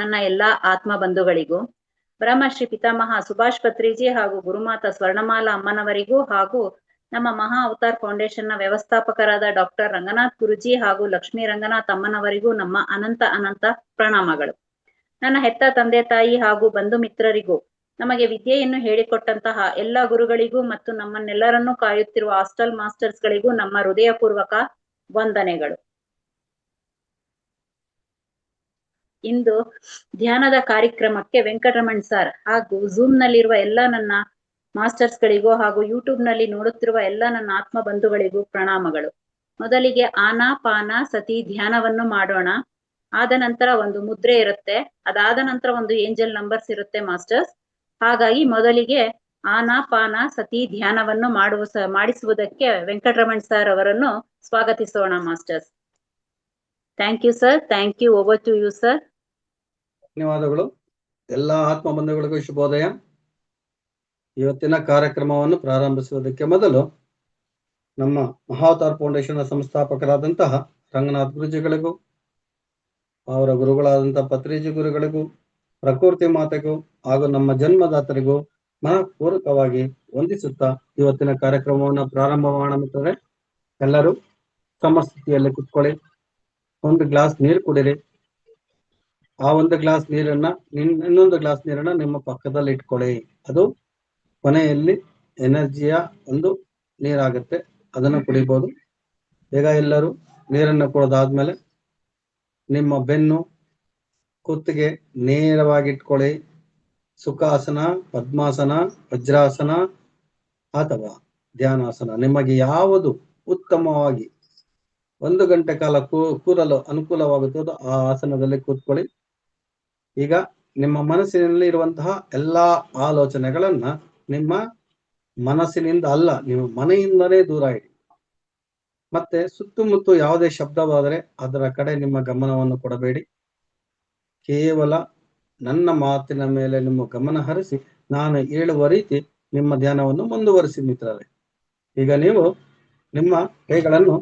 ನನ್ನ ಎಲ್ಲಾ ಆತ್ಮ ಬಂಧುಗಳಿಗೂ, ಬ್ರಹ್ಮಶ್ರೀ ಪಿತಾಮಹ ಸುಭಾಷ್ ಪತ್ರಿಜಿ ಹಾಗೂ ಗುರುಮಾತಾ ಸ್ವರ್ಣಮಾಲಾ ಅಮ್ಮನವರಿಗೂ ಹಾಗೂ ನಮ್ಮ ಮಹಾ ಅವತಾರ್ ಫೌಂಡೇಶನ್ ನ ವ್ಯವಸ್ಥಾಪಕರಾದ ಡಾಕ್ಟರ್ ರಂಗನಾಥ್ ಗುರುಜಿ ಹಾಗೂ ಲಕ್ಷ್ಮೀ ರಂಗನಾಥ್ ಅಮ್ಮನವರಿಗೂ ನಮ್ಮ ಅನಂತ ಅನಂತ ಪ್ರಣಾಮಗಳು. ನನ್ನ ಹೆತ್ತ ತಂದೆ ತಾಯಿ ಹಾಗೂ ಬಂಧು ಮಿತ್ರರಿಗೂ, ನಮಗೆ ವಿದ್ಯೆಯನ್ನು ಹೇಳಿಕೊಟ್ಟಂತಹ ಎಲ್ಲ ಗುರುಗಳಿಗೂ ಮತ್ತು ನಮ್ಮನ್ನೆಲ್ಲರನ್ನೂ ಕಾಯುತ್ತಿರುವ ಹಾಸ್ಟೆಲ್ ಮಾಸ್ಟರ್ಸ್ ಗಳಿಗೂ ನಮ್ಮ ಹೃದಯಪೂರ್ವಕ ವಂದನೆಗಳು. ಇಂದು ಧ್ಯಾನದ ಕಾರ್ಯಕ್ರಮಕ್ಕೆ ವೆಂಕಟರಮಣ್ ಸರ್ ಹಾಗೂ ಝೂಮ್ ನಲ್ಲಿರುವ ಎಲ್ಲ ನನ್ನ ಮಾಸ್ಟರ್ಸ್ ಗಳಿಗೂ ಹಾಗೂ ಯೂಟ್ಯೂಬ್ ನಲ್ಲಿ ನೋಡುತ್ತಿರುವ ಎಲ್ಲ ನನ್ನ ಆತ್ಮ ಬಂಧುಗಳಿಗೂ ಪ್ರಣಾಮಗಳು. ಮೊದಲಿಗೆ ಆನಾಪಾನ ಸತಿ ಧ್ಯಾನವನ್ನು ಮಾಡೋಣ. ಆದ ನಂತರ ಒಂದು ಮುದ್ರೆ ಇರುತ್ತೆ, ಅದಾದ ನಂತರ ಒಂದು ಏಂಜಲ್ ನಂಬರ್ಸ್ ಇರುತ್ತೆ ಮಾಸ್ಟರ್ಸ್. ಹಾಗಾಗಿ ಮೊದಲಿಗೆ ಆನಾಪಾನ ಸತಿ ಧ್ಯಾನವನ್ನು ಮಾಡಿಸುವುದಕ್ಕೆ ವೆಂಕಟರಮಣ್ ಸರ್ ಅವರನ್ನು ಸ್ವಾಗತಿಸೋಣ masters. Thank you sir. Thank you. Over to you sir. ಧನ್ಯವಾದಗಳು. ಎಲ್ಲ ಆತ್ಮ ಬಂಧುಗಳಿಗೂ ಶುಭೋದಯ. ಇವತ್ತಿನ ಕಾರ್ಯಕ್ರಮವನ್ನು ಪ್ರಾರಂಭಿಸುವುದಕ್ಕೆ ಮೊದಲು ನಮ್ಮ ಮಹಾವತಾರ್ ಫೌಂಡೇಶನ್ ಸಂಸ್ಥಾಪಕರಾದಂತಹ ರಂಗನಾಥ್ ಗುರುಜಿಗಳಿಗೂ, ಅವರ ಗುರುಗಳಾದಂತಹ ಪತ್ರಿಜಿ ಗುರುಗಳಿಗೂ, ಪ್ರಕೃತಿ ಮಾತೆಗೂ ಹಾಗೂ ನಮ್ಮ ಜನ್ಮದಾತರಿಗೂ ಮನಪೂರ್ವಕವಾಗಿ ವಂದಿಸುತ್ತಾ ಇವತ್ತಿನ ಕಾರ್ಯಕ್ರಮವನ್ನು ಪ್ರಾರಂಭ ಮಾಡೋಣ ಮಿತ್ರರೇ. ಎಲ್ಲರೂ ಸಮಸ್ಥಿತಿಯಲ್ಲಿ ಕುತ್ಕೊಳ್ಳಿ. ಒಂದು ಗ್ಲಾಸ್ ನೀರು ಕುಡಿರಿ. ಆ ಒಂದು ಗ್ಲಾಸ್ ನೀರನ್ನ ಇನ್ನೊಂದು ಗ್ಲಾಸ್ ನೀರನ್ನ ನಿಮ್ಮ ಪಕ್ಕದಲ್ಲಿ ಇಟ್ಕೊಳ್ಳಿ. ಅದು ಕೊನೆಯಲ್ಲಿ ಎನರ್ಜಿಯ ಒಂದು ನೀರಾಗುತ್ತೆ, ಅದನ್ನು ಕುಡಿಬಹುದು. ಈಗ ಎಲ್ಲರೂ ನೀರನ್ನು ಕುಡಿದಾದ್ಮೇಲೆ ನಿಮ್ಮ ಬೆನ್ನು ಕುತ್ತಿಗೆ ನೇರವಾಗಿ ಇಟ್ಕೊಳ್ಳಿ. ಸುಖಾಸನ, ಪದ್ಮಾಸನ, ವಜ್ರಾಸನ ಅಥವಾ ಧ್ಯಾನಾಸನ, ನಿಮಗೆ ಯಾವುದು ಉತ್ತಮವಾಗಿ 1 ಗಂಟೆ ಕಾಲ ಕೂರಲು ಅನುಕೂಲವಾಗುತ್ತದೋ ಆ ಆಸನದಲ್ಲಿ ಕೂತ್ಕೊಳ್ಳಿ. ಈಗ ನಿಮ್ಮ ಮನಸ್ಸಿನಲ್ಲಿ ಇರುವಂತಹ ಎಲ್ಲಾ ಆಲೋಚನೆಗಳನ್ನ ನಿಮ್ಮ ಮನಸ್ಸಿನಿಂದ ಅಲ್ಲ, ನಿಮ್ಮ ಮನೆಯಿಂದಲೇ ದೂರ ಇಡಿ. ಮತ್ತೆ ಸುತ್ತಮುತ್ತ ಯಾವುದೇ ಶಬ್ದವಾದರೆ ಅದರ ಕಡೆ ನಿಮ್ಮ ಗಮನವನ್ನು ಕೊಡಬೇಡಿ. ಕೇವಲ ನನ್ನ ಮಾತಿನ ಮೇಲೆ ನಿಮ್ಮ ಗಮನ ಹರಿಸಿ ನಾನು ಹೇಳುವ ರೀತಿ ನಿಮ್ಮ ಧ್ಯಾನವನ್ನು ಮುಂದುವರಿಸಿ ಮಿತ್ರರೇ. ಈಗ ನೀವು ನಿಮ್ಮ ಕೈಗಳನ್ನು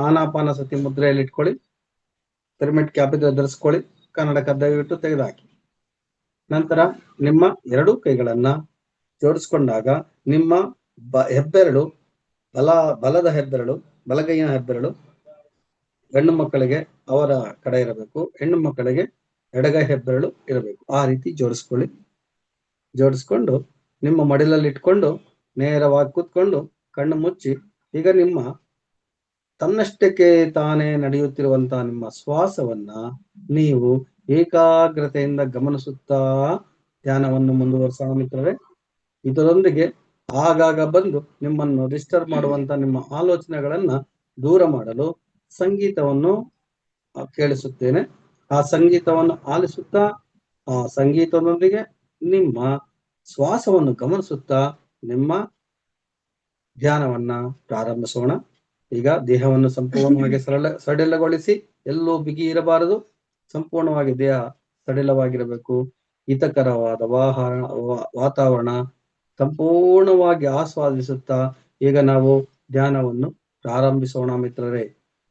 ಆನಾಪಾನ ಸತಿ ಮುದ್ರೆಯಲ್ಲಿ ಇಟ್ಕೊಳ್ಳಿ. ಪಿರಮಿಡ್ ಕ್ಯಾಪ್ ಧರಿಸ್ಕೊಳ್ಳಿ. ಕನ್ನಡಕ ದಯವಿಟ್ಟು ತೆಗೆದುಹಾಕಿ. ನಂತರ ನಿಮ್ಮ 2 ಕೈಗಳನ್ನ ಜೋಡಿಸ್ಕೊಂಡಾಗ ನಿಮ್ಮ ಹೆಬ್ಬೆರಳು ಬಲದ ಹೆಬ್ಬೆರಳು, ಬಲಗೈಯ ಹೆಬ್ಬೆರಳು ಗಂಡು ಮಕ್ಕಳಿಗೆ ಅವರ ಕಡೆ ಇರಬೇಕು, ಹೆಣ್ಣು ಮಕ್ಕಳಿಗೆ ಎಡಗೈ ಹೆಬ್ಬೆರಳು ಇರಬೇಕು. ಆ ರೀತಿ ಜೋಡಿಸ್ಕೊಳ್ಳಿ. ಜೋಡಿಸ್ಕೊಂಡು ನಿಮ್ಮ ಮಡಿಲಲ್ಲಿ ಇಟ್ಕೊಂಡು ನೇರವಾಗಿ ಕೂತ್ಕೊಂಡು ಕಣ್ಣು ಮುಚ್ಚಿ ಈಗ ನಿಮ್ಮ ತನ್ನಷ್ಟಕ್ಕೆ ತಾನೇ ನಡೆಯುತ್ತಿರುವಂತಹ ನಿಮ್ಮ ಶ್ವಾಸವನ್ನ ನೀವು ಏಕಾಗ್ರತೆಯಿಂದ ಗಮನಿಸುತ್ತಾ ಧ್ಯಾನವನ್ನು ಮುಂದುವರಿಸೋಣ ಮಿತ್ರರೇ. ಇದರೊಂದಿಗೆ ಆಗಾಗ ಬಂದು ನಿಮ್ಮನ್ನು ಡಿಸ್ಟರ್ಬ್ ಮಾಡುವಂತ ನಿಮ್ಮ ಆಲೋಚನೆಗಳನ್ನ ದೂರ ಮಾಡಲು ಸಂಗೀತವನ್ನು ಕೇಳಿಸುತ್ತೇನೆ. ಆ ಸಂಗೀತವನ್ನು ಆಲಿಸುತ್ತಾ ಆ ಸಂಗೀತದೊಂದಿಗೆ ನಿಮ್ಮ ಶ್ವಾಸವನ್ನು ಗಮನಿಸುತ್ತಾ ನಿಮ್ಮ ಧ್ಯಾನವನ್ನ ಪ್ರಾರಂಭಿಸೋಣ. ಈಗ ದೇಹವನ್ನು ಸಂಪೂರ್ಣವಾಗಿ ಸಡಿಲಗೊಳಿಸಿ, ಎಲ್ಲೂ ಬಿಗಿ ಇರಬಾರದು. ಸಂಪೂರ್ಣವಾಗಿ ದೇಹ ಸಡಿಲವಾಗಿರಬೇಕು. ಹಿತಕರವಾದ ವಾತಾವರಣ ಸಂಪೂರ್ಣವಾಗಿ ಆಸ್ವಾದಿಸುತ್ತಾ ಈಗ ನಾವು ಧ್ಯಾನವನ್ನು ಪ್ರಾರಂಭಿಸೋಣ ಮಿತ್ರರೇ.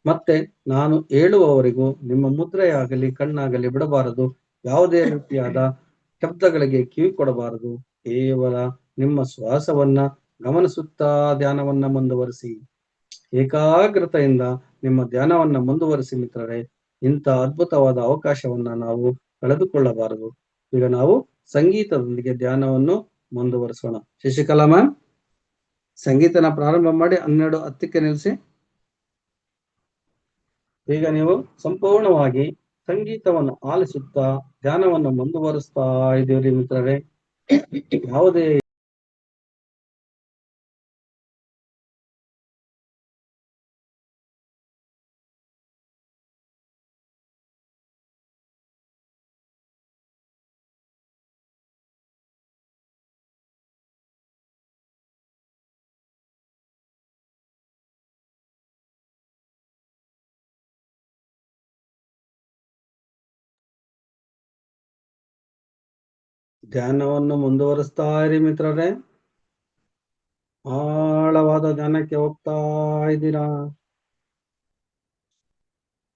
ಮತ್ತೆ ನಾನು ಹೇಳುವವರೆಗೂ ನಿಮ್ಮ ಮುದ್ರೆಯಾಗಲಿ ಕಣ್ಣಾಗಲಿ ಬಿಡಬಾರದು. ಯಾವುದೇ ರೀತಿಯಾದ ಶಬ್ದಗಳಿಗೆ ಕಿವಿ ಕೊಡಬಾರದು. ಕೇವಲ ನಿಮ್ಮ ಶ್ವಾಸವನ್ನ ಗಮನಿಸುತ್ತಾ ಧ್ಯಾನವನ್ನ ಮುಂದುವರಿಸಿ. ಏಕಾಗ್ರತೆಯಿಂದ ನಿಮ್ಮ ಧ್ಯಾನವನ್ನ ಮುಂದುವರಿಸಿ ಮಿತ್ರರೇ. ಇಂಥ ಅದ್ಭುತವಾದ ಅವಕಾಶವನ್ನ ನಾವು ಕಳೆದುಕೊಳ್ಳಬಾರದು. ಈಗ ನಾವು ಸಂಗೀತದೊಂದಿಗೆ ಧ್ಯಾನವನ್ನು ಮುಂದುವರಿಸೋಣ. ಶಶಿಕಲಾ ಮ್ಯಾಮ್, ಸಂಗೀತನ ಪ್ರಾರಂಭ ಮಾಡಿ 12:10 ನಿಲ್ಲಿಸಿ. ಈಗ ನೀವು ಸಂಪೂರ್ಣವಾಗಿ ಸಂಗೀತವನ್ನು ಆಲಿಸುತ್ತಾ ಧ್ಯಾನವನ್ನು ಮುಂದುವರಿಸ್ತಾ ಇದ್ದೀರಿ ಮಿತ್ರರೇ. ಯಾವುದೇ ಧ್ಯಾನವನ್ನು ಮುಂದುವರಿಸ್ತಾ ಇರಿ ಮಿತ್ರರೇ. ಆಳವಾದ ಧ್ಯಾನಕ್ಕೆ ಹೋಗ್ತಾ ಇದ್ದೀರಾ.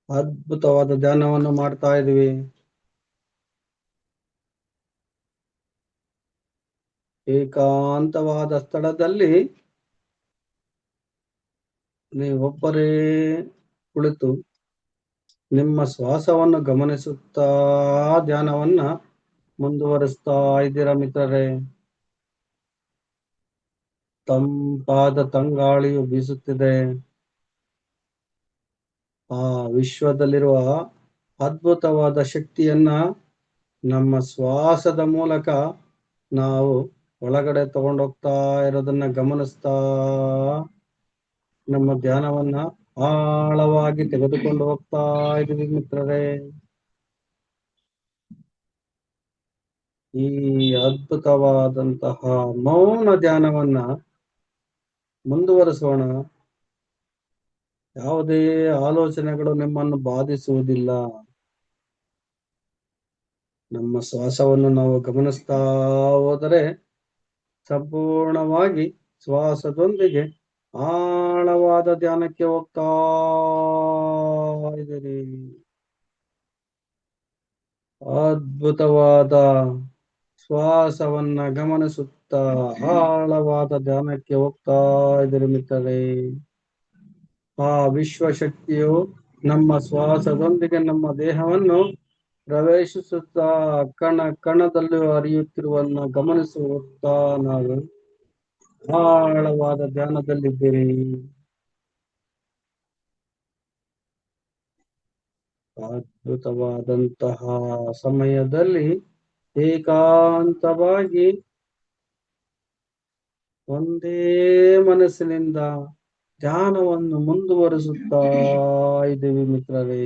ಅದ್ಭುತವಾದ ಧ್ಯಾನವನ್ನು ಮಾಡ್ತಾ ಇದೀವಿ. ಏಕಾಂತವಾದ ಸ್ಥಳದಲ್ಲಿ ನೀವೊಬ್ಬರೇ ಕುಳಿತು ನಿಮ್ಮ ಶ್ವಾಸವನ್ನು ಗಮನಿಸುತ್ತಾ ಧ್ಯಾನವನ್ನ ಮುಂದುವರಿಸ್ತಾ ಇದ್ದೀರಾ ಮಿತ್ರರೇ. ತಂಪಾದ ತಂಗಾಳಿಯು ಬೀಸುತ್ತಿದೆ. ಆ ವಿಶ್ವದಲ್ಲಿರುವ ಅದ್ಭುತವಾದ ಶಕ್ತಿಯನ್ನ ನಮ್ಮ ಶ್ವಾಸದ ಮೂಲಕ ನಾವು ಒಳಗಡೆ ತಗೊಂಡೋಗ್ತಾ ಇರೋದನ್ನ ಗಮನಿಸ್ತಾ ನಮ್ಮ ಧ್ಯಾನವನ್ನ ಆಳವಾಗಿ ತೆಗೆದುಕೊಂಡು ಹೋಗ್ತಾ ಇದೀವಿ ಮಿತ್ರರೇ. ಈ ಅದ್ಭುತವಾದಂತಹ ಮೌನ ಧ್ಯಾನವನ್ನ ಮುಂದುವರಿಸೋಣ. ಯಾವುದೇ ಆಲೋಚನೆಗಳು ನಿಮ್ಮನ್ನು ಬಾಧಿಸುವುದಿಲ್ಲ. ನಮ್ಮ ಶ್ವಾಸವನ್ನು ನಾವು ಗಮನಿಸ್ತಾ ಹೋದರೆ ಸಂಪೂರ್ಣವಾಗಿ ಶ್ವಾಸದೊಂದಿಗೆ ಆಳವಾದ ಧ್ಯಾನಕ್ಕೆ ಹೋಗ್ತಾ ಇದ್ದೀರಿ. ಅದ್ಭುತವಾದ ಶ್ವಾಸವನ್ನ ಗಮನಿಸುತ್ತಾ ಆಳವಾದ ಧ್ಯಾನಕ್ಕೆ ಹೋಗ್ತಾ ಇದ್ದೀರಿ ಮಿತ್ರರೇ. ಆ ವಿಶ್ವಶಕ್ತಿಯು ನಮ್ಮ ಶ್ವಾಸದೊಂದಿಗೆ ನಮ್ಮ ದೇಹವನ್ನು ಪ್ರವೇಶಿಸುತ್ತಾ ಕಣ ಕಣದಲ್ಲೂ ಹರಿಯುತ್ತಿರುವನ್ನ ಗಮನಿಸುತ್ತಾ ನಾವು ಆಳವಾದ ಧ್ಯಾನದಲ್ಲಿದ್ದೀರಿ. ಅದ್ಭುತವಾದಂತಹ ಸಮಯದಲ್ಲಿ ಏಕಾಂತವಾಗಿ ಒಂದೇ ಮನಸ್ಸಿನಿಂದ ಧ್ಯಾನವನ್ನು ಮುಂದುವರಿಸುತ್ತಾ ಇದ್ದೀವಿ ಮಿತ್ರರೇ.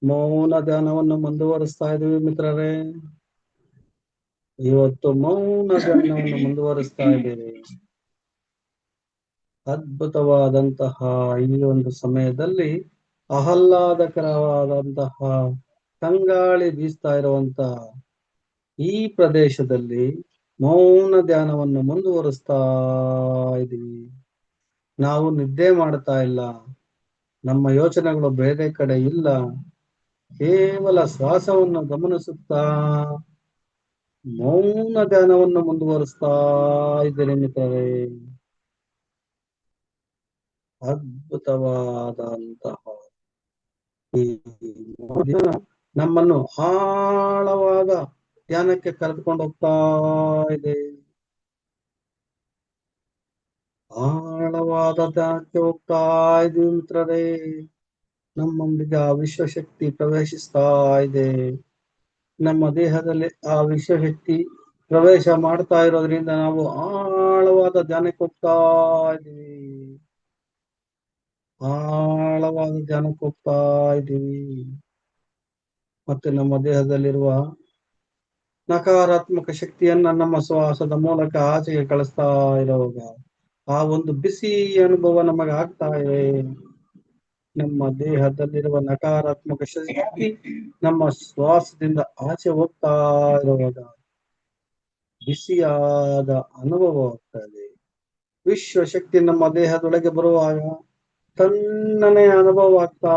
ಮೌನ ಧ್ಯಾನವನ್ನು ಮುಂದುವರಿಸ್ತಾ ಇದೀವಿ ಮಿತ್ರರೇ. ಇವತ್ತು ಮೌನ ಧ್ಯಾನವನ್ನು ಮುಂದುವರಿಸ್ತಾ ಇದ್ದೀವಿ. ಅದ್ಭುತವಾದಂತಹ ಈ ಒಂದು ಸಮಯದಲ್ಲಿ ಆಹ್ಲಾದಕರವಾದಂತಹ ತಂಗಾಳಿ ಬೀಸ್ತಾ ಇರುವಂತಹ ಈ ಪ್ರದೇಶದಲ್ಲಿ ಮೌನ ಧ್ಯಾನವನ್ನು ಮುಂದುವರಿಸ್ತಾ ಇದ್ದೀವಿ. ನಾವು ನಿದ್ದೆ ಮಾಡ್ತಾ ಇಲ್ಲ, ನಮ್ಮ ಯೋಚನೆಗಳು ಬೇರೆ ಕಡೆ ಇಲ್ಲ, ಕೇವಲ ಶ್ವಾಸವನ್ನು ಗಮನಿಸುತ್ತಾ ಮೌನ ಧ್ಯಾನವನ್ನು ಮುಂದುವರಿಸ್ತಾ ಇದ್ದೇನೆ ಮಿತ್ರರೇ. ಅದ್ಭುತವಾದಂತಹ ಈ ಧ್ಯಾನ ನಮ್ಮನ್ನು ಆಳವಾದ ಧ್ಯಾನಕ್ಕೆ ಕರೆದುಕೊಂಡು ಹೋಗ್ತಾ ಇದೆ. ಆಳವಾದ ಧ್ಯಾನಕ್ಕೆ ಹೋಗ್ತಾ ಇದೀವಿ ಮಿತ್ರರೇ. ನಮ್ಮೊಂದಿಗೆ ಆ ವಿಶ್ವಶಕ್ತಿ ಪ್ರವೇಶಿಸ್ತಾ ಇದೆ. ನಮ್ಮ ದೇಹದಲ್ಲಿ ಆ ವಿಶ್ವಶಕ್ತಿ ಪ್ರವೇಶ ಮಾಡ್ತಾ ಇರೋದ್ರಿಂದ ನಾವು ಆಳವಾದ ಧ್ಯಾನಕ್ಕೆ ಹೋಗ್ತಾ ಇದ್ದೀವಿ. ಆಳವಾದ ಧ್ಯಾನಕ್ಕೆ ಹೋಗ್ತಾ ಇದ್ದೀವಿ. ಮತ್ತೆ ನಮ್ಮ ದೇಹದಲ್ಲಿರುವ ನಕಾರಾತ್ಮಕ ಶಕ್ತಿಯನ್ನ ನಮ್ಮ ಶ್ವಾಸದ ಮೂಲಕ ಆಚೆಗೆ ಕಳಿಸ್ತಾ ಇರುವಾಗ ಆ ಒಂದು ಬಿಸಿ ಅನುಭವ ನಮಗೆ ಆಗ್ತಾ ಇದೆ. ನಮ್ಮ ದೇಹದಲ್ಲಿರುವ ನಕಾರಾತ್ಮಕ ಶಕ್ತಿ ನಮ್ಮ ಶ್ವಾಸದಿಂದ ಆಚೆ ಹೋಗ್ತಾ ಇರುವಾಗ ಬಿಸಿಯಾದ ಅನುಭವವಾಗ್ತದೆ. ವಿಶ್ವಶಕ್ತಿ ನಮ್ಮ ದೇಹದೊಳಗೆ ಬರುವಾಗ ತಣ್ಣನೆ ಅನುಭವ ಆಗ್ತಾ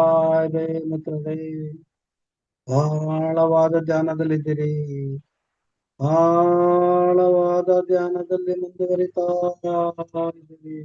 ಇದೆ ಮಿತ್ರರೇ. ಆಳವಾದ ಧ್ಯಾನದಲ್ಲಿದ್ದೀರಿ. ಆಳವಾದ ಧ್ಯಾನದಲ್ಲಿ ಮುಂದುವರಿತಾ ಇದ್ದೀರಿ.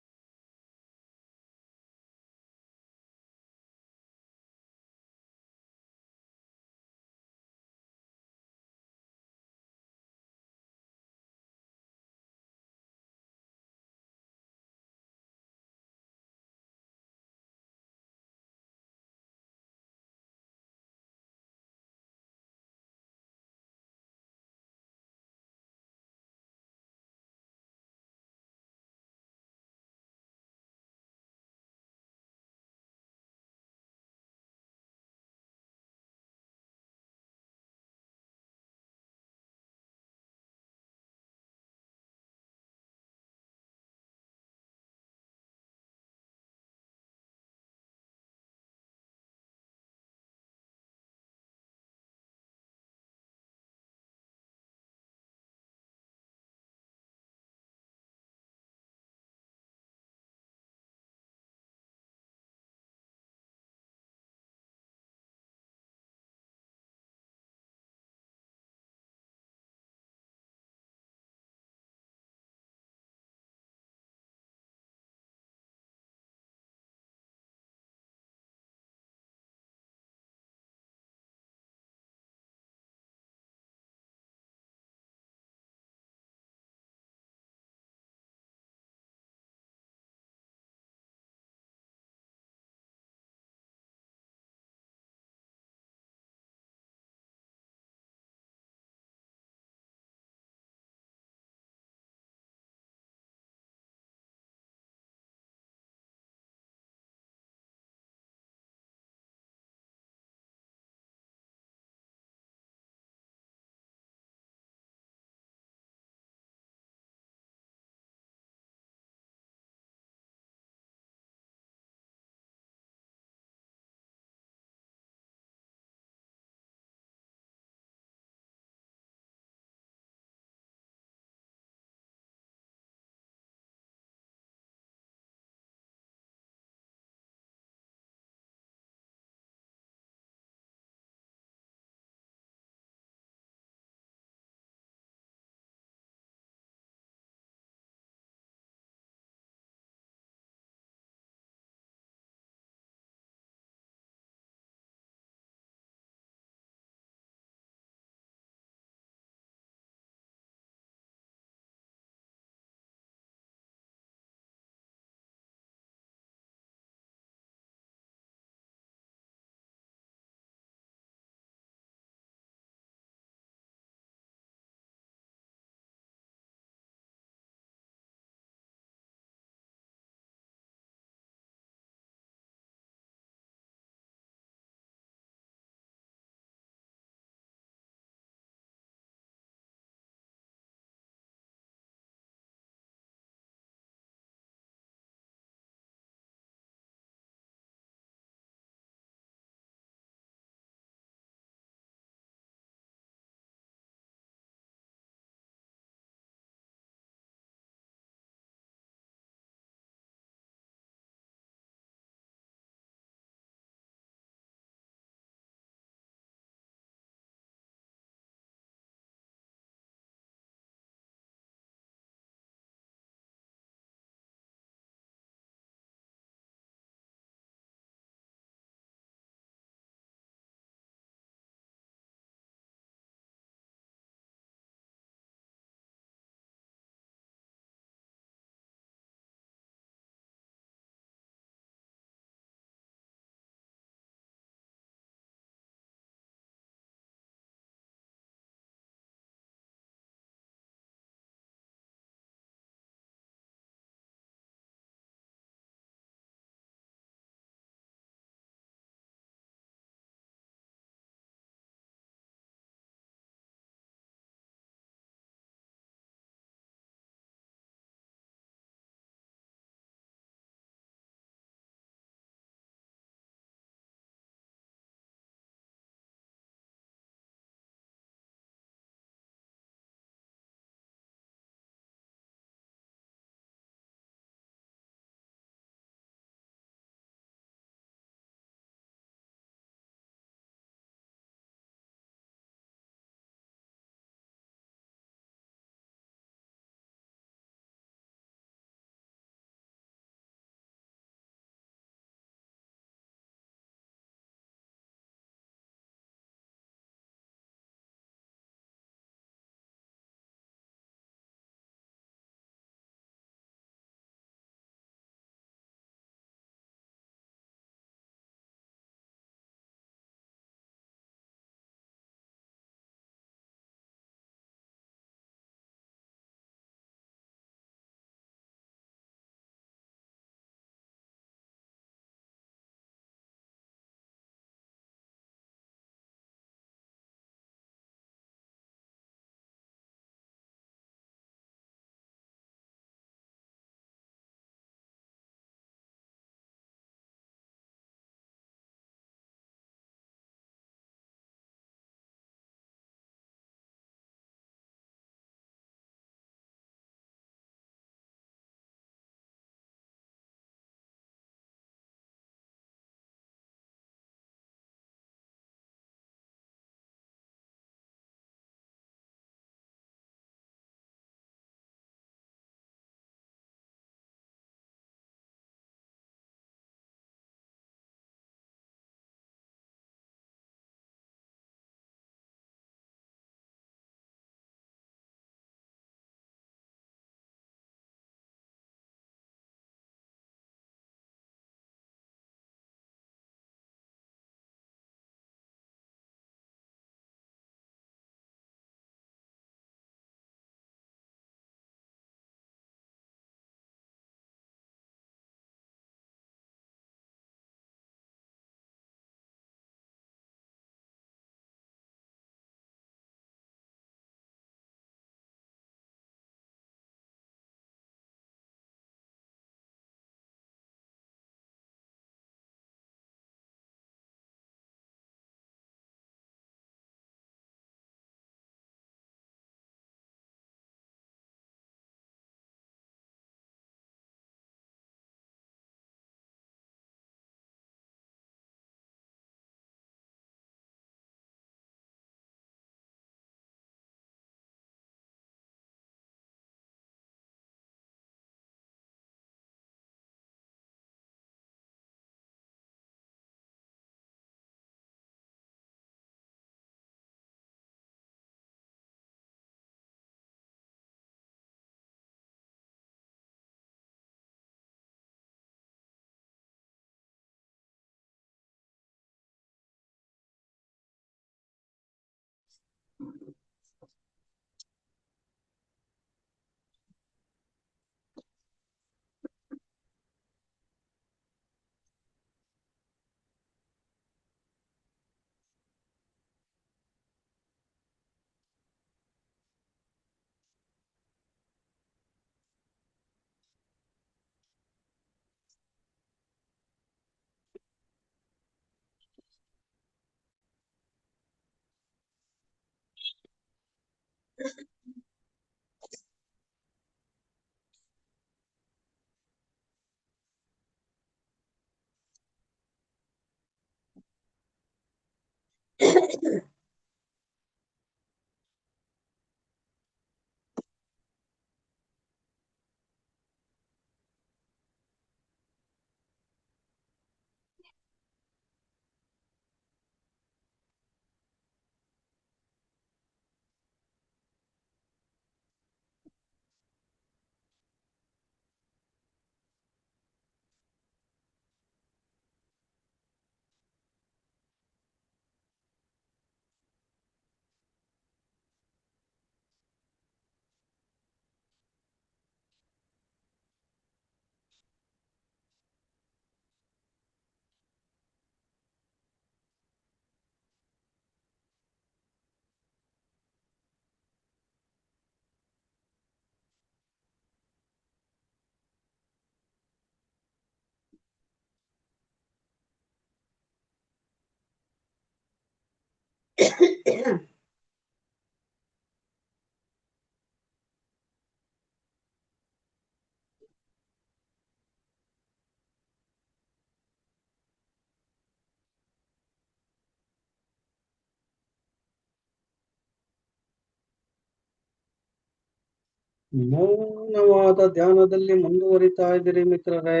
ಮೌನವಾದ ಧ್ಯಾನದಲ್ಲಿ ಮುಂದುವರಿತಾ ಇದ್ದೀರಿ ಮಿತ್ರರೇ.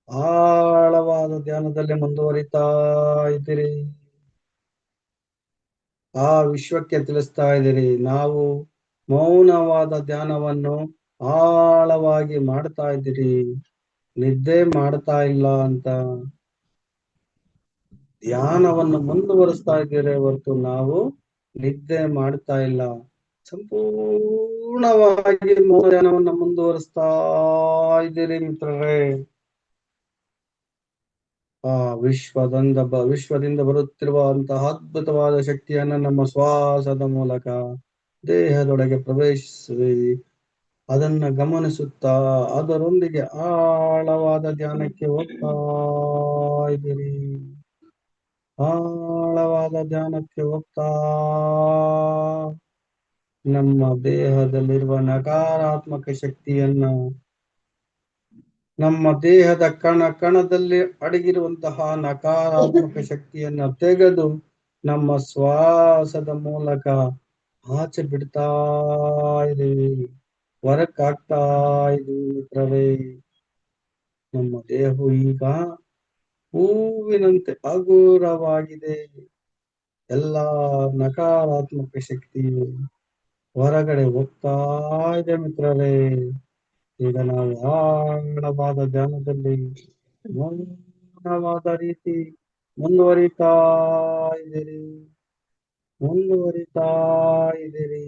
ಆಳವಾದ ಧ್ಯಾನದಲ್ಲಿ ಮುಂದುವರಿತಾ ಇದ್ದೀರಿ. ಆ ವಿಶ್ವಕ್ಕೆ ತಿಳಿಸ್ತಾ ಇದ್ದೀರಿ, ನಾವು ಮೌನವಾದ ಧ್ಯಾನವನ್ನು ಆಳವಾಗಿ ಮಾಡ್ತಾ ಇದ್ದೀರಿ, ನಿದ್ದೆ ಮಾಡ್ತಾ ಇಲ್ಲ ಅಂತ. ಧ್ಯಾನವನ್ನು ಮುಂದುವರಿಸ್ತಾ ಇದ್ದೀರಿ ಹೊರತು ನಾವು ನಿದ್ದೆ ಮಾಡ್ತಾ ಇಲ್ಲ. ಸಂಪೂರ್ಣವಾಗಿ ಮೌನ ಧ್ಯಾನವನ್ನು ಮುಂದುವರಿಸ್ತಾ ಇದ್ದೀರಿ ಮಿತ್ರರೇ. ಆ ವಿಶ್ವದಿಂದ ಬರುತ್ತಿರುವಂತಹ ಅದ್ಭುತವಾದ ಶಕ್ತಿಯನ್ನ ನಮ್ಮ ಶ್ವಾಸದ ಮೂಲಕ ದೇಹದೊಳಗೆ ಪ್ರವೇಶಿಸಿ ಅದನ್ನ ಗಮನಿಸುತ್ತಾ ಅದರೊಂದಿಗೆ ಆಳವಾದ ಧ್ಯಾನಕ್ಕೆ ಹೋಗ್ತಾ ಇದ್ದೀರಿ. ಆಳವಾದ ಧ್ಯಾನಕ್ಕೆ ಹೋಗ್ತಾ ನಮ್ಮ ದೇಹದಲ್ಲಿರುವ ನಕಾರಾತ್ಮಕ ಶಕ್ತಿಯನ್ನ, ನಮ್ಮ ದೇಹದ ಕಣದಲ್ಲಿ ಅಡಗಿರುವಂತಹ ನಕಾರಾತ್ಮಕ ಶಕ್ತಿಯನ್ನ ತೆಗೆದು ನಮ್ಮ ಶ್ವಾಸದ ಮೂಲಕ ಆಚೆ ಬಿಡ್ತಾ ಇದೀವಿ, ಹೊರಕ್ಕಾಗ್ತಾ ಇದೀವಿ ಮಿತ್ರರೇ. ನಮ್ಮ ದೇಹವು ಈಗ ಹೂವಿನಂತೆ ಹಗುರವಾಗಿದೆ. ಎಲ್ಲಾ ನಕಾರಾತ್ಮಕ ಶಕ್ತಿಯು ಹೊರಗಡೆ ಹೋಗ್ತಾ ಇದೆ ಮಿತ್ರರೇ. ಈಗ ನಾವು ಆಳವಾದ ಧ್ಯಾನದಲ್ಲಿ ಮೌನವಾದ ರೀತಿ ಮುಂದುವರಿತಾ ಇದ್ದೀರಿ, ಮುಂದುವರಿತಾ ಇದ್ದೀರಿ.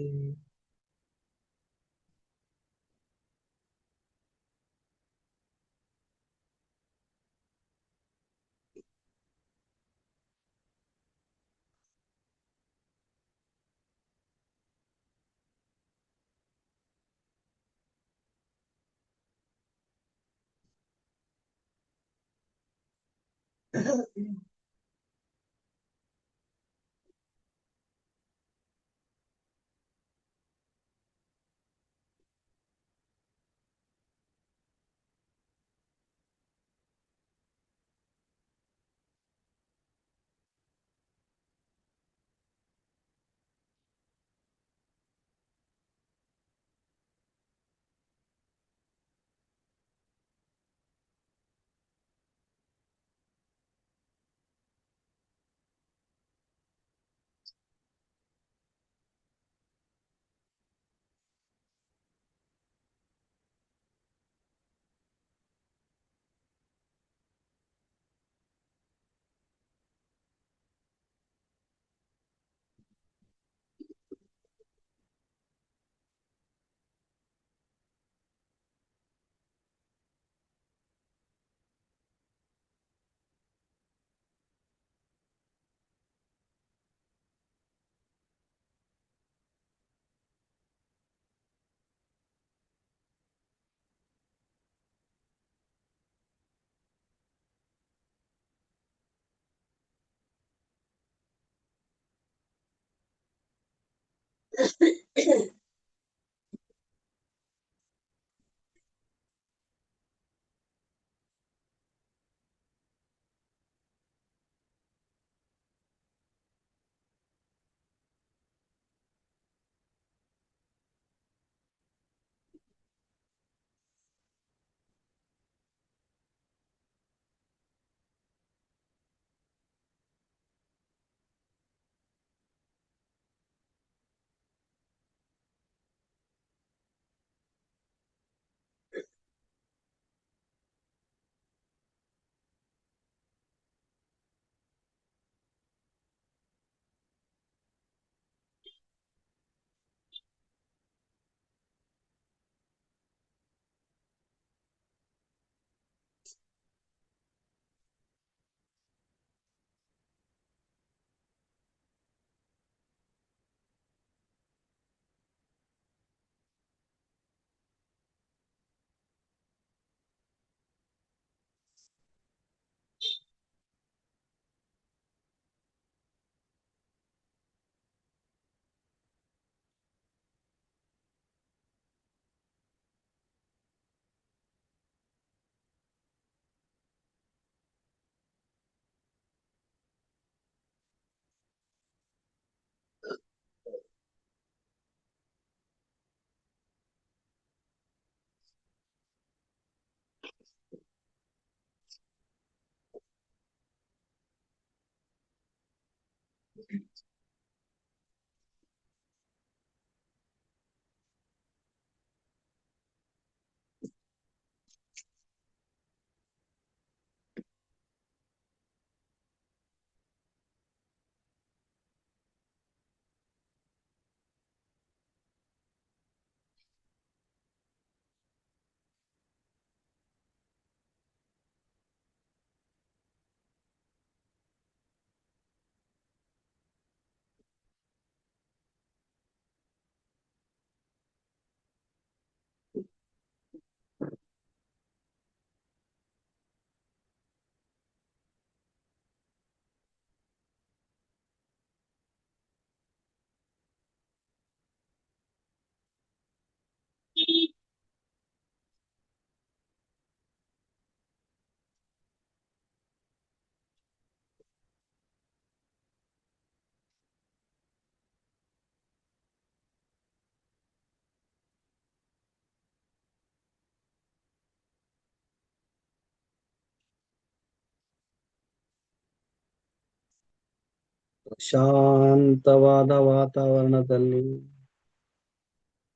ಶಾಂತವಾದ ವಾತಾವರಣದಲ್ಲಿ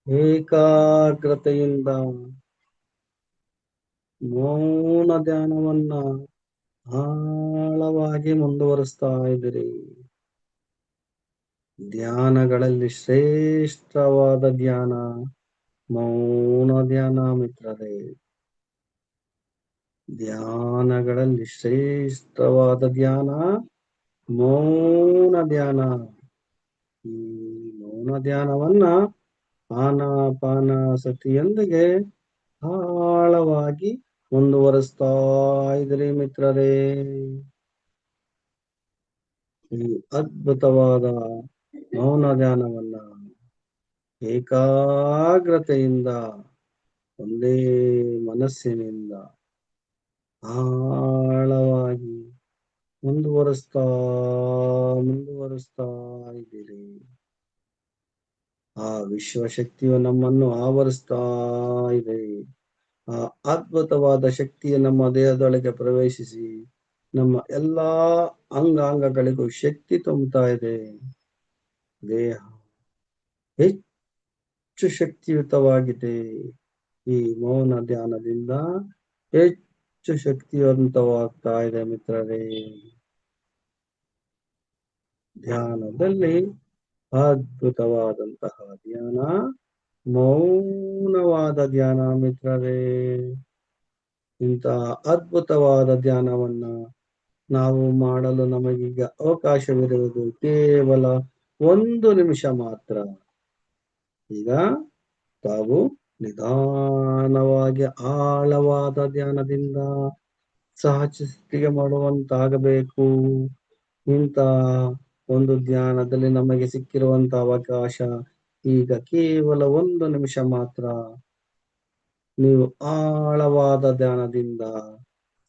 ಏಕಾಗ್ರತೆಯಿಂದ ಮೌನ ಧ್ಯಾನವನ್ನ ಆಳವಾಗಿ ಮುಂದುವರಿಸ್ತಾ ಇದ್ದೀರಿ. ಧ್ಯಾನಗಳಲ್ಲಿ ಶ್ರೇಷ್ಠವಾದ ಧ್ಯಾನ ಮೌನ ಧ್ಯಾನ ಮಿತ್ರರೇ. ಧ್ಯಾನಗಳಲ್ಲಿ ಶ್ರೇಷ್ಠವಾದ ಧ್ಯಾನ ಮೌನ ಧ್ಯಾನ. ಈ ಮೌನ ಧ್ಯಾನವನ್ನ ಆನಾಪಾನಸತಿಯೊಂದಿಗೆ ಆಳವಾಗಿ ಮುಂದುವರಿಸ್ತಾ ಇದ್ರಿ ಮಿತ್ರರೇ. ಈ ಅದ್ಭುತವಾದ ಮೌನ ಧ್ಯಾನವನ್ನ ಏಕಾಗ್ರತೆಯಿಂದ ಒಂದೇ ಮನಸ್ಸಿನಿಂದ ಆಳವಾಗಿ ಮುಂದುವರಿಸ್ತಾ ಇದ್ದೀರಿ. ಆ ವಿಶ್ವಶಕ್ತಿಯು ನಮ್ಮನ್ನು ಆವರಿಸ್ತಾ ಇದೆ. ಆ ಅದ್ಭುತವಾದ ಶಕ್ತಿಯು ನಮ್ಮ ದೇಹದೊಳಗೆ ಪ್ರವೇಶಿಸಿ ನಮ್ಮ ಎಲ್ಲಾ ಅಂಗಾಂಗಗಳಿಗೂ ಶಕ್ತಿ ತುಂಬುತ್ತಾ ಇದೆ. ದೇಹ ಹೆಚ್ಚು ಶಕ್ತಿಯುತವಾಗಿದೆ. ಈ ಮೌನ ಧ್ಯಾನದಿಂದ ಹೆಚ್ಚು ಶಕ್ತಿವಂತವಾಗ್ತಾ ಇದೆ ಮಿತ್ರರೇ. ಧ್ಯಾನದಲ್ಲಿ ಅದ್ಭುತವಾದಂತಹ ಧ್ಯಾನ ಮೌನವಾದ ಧ್ಯಾನ ಮಿತ್ರರೇ. ಇಂತಹ ಅದ್ಭುತವಾದ ಧ್ಯಾನವನ್ನ ನಾವು ಮಾಡಲು ನಮಗೀಗ ಅವಕಾಶವಿರುವುದು ಕೇವಲ 1 ನಿಮಿಷ ಮಾತ್ರ. ಈಗ ತಾವು ನಿಧಾನವಾಗಿ ಆಳವಾದ ಧ್ಯಾನದಿಂದ ಸಹಜಸ್ಥಿತಿಗೆ ಮಾಡುವಂತಾಗಬೇಕು. ಇಂಥ ಒಂದು ಧ್ಯಾನದಲ್ಲಿ ನಮಗೆ ಸಿಕ್ಕಿರುವಂತ ಅವಕಾಶ ಈಗ ಕೇವಲ 1 ನಿಮಿಷ ಮಾತ್ರ ನೀವು ಆಳವಾದ ಧ್ಯಾನದಿಂದ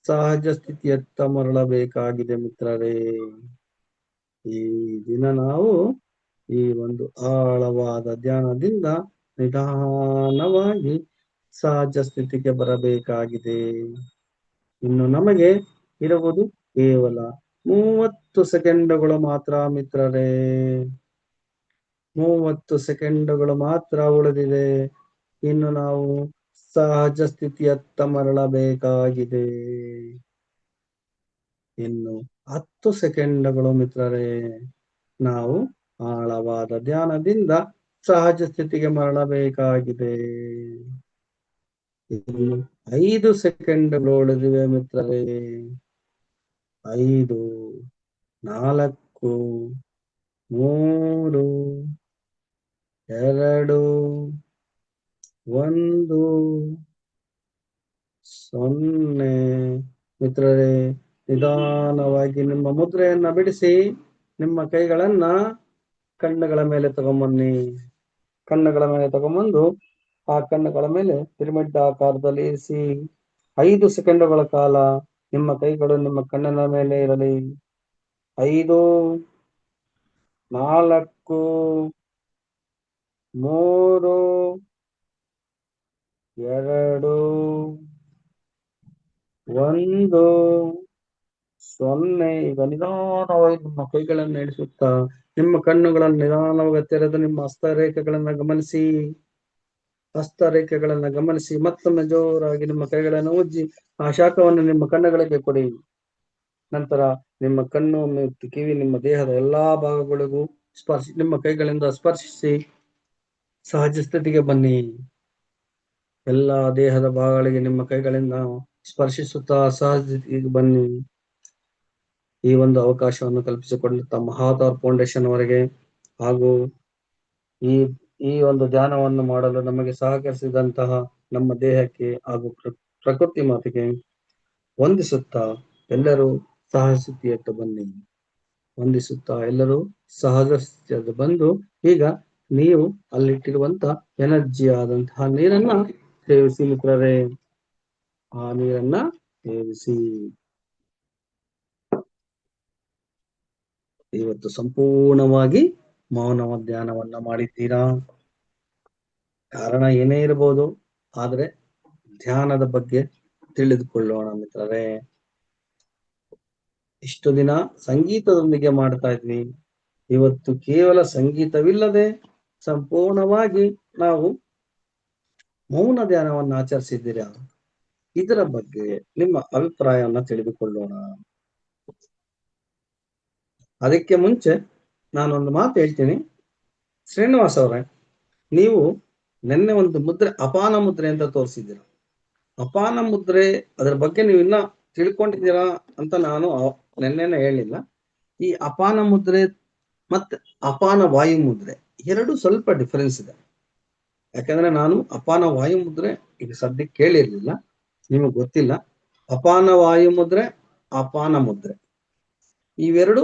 ಸಹಜ ಸ್ಥಿತಿಯತ್ತ ಮರಳಬೇಕಾಗಿದೆ ಮಿತ್ರರೇ. ಈ ದಿನ ನಾವು ಈ ಒಂದು ಆಳವಾದ ಧ್ಯಾನದಿಂದ ನಿಧಾನವಾಗಿ ಸಹಜ ಸ್ಥಿತಿಗೆ ಬರಬೇಕಾಗಿದೆ. ಇನ್ನು ನಮಗೆ ಇರುವುದು ಕೇವಲ 30 ಸೆಕೆಂಡುಗಳು ಮಾತ್ರ ಮಿತ್ರರೇ. 30 ಸೆಕೆಂಡುಗಳು ಮಾತ್ರ ಉಳಿದಿದೆ. ಇನ್ನು ನಾವು ಸಹಜ ಸ್ಥಿತಿಯತ್ತ ಮರಳಬೇಕಾಗಿದೆ. ಇನ್ನು 10 ಸೆಕೆಂಡುಗಳು ಮಿತ್ರರೇ. ನಾವು ಆಳವಾದ ಧ್ಯಾನದಿಂದ ಸಹಜ ಸ್ಥಿತಿಗೆ ಮರಳಬೇಕಾಗಿದೆ. ಇನ್ನು 5 ಸೆಕೆಂಡುಗಳು ಉಳಿದಿವೆ ಮಿತ್ರರೇ. 5, 4, 3, 2, 1, 0. ಮಿತ್ರರೇ, ನಿಧಾನವಾಗಿ ನಿಮ್ಮ ಮುದ್ರೆಯನ್ನ ಬಿಡಿಸಿ ನಿಮ್ಮ ಕೈಗಳನ್ನ ಕಣ್ಣುಗಳ ಮೇಲೆ ತಗೊಂಬನ್ನಿ. ಕಣ್ಣುಗಳ ಮೇಲೆ ತಗೊಂಬಂದು ಆ ಕಣ್ಣುಗಳ ಮೇಲೆ ಪಿರಮಿಡ್ ಆಕಾರದಲ್ಲಿ ಇರಿಸಿ 5 ಸೆಕೆಂಡುಗಳ ಕಾಲ ನಿಮ್ಮ ಕೈಗಳು ನಿಮ್ಮ ಕಣ್ಣಿನ ಮೇಲೆ ಇರಲಿ. 5, 4, 3, 2, 1, 0. ಈಗ ನಿಧಾನವಾಗಿ ನಿಮ್ಮ ಕೈಗಳನ್ನು ನಡೆಸುತ್ತಾ ನಿಮ್ಮ ಕಣ್ಣುಗಳನ್ನು ನಿಧಾನವಾಗಿ ತೆರೆದು ನಿಮ್ಮ ಹಸ್ತರೇಖೆಗಳನ್ನ ಗಮನಿಸಿ. ಹಸ್ತರೇಖೆಗಳನ್ನ ಗಮನಿಸಿ ಮತ್ತೊಮ್ಮೆ ಜೋರಾಗಿ ನಿಮ್ಮ ಕೈಗಳನ್ನು ಉಜ್ಜಿ ಆ ಶಾಖವನ್ನು ನಿಮ್ಮ ಕಣ್ಣುಗಳಿಗೆ ಕೊಡಿ. ನಂತರ ನಿಮ್ಮ ಕಣ್ಣು ಮತ್ತು ಕಿವಿ ನಿಮ್ಮ ದೇಹದ ಎಲ್ಲಾ ಭಾಗಗಳಿಗೂ ನಿಮ್ಮ ಕೈಗಳಿಂದ ಸ್ಪರ್ಶಿಸಿ ಸಹಜ ಸ್ಥಿತಿಗೆ ಬನ್ನಿ. ಎಲ್ಲಾ ದೇಹದ ಭಾಗಗಳಿಗೆ ನಿಮ್ಮ ಕೈಗಳಿಂದ ಸ್ಪರ್ಶಿಸುತ್ತಾ ಸಹಜ ಸ್ಥಿತಿಗೆ ಬನ್ನಿ. ಈ ಒಂದು ಅವಕಾಶವನ್ನು ಕಲ್ಪಿಸಿಕೊಳ್ಳುತ್ತಾ ಮಹಾತಾರ್ ಫೌಂಡೇಶನ್ ಅವರಿಗೆ ಹಾಗೂ ಈ ಒಂದು ಧ್ಯಾನವನ್ನು ಮಾಡಲು ನಮಗೆ ಸಹಕರಿಸಿದಂತಹ ನಮ್ಮ ದೇಹಕ್ಕೆ ಹಾಗೂ ಪ್ರಕೃತಿ ಮಾತೆಗೆ ವಂದಿಸುತ್ತಾ ಎಲ್ಲರೂ ಸಹಜ ಸ್ಥಿತಿಯತ್ತ ಬನ್ನಿ. ವಂದಿಸುತ್ತಾ ಎಲ್ಲರೂ ಸಹಜ ಸ್ಥಿತಿಯತ್ತ ಬಂದು ಈಗ ನೀವು ಅಲ್ಲಿಟ್ಟಿರುವಂತ ಎನರ್ಜಿ ಆದಂತಹ ನೀರನ್ನ ಸೇವಿಸಿ ಮಿತ್ರರೇ. ಆ ನೀರನ್ನ ಸೇವಿಸಿ. ಇವತ್ತು ಸಂಪೂರ್ಣವಾಗಿ ಮೌನ ಧ್ಯಾನವನ್ನ ಮಾಡಿದ್ದೀರಾ. ಕಾರಣ ಏನೇ ಇರಬಹುದು, ಆದ್ರೆ ಧ್ಯಾನದ ಬಗ್ಗೆ ತಿಳಿದುಕೊಳ್ಳೋಣ ಮಿತ್ರರೇ. ಇಷ್ಟು ದಿನ ಸಂಗೀತದೊಂದಿಗೆ ಮಾಡ್ತಾ ಇದ್ವಿ. ಇವತ್ತು ಕೇವಲ ಸಂಗೀತವಿಲ್ಲದೆ ಸಂಪೂರ್ಣವಾಗಿ ನಾವು ಮೌನ ಧ್ಯಾನವನ್ನು ಆಚರಿಸಿದ್ದೀರಾ. ಇದರ ಬಗ್ಗೆ ನಿಮ್ಮ ಅಭಿಪ್ರಾಯವನ್ನ ತಿಳಿದುಕೊಳ್ಳೋಣ. ಅದಕ್ಕೆ ಮುಂಚೆ ನಾನೊಂದು ಮಾತು ಹೇಳ್ತೀನಿ. ಶ್ರೀನಿವಾಸ್ ಅವರೇ, ನೀವು ನಿನ್ನೆ ಒಂದು ಮುದ್ರೆ ಅಪಾನ ಮುದ್ರೆ ಅಂತ ತೋರಿಸಿದ್ದೀರ. ಅಪಾನ ಮುದ್ರೆ ಅದರ ಬಗ್ಗೆ ನೀವು ಇನ್ನ ತಿಳ್ಕೊಂಡಿದ್ದೀರಾ ಅಂತ ನಾನು ನಿನ್ನೆನೆ ಹೇಳಿಲ್ಲ. ಈ ಅಪಾನ ಮುದ್ರೆ ಮತ್ತೆ ಅಪಾನ ವಾಯು ಮುದ್ರೆ ಎರಡು ಸ್ವಲ್ಪ ಡಿಫರೆನ್ಸ್ ಇದೆ. ಯಾಕಂದ್ರೆ ನಾನು ಅಪಾನ ವಾಯು ಮುದ್ರೆ ಈಗ ಸದ್ಯಕ್ಕೆ ಕೇಳಿರ್ಲಿಲ್ಲ, ನಿಮಗೆ ಗೊತ್ತಿಲ್ಲ. ಅಪಾನ ವಾಯು ಮುದ್ರೆ, ಅಪಾನ ಮುದ್ರೆ ಇವೆರಡು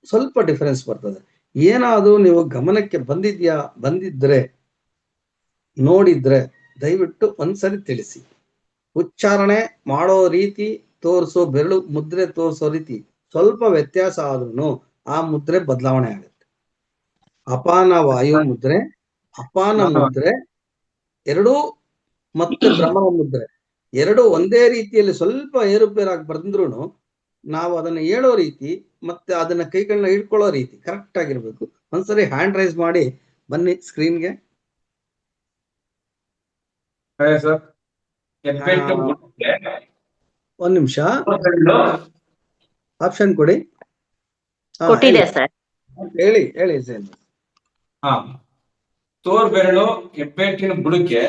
ಸ್ವಲ್ಪ ಡಿಫರೆನ್ಸ್ ಬರ್ತದೆ. ಏನಾದ್ರೂ ನೀವು ಗಮನಕ್ಕೆ ಬಂದಿದ್ರೆ ನೋಡಿದ್ರೆ ದಯವಿಟ್ಟು ಒಂದ್ಸರಿ ತಿಳಿಸಿ. ಉಚ್ಚಾರಣೆ ಮಾಡೋ ರೀತಿ, ತೋರಿಸೋ ಬೆರಳು ಮುದ್ರೆ ತೋರಿಸೋ ರೀತಿ ಸ್ವಲ್ಪ ವ್ಯತ್ಯಾಸ ಆದ್ರೂ ಆ ಮುದ್ರೆ ಬದಲಾವಣೆ ಆಗುತ್ತೆ. ಅಪಾನ ವಾಯು ಮುದ್ರೆ, ಅಪಾನ ಮುದ್ರೆ ಎರಡೂ ಮತ್ತೆ ಭ್ರಮರ ಮುದ್ರೆ ಎರಡು ಒಂದೇ ರೀತಿಯಲ್ಲಿ ಸ್ವಲ್ಪ ಏರುಪೇರಾಗಿ ಬಂದ್ರು ನಾವು ಅದನ್ನ ಹೇಳೋ ರೀತಿ ಮತ್ತೆ ಅದನ್ನ ಕೈಗಳನ್ನ ಇಟ್ಕೊಳ್ಳೋ ರೀತಿ ಕರೆಕ್ಟ್ ಆಗಿರ್ಬೇಕು. ಒಂದ್ಸರಿ ಹ್ಯಾಂಡ್ ರೈಸ್ ಮಾಡಿ ಬನ್ನಿ ಸ್ಕ್ರೀನ್ಗೆ. ಒಂದ್ ನಿಮಿಷ ಆಪ್ಷನ್ ಕೊಡಿ. ಕೊಟ್ಟಿದೆ ಸರ್. ಹೇಳಿ ಹೇಳಿ ಸರ್. ತೋರ್ ಬೆರಳು ಹೆಬ್ಬೆಟ್ಟಿನ ಬುಡಕ್ಕೆ,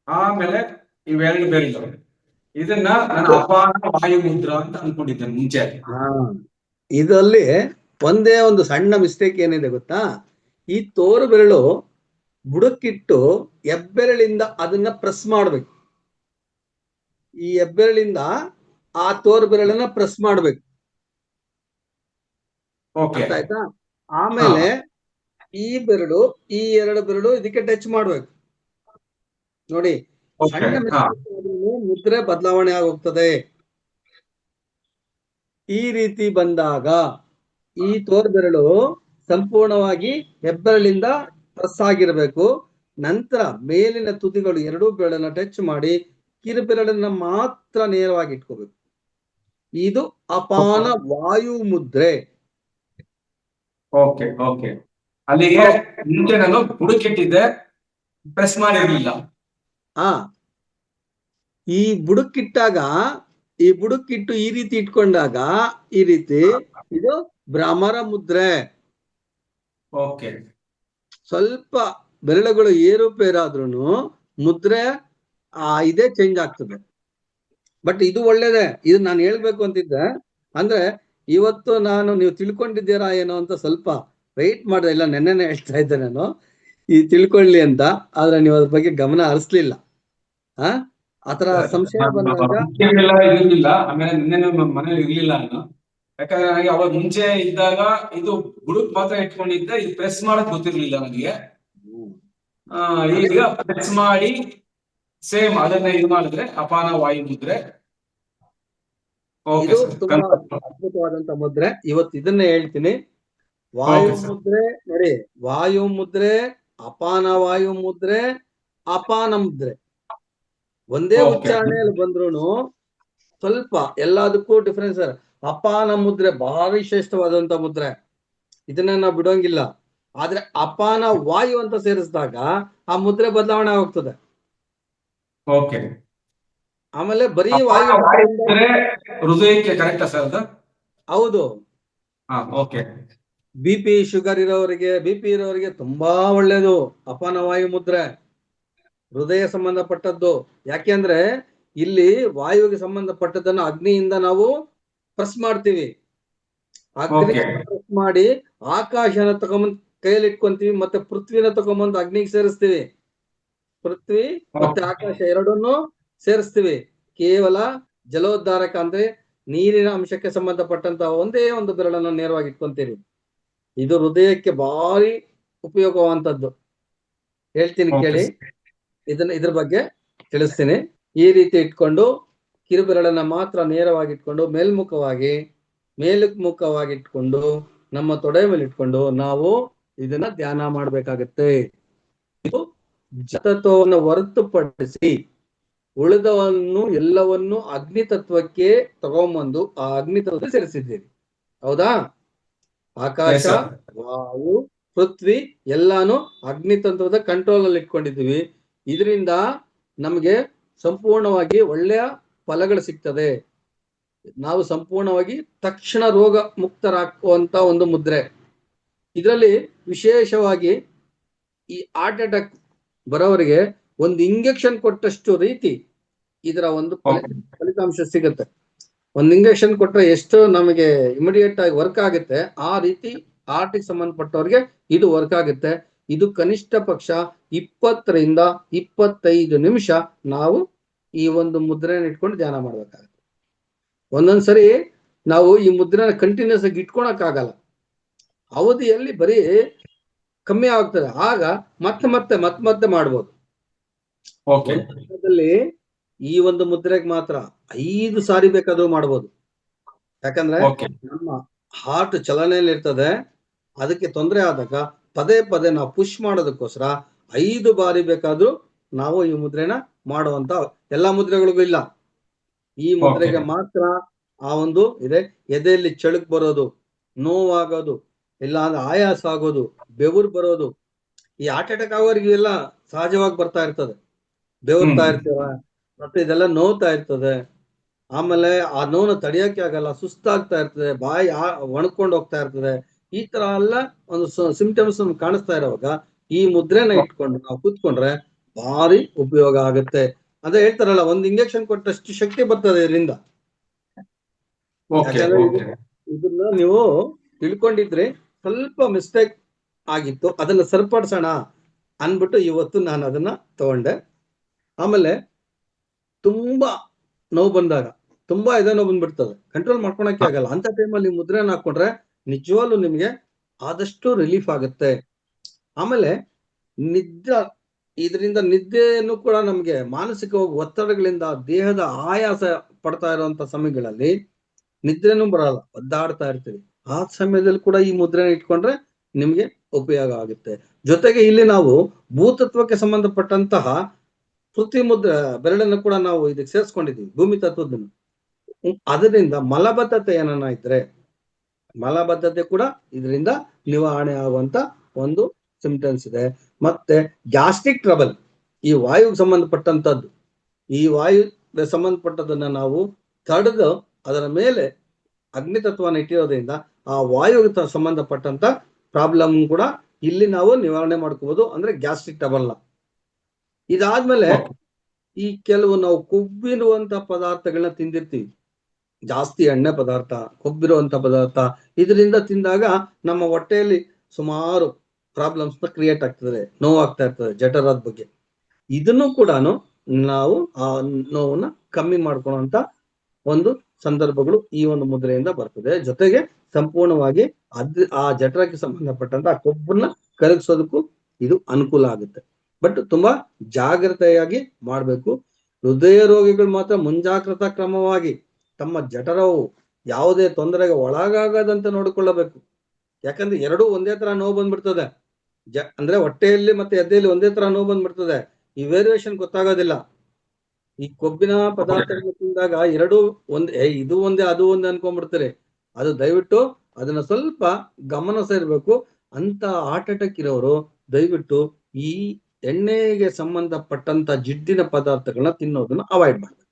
ಆಮೇಲೆ ಇವೆರಡು ಬೆರಳು. ಇದನ್ನ ನಾನು ಅಪಾನ ವಾಯು ಮುದ್ರಾ ಅಂತ ಅನ್ಕೊಂಡಿದ್ದೇನೆ ಮುಂಚೆ. ಇದರಲ್ಲಿ ಒಂದೇ ಒಂದು ಸಣ್ಣ ಮಿಸ್ಟೇಕ್ ಏನಿದೆ ಗೊತ್ತಾ? ಈ ತೋರು ಬೆರಳು ಬುಡಕ್ಕಿಟ್ಟು ಹೆಬ್ಬೆರಳಿಂದ ಅದನ್ನ ಪ್ರೆಸ್ ಮಾಡ್ಬೇಕು. ಈ ಹೆಬ್ಬೆರಳಿಂದ ಆ ತೋರು ಬೆರಳನ್ನ ಪ್ರೆಸ್ ಮಾಡ್ಬೇಕು. ಅರ್ಥ ಆಯ್ತಾ? ಆಮೇಲೆ ಈ ಬೆರಳು, ಈ 2 ಬೆರಳು ಇದಕ್ಕೆ ಟಚ್ ಮಾಡ್ಬೇಕು ನೋಡಿ. ಓಕೆ. ಸಣ್ಣ ಹಾ. ಮಿಸ್ಟೇಕ್ ಮುದ್ರೆ ಬದಲಾವಣೆ ಆಗೋಗ್ತದೆ. ಈ ರೀತಿ ಬಂದಾಗ ಈ ತೋರ್ಬೆರಳು ಸಂಪೂರ್ಣವಾಗಿ ಹೆಬ್ಬೆರಳಿಂದ ಪ್ರೆಸ್ ಆಗಿರಬೇಕು. ನಂತರ ಮೇಲಿನ ತುದಿಗಳು 2 ಬೆರಳನ್ನ ಟಚ್ ಮಾಡಿ ಕಿರುಬೆರಳನ್ನ ಮಾತ್ರ ನೇರವಾಗಿ ಇಟ್ಕೋಬೇಕು. ಇದು ಅಪಾನ ವಾಯು ಮುದ್ರೆ. Okay okay. ಅಲ್ಲಿಗೆ ಮುಂಚೆ ನಾನು ಬುಡಕ್ಕಿಟ್ಟಿದ್ದೆ, ಪ್ರೆಸ್ ಮಾಡಿರ್ಲಿಲ್ಲ. ಆ ಈ ಬುಡಕ್ಕಿಟ್ಟಾಗ, ಈ ಬುಡಕ್ಕಿಟ್ಟು ಈ ರೀತಿ ಇಟ್ಕೊಂಡಾಗ ಈ ರೀತಿ ಇದು ಭ್ರಮರ ಮುದ್ರೆ. ಓಕೆ. ಸ್ವಲ್ಪ ಬೆರಳುಗಳು ಏರುಪೇರಾದ್ರೂ ಮುದ್ರೆ ಇದೇ ಚೇಂಜ್ ಆಗ್ತದೆ. ಬಟ್ ಇದು ಒಳ್ಳೇದೇ. ಇದು ನಾನು ಹೇಳ್ಬೇಕು ಅಂತಿದ್ದೆ. ಅಂದ್ರೆ ಇವತ್ತು ನೀವು ತಿಳ್ಕೊಂಡಿದ್ದೀರಾ ಏನೋ ಅಂತ ಸ್ವಲ್ಪ ವೆಯ್ಟ್ ಮಾಡಿದೆ. ಇಲ್ಲ ನೆನ್ನೆನೆ ಹೇಳ್ತಾ ಇದ್ದೆ ನಾನು ಈ ತಿಳ್ಕೊಳ್ಳಿ ಅಂತ. ಆದ್ರೆ ನೀವು ಅದ್ರ ಬಗ್ಗೆ ಗಮನ ಹರಿಸ್ಲಿಲ್ಲ. ಆತರ ಸಂಶಯ ಬಂದಾಗ ಇರ್ಲಿಲ್ಲ. ಆಮೇಲೆ ನಿನ್ನೆ ಮನೇಲಿ ಇರ್ಲಿಲ್ಲ ನಾನು. ಯಾಕಂದ್ರೆ ನನಗೆ ಅವಾಗ ಮುಂಚೆ ಇದ್ದಾಗ ಇದು ಬುಡಕ್ ಮಾತ್ರ ಇಟ್ಕೊಂಡಿದ್ದೆ, ಇದು ಪ್ರೆಸ್ ಮಾಡಕ್ ಗೊತ್ತಿರ್ಲಿಲ್ಲ ನನಗೆ. ಈಗ ಪ್ರೆಸ್ ಮಾಡಿ ಸೇಮ್ ಅದನ್ನ ಇದು ಮಾಡಿದ್ರೆ ಅಪಾನ ವಾಯು ಮುದ್ರೆ. ಇದು ತುಂಬಾ ಅದ್ಭುತವಾದಂತ ಮುದ್ರೆ. ಇವತ್ತು ಇದನ್ನೇ ಹೇಳ್ತೀನಿ. ವಾಯು ಮುದ್ರೆ ನೋಡಿ, ವಾಯು ಮುದ್ರೆ, ಅಪಾನ ವಾಯು ಮುದ್ರೆ, ಅಪಾನ ಮುದ್ರೆ ಒಂದೇ ಉಚ್ಚಾರಣೆಯಲ್ಲಿ ಬಂದ್ರು ಸ್ವಲ್ಪ ಎಲ್ಲದಕ್ಕೂ ಡಿಫರೆನ್ಸ್. ಅಪಾನ ಮುದ್ರೆ ಭಾರಿ ಶ್ರೇಷ್ಠವಾದಂತ ಮುದ್ರೆ, ಇದನ್ನ ನಾವು ಬಿಡೋಂಗಿಲ್ಲ. ಆದ್ರೆ ಅಪಾನ ವಾಯು ಅಂತ ಸೇರಿಸಿದಾಗ ಆ ಮುದ್ರೆ ಬದಲಾವಣೆ ಆಗ್ತದೆ. ಓಕೆ. ಆಮೇಲೆ ಬರೀ ವಾಯು ಹೃದಯಕ್ಕೆ ಕರೆಕ್ಟಾ ಸರ್ ಅದು? ಹೌದು. ಓಕೆ. BP ಶುಗರ್ ಇರೋರಿಗೆ, BP ಇರೋರಿಗೆ ತುಂಬಾ ಒಳ್ಳೇದು ಅಪಾನ ವಾಯು ಮುದ್ರೆ, ಹೃದಯ ಸಂಬಂಧಪಟ್ಟದ್ದು. ಯಾಕೆಂದ್ರೆ ಇಲ್ಲಿ ವಾಯುವಿಗೆ ಸಂಬಂಧಪಟ್ಟದನ್ನ ಅಗ್ನಿಯಿಂದ ನಾವು ಪ್ರೆಸ್ ಮಾಡ್ತೀವಿ. ಅಗ್ನಿ ಪ್ರೆಸ್ ಮಾಡಿ ಆಕಾಶನ ತಗೊಂಬಂದ್ ಕೈಯಲ್ಲಿ ಇಟ್ಕೊಂತೀವಿ, ಮತ್ತೆ ಪೃಥ್ವಿನ ತಗೊಂಬಂದು ಅಗ್ನಿಗೆ ಸೇರಿಸ್ತೀವಿ. ಪೃಥ್ವಿ ಮತ್ತೆ ಆಕಾಶ ಎರಡನ್ನೂ ಸೇರಿಸ್ತೀವಿ. ಕೇವಲ ಜಲೋದ್ಧಾರಕ ಅಂದ್ರೆ ನೀರಿನ ಅಂಶಕ್ಕೆ ಸಂಬಂಧಪಟ್ಟಂತ ಒಂದೇ ಒಂದು ಬೆರಳನ್ನು ನೇರವಾಗಿ ಇಟ್ಕೊಂತೀರಿ. ಇದು ಹೃದಯಕ್ಕೆ ಭಾರಿ ಉಪಯೋಗವಂತದ್ದು. ಹೇಳ್ತೀನಿ ಕೇಳಿ, ಇದ್ರ ಬಗ್ಗೆ ತಿಳಿಸ್ತೀನಿ. ಈ ರೀತಿ ಇಟ್ಕೊಂಡು ಕಿರುಬೆರಳನ್ನ ಮಾತ್ರ ನೇರವಾಗಿ ಇಟ್ಕೊಂಡು ಮೇಲ್ಮುಖವಾಗಿ ಇಟ್ಕೊಂಡು ನಮ್ಮ ತೊಡೆ ಮೇಲೆ ಇಟ್ಕೊಂಡು ನಾವು ಇದನ್ನ ಧ್ಯಾನ ಮಾಡ್ಬೇಕಾಗತ್ತೆ. ಇದು ಜತತ್ವವನ್ನು ಹೊರತುಪಡಿಸಿ ಉಳಿದವನ್ನು ಎಲ್ಲವನ್ನು ಅಗ್ನಿ ತತ್ವಕ್ಕೆ ತಗೊಂಬಂದು ಆ ಅಗ್ನಿ ತತ್ವ ಸೇರಿಸಿದ್ದೀವಿ. ಹೌದಾ? ಆಕಾಶ, ವಾಯು, ಪೃಥ್ವಿ ಎಲ್ಲಾನು ಅಗ್ನಿ ತತ್ವದ ಕಂಟ್ರೋಲ್ ಅಲ್ಲಿ ಇಟ್ಕೊಂಡಿದ್ದೀವಿ. ಇದರಿಂದ ನಮಗೆ ಸಂಪೂರ್ಣವಾಗಿ ಒಳ್ಳೆಯ ಫಲಗಳು ಸಿಗ್ತದೆ. ನಾವು ಸಂಪೂರ್ಣವಾಗಿ ತಕ್ಷಣ ರೋಗ ಮುಕ್ತರಾಗುವಂತ ಒಂದು ಮುದ್ರೆ. ಇದರಲ್ಲಿ ವಿಶೇಷವಾಗಿ ಈ ಹಾರ್ಟ್ ಅಟ್ಯಾಕ್ ಬರೋವರಿಗೆ ಒಂದು ಇಂಜೆಕ್ಷನ್ ಕೊಟ್ಟಷ್ಟು ರೀತಿ ಇದರ ಒಂದು ಫಲಿತಾಂಶ ಸಿಗುತ್ತೆ. ಒಂದು ಇಂಜೆಕ್ಷನ್ ಕೊಟ್ಟರೆ ಎಷ್ಟು ನಮಗೆ ಇಮಿಡಿಯೇಟ್ ಆಗಿ ವರ್ಕ್ ಆಗುತ್ತೆ, ಆ ರೀತಿ ಹಾರ್ಟಿಗೆ ಸಂಬಂಧಪಟ್ಟವ್ರಿಗೆ ಇದು ವರ್ಕ್ ಆಗುತ್ತೆ. ಇದು ಕನಿಷ್ಠ ಪಕ್ಷ 20 ರಿಂದ 25 ನಿಮಿಷ ನಾವು ಈ ಒಂದು ಮುದ್ರೆನ ಇಟ್ಕೊಂಡು ಧ್ಯಾನ ಮಾಡ್ಬೇಕಾಗುತ್ತೆ. ಒಂದೊಂದ್ಸರಿ ನಾವು ಈ ಮುದ್ರೆನ ಕಂಟಿನ್ಯೂಸ್ ಆಗಿ ಇಟ್ಕೊಳಕ್ ಆಗಲ್ಲ, ಅವಧಿಯಲ್ಲಿ ಬರೀ ಕಮ್ಮಿ ಆಗ್ತದೆ. ಆಗ ಮತ್ತೆ ಮಾಡ್ಬೋದು. ಈ ಒಂದು ಮುದ್ರೆಗೆ ಮಾತ್ರ 5 ಸಾರಿ ಬೇಕಾದ್ರೂ ಮಾಡ್ಬೋದು. ಯಾಕಂದ್ರೆ ನಮ್ಮ ಹಾರ್ಟ್ ಚಲನೆಯಲ್ಲಿ ಇರ್ತದೆ. ಅದಕ್ಕೆ ತೊಂದರೆ ಆದಾಗ ಪದೇ ನಾವು ಪುಷ್ ಮಾಡೋದಕ್ಕೋಸ್ಕರ 5 ಬಾರಿ ಬೇಕಾದ್ರೂ ನಾವು ಈ ಮುದ್ರೆನ ಮಾಡುವಂತ ಎಲ್ಲಾ ಮುದ್ರೆಗಳಿಗೂ ಇಲ್ಲ. ಈ ಮುದ್ರೆಗೆ ಮಾತ್ರ ಆ ಒಂದು ಇದೆ. ಎದೆಯಲ್ಲಿ ಚಳುಕ್ ಬರೋದು, ನೋವಾಗೋದು, ಇಲ್ಲ ಅಂದ್ರೆ ಆಯಾಸ ಆಗೋದು, ಬೆವರು ಬರೋದು, ಈ ಹಾರ್ಟ್ ಅಟ್ಯಾಕ್ ಆಗೋರಿಗೆ ಎಲ್ಲ ಸಹಜವಾಗಿ ಬರ್ತಾ ಇರ್ತದೆ. ಬೆವರ್ತಾ ಇರ್ತೇವೆ, ಮತ್ತೆ ಇದೆಲ್ಲ ನೋವ್ತಾ ಇರ್ತದೆ. ಆಮೇಲೆ ಆ ನೋವನ್ನು ತಡೆಯಕ್ಕೆ ಆಗಲ್ಲ, ಸುಸ್ತಾಗ್ತಾ ಇರ್ತದೆ, ಬಾಯಿ ಒಣಕೊಂಡು ಹೋಗ್ತಾ ಇರ್ತದೆ. ಈ ತರ ಎಲ್ಲ ಒಂದು ಸಿಂಪ್ಟಮ್ಸ್ ಕಾಣಿಸ್ತಾ ಇರೋವಾಗ ಈ ಮುದ್ರೆನ ಇಟ್ಕೊಂಡು ನಾವು ಕೂತ್ಕೊಂಡ್ರೆ ಭಾರಿ ಉಪಯೋಗ ಆಗುತ್ತೆ. ಅದೇ ಹೇಳ್ತಾರಲ್ಲ, ಒಂದು ಇಂಜೆಕ್ಷನ್ ಕೊಟ್ಟಷ್ಟು ಶಕ್ತಿ ಬರ್ತದೆ ಇದರಿಂದ. ಯಾಕಂದ್ರೆ ಇದನ್ನ ನೀವು ತಿಳ್ಕೊಂಡಿದ್ರೆ ಸ್ವಲ್ಪ ಮಿಸ್ಟೇಕ್ ಆಗಿತ್ತು, ಅದನ್ನ ಸರಿಪಡಿಸೋಣ ಅನ್ಬಿಟ್ಟು ಇವತ್ತು ನಾನು ಅದನ್ನ ತಗೊಂಡೆ. ಆಮೇಲೆ ತುಂಬಾ ನೋವು ಬಂದಾಗ, ತುಂಬಾ ಎದೆ ನೋವು ಬಂದ್ಬಿಡ್ತದೆ, ಕಂಟ್ರೋಲ್ ಮಾಡ್ಕೊಳಕ್ಕೆ ಆಗಲ್ಲ. ಅಂತ ಟೈಮಲ್ಲಿ ಮುದ್ರೆನ ಹಾಕೊಂಡ್ರೆ ನಿಜವಾಗ್ಲೂ ನಿಮ್ಗೆ ಆದಷ್ಟು ರಿಲೀಫ್ ಆಗುತ್ತೆ. ಆಮೇಲೆ ನಿದ್ರಾ ಇದರಿಂದ ನಿದ್ದೆಯನ್ನು ಕೂಡ ನಮ್ಗೆ ಮಾನಸಿಕವಾಗಿ ಒತ್ತಡಗಳಿಂದ ದೇಹದ ಆಯಾಸ ಪಡ್ತಾ ಇರುವಂತ ಸಮಯಗಳಲ್ಲಿ ನಿದ್ರೆನೂ ಬರಲ್ಲ, ಒದ್ದಾಡ್ತಾ ಇರ್ತೀವಿ. ಆ ಸಮಯದಲ್ಲಿ ಕೂಡ ಈ ಮುದ್ರೆನ ಇಟ್ಕೊಂಡ್ರೆ ನಿಮ್ಗೆ ಉಪಯೋಗ ಆಗುತ್ತೆ. ಜೊತೆಗೆ ಇಲ್ಲಿ ನಾವು ಭೂತತ್ವಕ್ಕೆ ಸಂಬಂಧಪಟ್ಟಂತಹ ಪೃಥ್ವಿ ಮುದ್ರೆ ಬೆರಳನ್ನು ಕೂಡ ನಾವು ಇದಕ್ಕೆ ಸೇರಿಸ್ಕೊಂಡಿದ್ದೀವಿ, ಭೂಮಿ ತತ್ವದನ್ನು. ಅದರಿಂದ ಮಲಬದ್ಧತೆ ಏನನ್ನ ಇದ್ರೆ ಮಲಬದ್ಧತೆ ಕೂಡ ಇದರಿಂದ ನಿವಾರಣೆ ಆಗುವಂತ ಒಂದು ಸಿಂಪ್ಟಮ್ಸ್ ಇದೆ. ಮತ್ತೆ ಗ್ಯಾಸ್ಟ್ರಿಕ್ ಟ್ರಬಲ್, ಈ ವಾಯುಗೆ ಸಂಬಂಧಪಟ್ಟಂತದ್ದು, ಈ ವಾಯುಗೆ ಸಂಬಂಧಪಟ್ಟದನ್ನ ನಾವು ತಡೆದು ಅದರ ಮೇಲೆ ಅಗ್ನಿ ತತ್ವನ ಇಟ್ಟಿರೋದ್ರಿಂದ ಆ ವಾಯುಗೆ ಸಂಬಂಧಪಟ್ಟಂತ ಪ್ರಾಬ್ಲಮ್ ಕೂಡ ಇಲ್ಲಿ ನಾವು ನಿವಾರಣೆ ಮಾಡ್ಕೋಬಹುದು, ಅಂದ್ರೆ ಗ್ಯಾಸ್ಟ್ರಿಕ್ ಟ್ರಬಲ್ ನ. ಇದಾದ್ಮೇಲೆ ಈ ಕೆಲವು ನಾವು ಕೊಬ್ಬಿರುವಂತ ಪದಾರ್ಥಗಳನ್ನ ತಿಂದಿರ್ತೀವಿ, ಜಾಸ್ತಿ ಎಣ್ಣೆ ಪದಾರ್ಥ, ಕೊಬ್ಬಿರುವಂತ ಪದಾರ್ಥ, ಇದರಿಂದ ತಿಂದಾಗ ನಮ್ಮ ಹೊಟ್ಟೆಯಲ್ಲಿ ಸುಮಾರು ಪ್ರಾಬ್ಲಮ್ಸ್ ಕ್ರಿಯೇಟ್ ಆಗ್ತದೆ, ನೋವಾಗ್ತಾ ಇರ್ತದೆ ಜಠರದ ಬಗ್ಗೆ. ಇದನ್ನು ಕೂಡ ನಾವು ಆ ನೋವನ್ನ ಕಮ್ಮಿ ಮಾಡ್ಕೊಳ್ಳುವಂತ ಒಂದು ಸಂದರ್ಭಗಳು ಈ ಒಂದು ಮುದ್ರೆಯಿಂದ ಬರ್ತದೆ. ಜೊತೆಗೆ ಸಂಪೂರ್ಣವಾಗಿ ಆ ಜಠರಕ್ಕೆ ಸಂಬಂಧಪಟ್ಟಂತ ಆ ಕೊಬ್ಬನ್ನ ಕರಗಿಸೋದಕ್ಕೂ ಇದು ಅನುಕೂಲ ಆಗುತ್ತೆ. ಬಟ್ ತುಂಬಾ ಜಾಗ್ರತೆಯಾಗಿ ಮಾಡ್ಬೇಕು. ಹೃದಯ ರೋಗಿಗಳು ಮಾತ್ರ ಮುಂಜಾಗ್ರತಾ ಕ್ರಮವಾಗಿ ತಮ್ಮ ಜಠರವು ಯಾವುದೇ ತೊಂದರೆಗೆ ಒಳಗಾಗದಂತೆ ನೋಡಿಕೊಳ್ಳಬೇಕು. ಯಾಕಂದ್ರೆ ಎರಡೂ ಒಂದೇ ತರ ನೋವು ಬಂದ್ಬಿಡ್ತದೆ, ಅಂದ್ರೆ ಹೊಟ್ಟೆಯಲ್ಲಿ ಮತ್ತೆ ಎದೆಯಲ್ಲಿ ಒಂದೇ ತರ ನೋವು ಬಂದ್ಬಿಡ್ತದೆ. ಈ ವೇರಿಯೇಷನ್ ಗೊತ್ತಾಗೋದಿಲ್ಲ. ಈ ಕೊಬ್ಬಿನ ಪದಾರ್ಥಗಳು ತಿಂದಾಗ ಎರಡೂ ಇದು ಒಂದೇ ಅದು ಒಂದೇ ಅನ್ಕೊಂಡ್ಬಿಡ್ತಾರೆ. ಅದು ದಯವಿಟ್ಟು ಅದನ್ನ ಸ್ವಲ್ಪ ಗಮನ ಸೇರ್ಬೇಕು. ಅಂತ ಹಾರ್ಟ್ ಅಟ್ಯಾಕ್ ಇರೋರು ದಯವಿಟ್ಟು ಈ ಎಣ್ಣೆಗೆ ಸಂಬಂಧಪಟ್ಟಂತ ಜಿಡ್ಡಿನ ಪದಾರ್ಥಗಳನ್ನ ತಿನ್ನೋದನ್ನ ಅವಾಯ್ಡ್ ಮಾಡ್ಬೇಕು.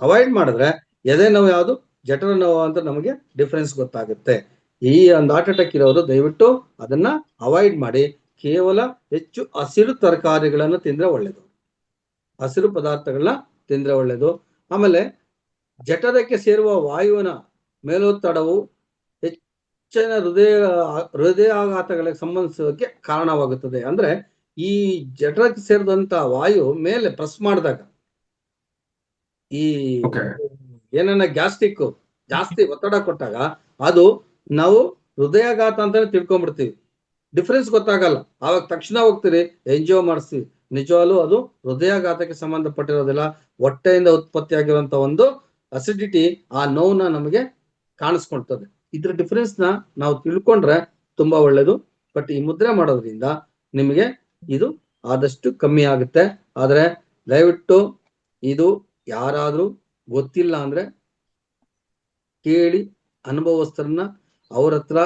ಅವಾಯ್ಡ್ ಮಾಡಿದ್ರೆ ಎದೆ ನೋವು ಯಾವುದು, ಜಠರ ನೋವು ಅಂತ ನಮಗೆ ಡಿಫ್ರೆನ್ಸ್ ಗೊತ್ತಾಗುತ್ತೆ. ಈ ಒಂದು ಹಾರ್ಟ್ ಅಟ್ಯಾಕ್ ಇರೋರು ದಯವಿಟ್ಟು ಅದನ್ನ ಅವಾಯ್ಡ್ ಮಾಡಿ ಕೇವಲ ಹೆಚ್ಚು ಹಸಿರು ತರಕಾರಿಗಳನ್ನು ತಿಂದ್ರೆ ಒಳ್ಳೇದು, ಹಸಿರು ಪದಾರ್ಥಗಳನ್ನ ತಿಂದ್ರೆ ಒಳ್ಳೇದು. ಆಮೇಲೆ ಜಠರಕ್ಕೆ ಸೇರುವ ವಾಯುವಿನ ಮೇಲೊತ್ತಡವು ಹೆಚ್ಚಿನ ಹೃದಯಾಘಾತಗಳಿಗೆ ಸಂಬಂಧಿಸೋದಕ್ಕೆ ಕಾರಣವಾಗುತ್ತದೆ. ಅಂದ್ರೆ ಈ ಜಠರಕ್ಕೆ ಸೇರಿದಂತ ವಾಯು ಮೇಲೆ ಪ್ರೆಸ್ ಮಾಡಿದಾಗ ಈ ಏನನ್ನ ಗ್ಯಾಸ್ಟ್ರಿಕ್ ಜಾಸ್ತಿ ಒತ್ತಡ ಕೊಟ್ಟಾಗ ಅದು ನಾವು ಹೃದಯಾಘಾತ ಅಂತಾನೆ ತಿಳ್ಕೊಂಡ್ಬಿಡ್ತೀವಿ, ಡಿಫ್ರೆನ್ಸ್ ಗೊತ್ತಾಗಲ್ಲ. ಆವಾಗ ತಕ್ಷಣ ಹೋಗ್ತೀರಿ ಎಂಜಿಒ ಮಾಡಿಸ್ತೀವಿ, ನಿಜವಾಗ್ಲೂ ಅದು ಹೃದಯಾಘಾತಕ್ಕೆ ಸಂಬಂಧಪಟ್ಟಿರೋದಿಲ್ಲ. ಹೊಟ್ಟೆಯಿಂದ ಉತ್ಪತ್ತಿಯಾಗಿರುವಂತ ಒಂದು ಅಸಿಡಿಟಿ ಆ ನೋವನ್ನ ನಮಗೆ ಕಾಣಿಸ್ಕೊಳ್ತದೆ. ಇದ್ರ ಡಿಫ್ರೆನ್ಸ್ ನ ನಾವು ತಿಳ್ಕೊಂಡ್ರೆ ತುಂಬಾ ಒಳ್ಳೇದು. ಬಟ್ ಈ ಮುದ್ರೆ ಮಾಡೋದ್ರಿಂದ ನಿಮಗೆ ಇದು ಆದಷ್ಟು ಕಮ್ಮಿ ಆಗುತ್ತೆ. ಆದ್ರೆ ದಯವಿಟ್ಟು ಇದು ಯಾರಾದ್ರೂ ಗೊತ್ತಿಲ್ಲ ಅಂದ್ರೆ ಕೇಳಿ ಅನುಭವಸ್ಥರನ್ನ ಅವ್ರ ಹತ್ರ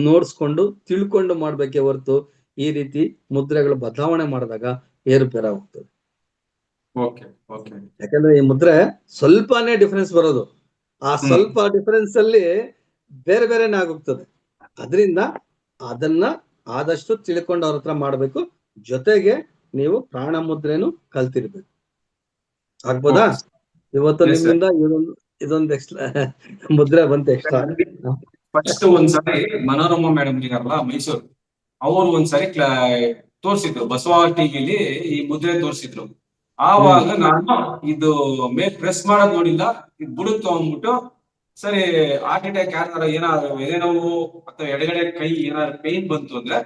ನೋಡ್ಸ್ಕೊಂಡು ತಿಳ್ಕೊಂಡು ಮಾಡ್ಬೇಕೇ ಹೊರತು ಈ ರೀತಿ ಮುದ್ರೆಗಳು ಬದಲಾವಣೆ ಮಾಡಿದಾಗ ಏರುಪೇರಾಗ್ತದೆ. ಯಾಕಂದ್ರೆ ಈ ಮುದ್ರೆ ಸ್ವಲ್ಪನೇ ಡಿಫರೆನ್ಸ್ ಬರೋದು, ಆ ಸ್ವಲ್ಪ ಡಿಫರೆನ್ಸ್ ಅಲ್ಲಿ ಬೇರೆ ಬೇರೆನೇ ಆಗೋಗ್ತದೆ. ಅದರಿಂದ ಅದನ್ನ ಆದಷ್ಟು ತಿಳ್ಕೊಂಡು ಅವ್ರ ಹತ್ರ ಮಾಡ್ಬೇಕು. ಜೊತೆಗೆ ನೀವು ಪ್ರಾಣ ಮುದ್ರೆನು ಕಲ್ತಿರ್ಬೇಕು. ಆಗ್ಬೋದಾ? ಇವತ್ತು ನಿಮ್ಮಿಂದ ಇದೊಂದು ಎಕ್ಸ್ಟ್ರಾ ಮುದ್ರೆ ಬಂತು ಎಕ್ಸ್ಟ್ರಾ. ಫಸ್ಟ್ ಒಂದ್ಸರಿ ಮನೋರಮಾ ಮೇಡಮ್ ಇದಾರಲ್ಲ ಮೈಸೂರು, ಅವರು ಒಂದ್ಸರಿ ತೋರ್ಸಿದ್ರು ಬಸವ ಟಿವಿಲಿ ಈ ಮುದ್ರೆ ತೋರ್ಸಿದ್ರು. ಆವಾಗ ನಾನು ಇದು ಮೇಲ್ ಪ್ರೆಸ್ ಮಾಡೋದ್ ನೋಡಿಲ್ಲ, ಇದು ಬುಡುತ್ತು ಅಂದ್ಬಿಟ್ಟು ಸರಿ ಹಾರ್ಟ್ ಅಟ್ಯಾಕ್ ಯಾರು ಏನಾದ್ರು ಎದೆ ನೋವು ಅಥವಾ ಎಡಗಡೆ ಕೈ ಏನಾದ್ರು ಪೇನ್ ಬಂತು ಅಂದ್ರೆ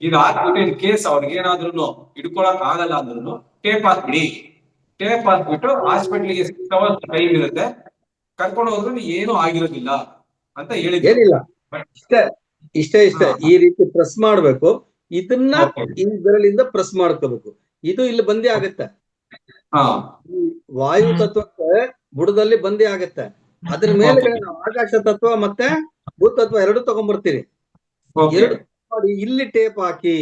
ಇದು ಹಾಕ್ಬಿಟ್ಟು ಇನ್ ಕೇಸ್ ಅವ್ರಿಗೆ ಏನಾದ್ರು ಹಿಡ್ಕೊಳಕ್ ಆಗಲ್ಲ ಅಂದ್ರೂ ಟೇಪ್ ಹಾಕ್ಬಿಡಿ, ಟೇಪ್ ಹಾಕ್ಬಿಟ್ಟು ಹಾಸ್ಪಿಟ್ಲಿಗೆ 6 hours ಟೈಮ್ ಇರುತ್ತೆ, ಕರ್ಕೊಂಡು ಹೋದ್ರು ಏನು ಆಗಿರೋದಿಲ್ಲ ಅಂತ ಏನಿಲ್ಲ. ಇಷ್ಟೇ ಈ ರೀತಿ ಪ್ರೆಸ್ ಮಾಡ್ಬೇಕು. ಇದನ್ನ ಈ ಬೆರಳಿಂದ ಪ್ರೆಸ್ ಮಾಡ್ಕೋಬೇಕು. ಇದು ಇಲ್ಲಿ ಬಂದೇ ಆಗತ್ತೆ, ವಾಯು ತತ್ವಕ್ಕೆ ಬುಡದಲ್ಲಿ ಬಂದೇ ಆಗತ್ತೆ. ಅದ್ರ ಮೇಲೆ ನಾವು ಆಕಾಶ ತತ್ವ ಮತ್ತೆ ಭೂತತ್ವ ಎರಡು ತಗೊಂಡ್ಬರ್ತೀರಿ. ಎರಡು ಮಾಡಿ ಇಲ್ಲಿ ಟೇಪ್ ಹಾಕಿ,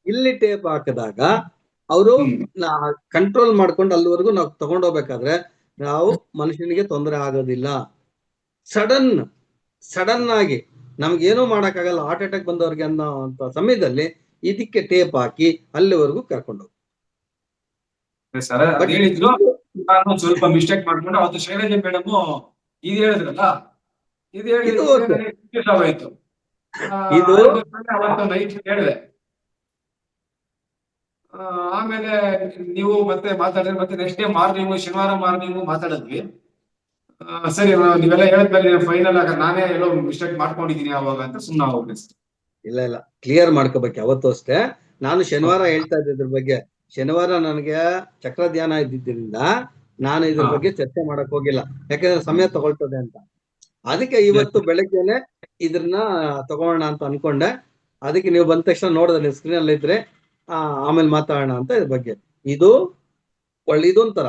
ಇಲ್ಲಿ ಟೇಪ್ ಹಾಕಿದಾಗ ಅವರು ಕಂಟ್ರೋಲ್ ಮಾಡ್ಕೊಂಡು ಅಲ್ಲಿವರೆಗೂ ನಾವು ತಗೊಂಡೋಗ್ಬೇಕಾದ್ರೆ ನಾವು ಮನುಷ್ಯನಿಗೆ ತೊಂದರೆ ಆಗೋದಿಲ್ಲ. ಸಡನ್ ಆಗಿ ನಮ್ಗೇನೂ ಮಾಡಕ್ಕಾಗಲ್ಲ ಹಾರ್ಟ್ ಅಟ್ಯಾಕ್ ಬಂದವ್ರಿಗೆ ಅನ್ನೋ ಅಂತ ಸಮಯದಲ್ಲಿ ಇದಕ್ಕೆ ಟೇಪ್ ಹಾಕಿ ಅಲ್ಲಿವರೆಗೂ ಕರ್ಕೊಂಡು ಹೇಳಿದ್ರು. ನಾನು ಸ್ವಲ್ಪ ಮಿಸ್ಟೇಕ್ ಮಾಡ್ಕೊಂಡು ಅವತ್ತು ಶೈಲಜಾ ಮೇಡಮ್ ಇದು ಹೇಳಿದ್ರಲ್ಲ, ಇದು ಹೇಳಿದ್ರು ಅವತ್ತು ನೈಟ್ ಹೇಳಿದೆ. ಆಮೇಲೆ ನೀವು ಮತ್ತೆ ಮಾತಾಡಿದ್ರೆ ಮತ್ತೆ ನೆಕ್ಸ್ಟ್ ಡೇ ಮಾರ್ನಿಂಗ್ ಶನಿವಾರ ಮಾರ್ನಿಂಗ್ ಮಾತಾಡಿದ್ವಿ. ಸರಿ ನೀವೆಲ್ಲ ಹೇಳಿದ್ಮೇಲೆ ಫೈನಲ್ ಆಗ ನಾನೇ ಎಲ್ಲೋ ಮಿಸ್ಟೇಕ್ ಮಾಡ್ಕೊಂಡಿದೀನಿ ಅವಾಗ ಅಂತ ಸುಮ್ಮನೆ ಹೋಗ್ಬೇಕು. ಇಲ್ಲ ಇಲ್ಲ, ಕ್ಲಿಯರ್ ಮಾಡ್ಕೋಬೇಕು ಯಾವತ್ತೂ ಅಷ್ಟೇ. ನಾನು ಶನಿವಾರ ಹೇಳ್ತಾ ಇದ್ದೆ ಇದ್ರ ಬಗ್ಗೆ. ಶನಿವಾರ ನನಗೆ ಚಕ್ರ ಧ್ಯಾನ ಇದ್ದಿದ್ದರಿಂದ ನಾನು ಇದ್ರ ಬಗ್ಗೆ ಚರ್ಚೆ ಮಾಡಕ್ ಹೋಗಿಲ್ಲ, ಯಾಕಂದ್ರೆ ಸಮಯ ತಗೊಳ್ತದೆ ಅಂತ. ಅದಕ್ಕೆ ಇವತ್ತು ಬೆಳಗ್ಗೆನೆ ಇದ್ರನ್ನ ತಗೋಣ ಅಂತ ಅನ್ಕೊಂಡೆ. ಅದಕ್ಕೆ ನೀವು ಬಂದ ತಕ್ಷಣ ನೋಡಿದ್ರೆ ನೀವು ಸ್ಕ್ರೀನ್ ಅಲ್ಲಿ ಇದ್ರೆ ಆಮೇಲೆ ಮಾತಾಡೋಣ ಅಂತ ಇದ್ರ ಬಗ್ಗೆ. ಇದು ಒಳ್ಳೆ ಇದೊಂಥರ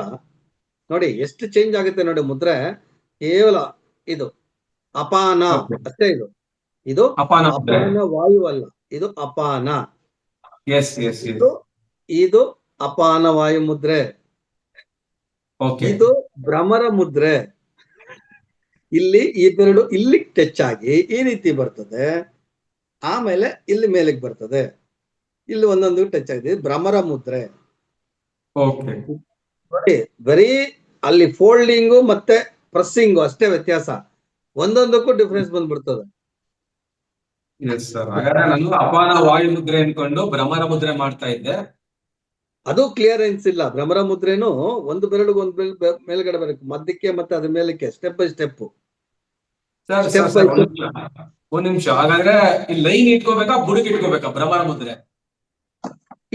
ನೋಡಿ ಎಷ್ಟು ಚೇಂಜ್ ಆಗುತ್ತೆ ನೋಡಿ ಮುದ್ರೆ. ಕೇವಲ ಇದು ಅಪಾನ ಅಷ್ಟೇ, ಇದು ಅಪಾನ ವಾಯು ಅಲ್ಲ, ಇದು ಅಪಾನ. ಎಸ್ ಎಸ್ ಇದು ಅಪಾನ ವಾಯು ಮುದ್ರೆ. ಇದು ಭ್ರಮರ ಮುದ್ರೆ. ಇಲ್ಲಿ ಈ ಬೆರಳು ಇಲ್ಲಿ ಟಚ್ ಆಗಿ ಈ ರೀತಿ ಬರ್ತದೆ, ಆಮೇಲೆ ಇಲ್ಲಿ ಮೇಲಕ್ಕೆ ಬರ್ತದೆ, ಇಲ್ಲಿ ಒಂದೊಂದು ಟಚ್ ಆಗಿದೆ, ಭ್ರಮರ ಮುದ್ರೆ. ಬರೀ ಅಲ್ಲಿ ಫೋಲ್ಡಿಂಗು ಮತ್ತೆ ಪ್ರೆಸ್ಸಿಂಗು ಅಷ್ಟೇ ವ್ಯತ್ಯಾಸ, ಒಂದೊಂದಕ್ಕೂ ಡಿಫ್ರೆನ್ಸ್ ಬಂದ್ಬಿಡ್ತದೆ. ನಾನು ಅಪಾನ ವಾಯು ಮುದ್ರೆ ಅನ್ಕೊಂಡು ಭ್ರಮರ ಮುದ್ರೆ ಮಾಡ್ತಾ ಇದ್ದೆ. ಅದು ಕ್ಲಿಯರೆನ್ಸ್ ಇಲ್ಲ. ಭ್ರಮರ ಮುದ್ರೆನು ಒಂದು ಬೆರಳಿಗೆ ಒಂದು ಬೆರಳು ಮೇಲ್ಗಡೆ ಬರಬೇಕು, ಮಧ್ಯಕ್ಕೆ ಮತ್ತೆ ಅದ್ರ ಮೇಲಕ್ಕೆ ಸ್ಟೆಪ್ ಬೈ ಸ್ಟೆಪ್. ಒಂದ್ ನಿಮಿಷ, ಹಾಗಾದ್ರೆ ಈ ಲೈನ್ ಇಟ್ಕೋಬೇಕಾ ಬುಡಕ್ ಇಟ್ಕೋಬೇಕಾ ಭ್ರಮರ ಮುದ್ರೆ?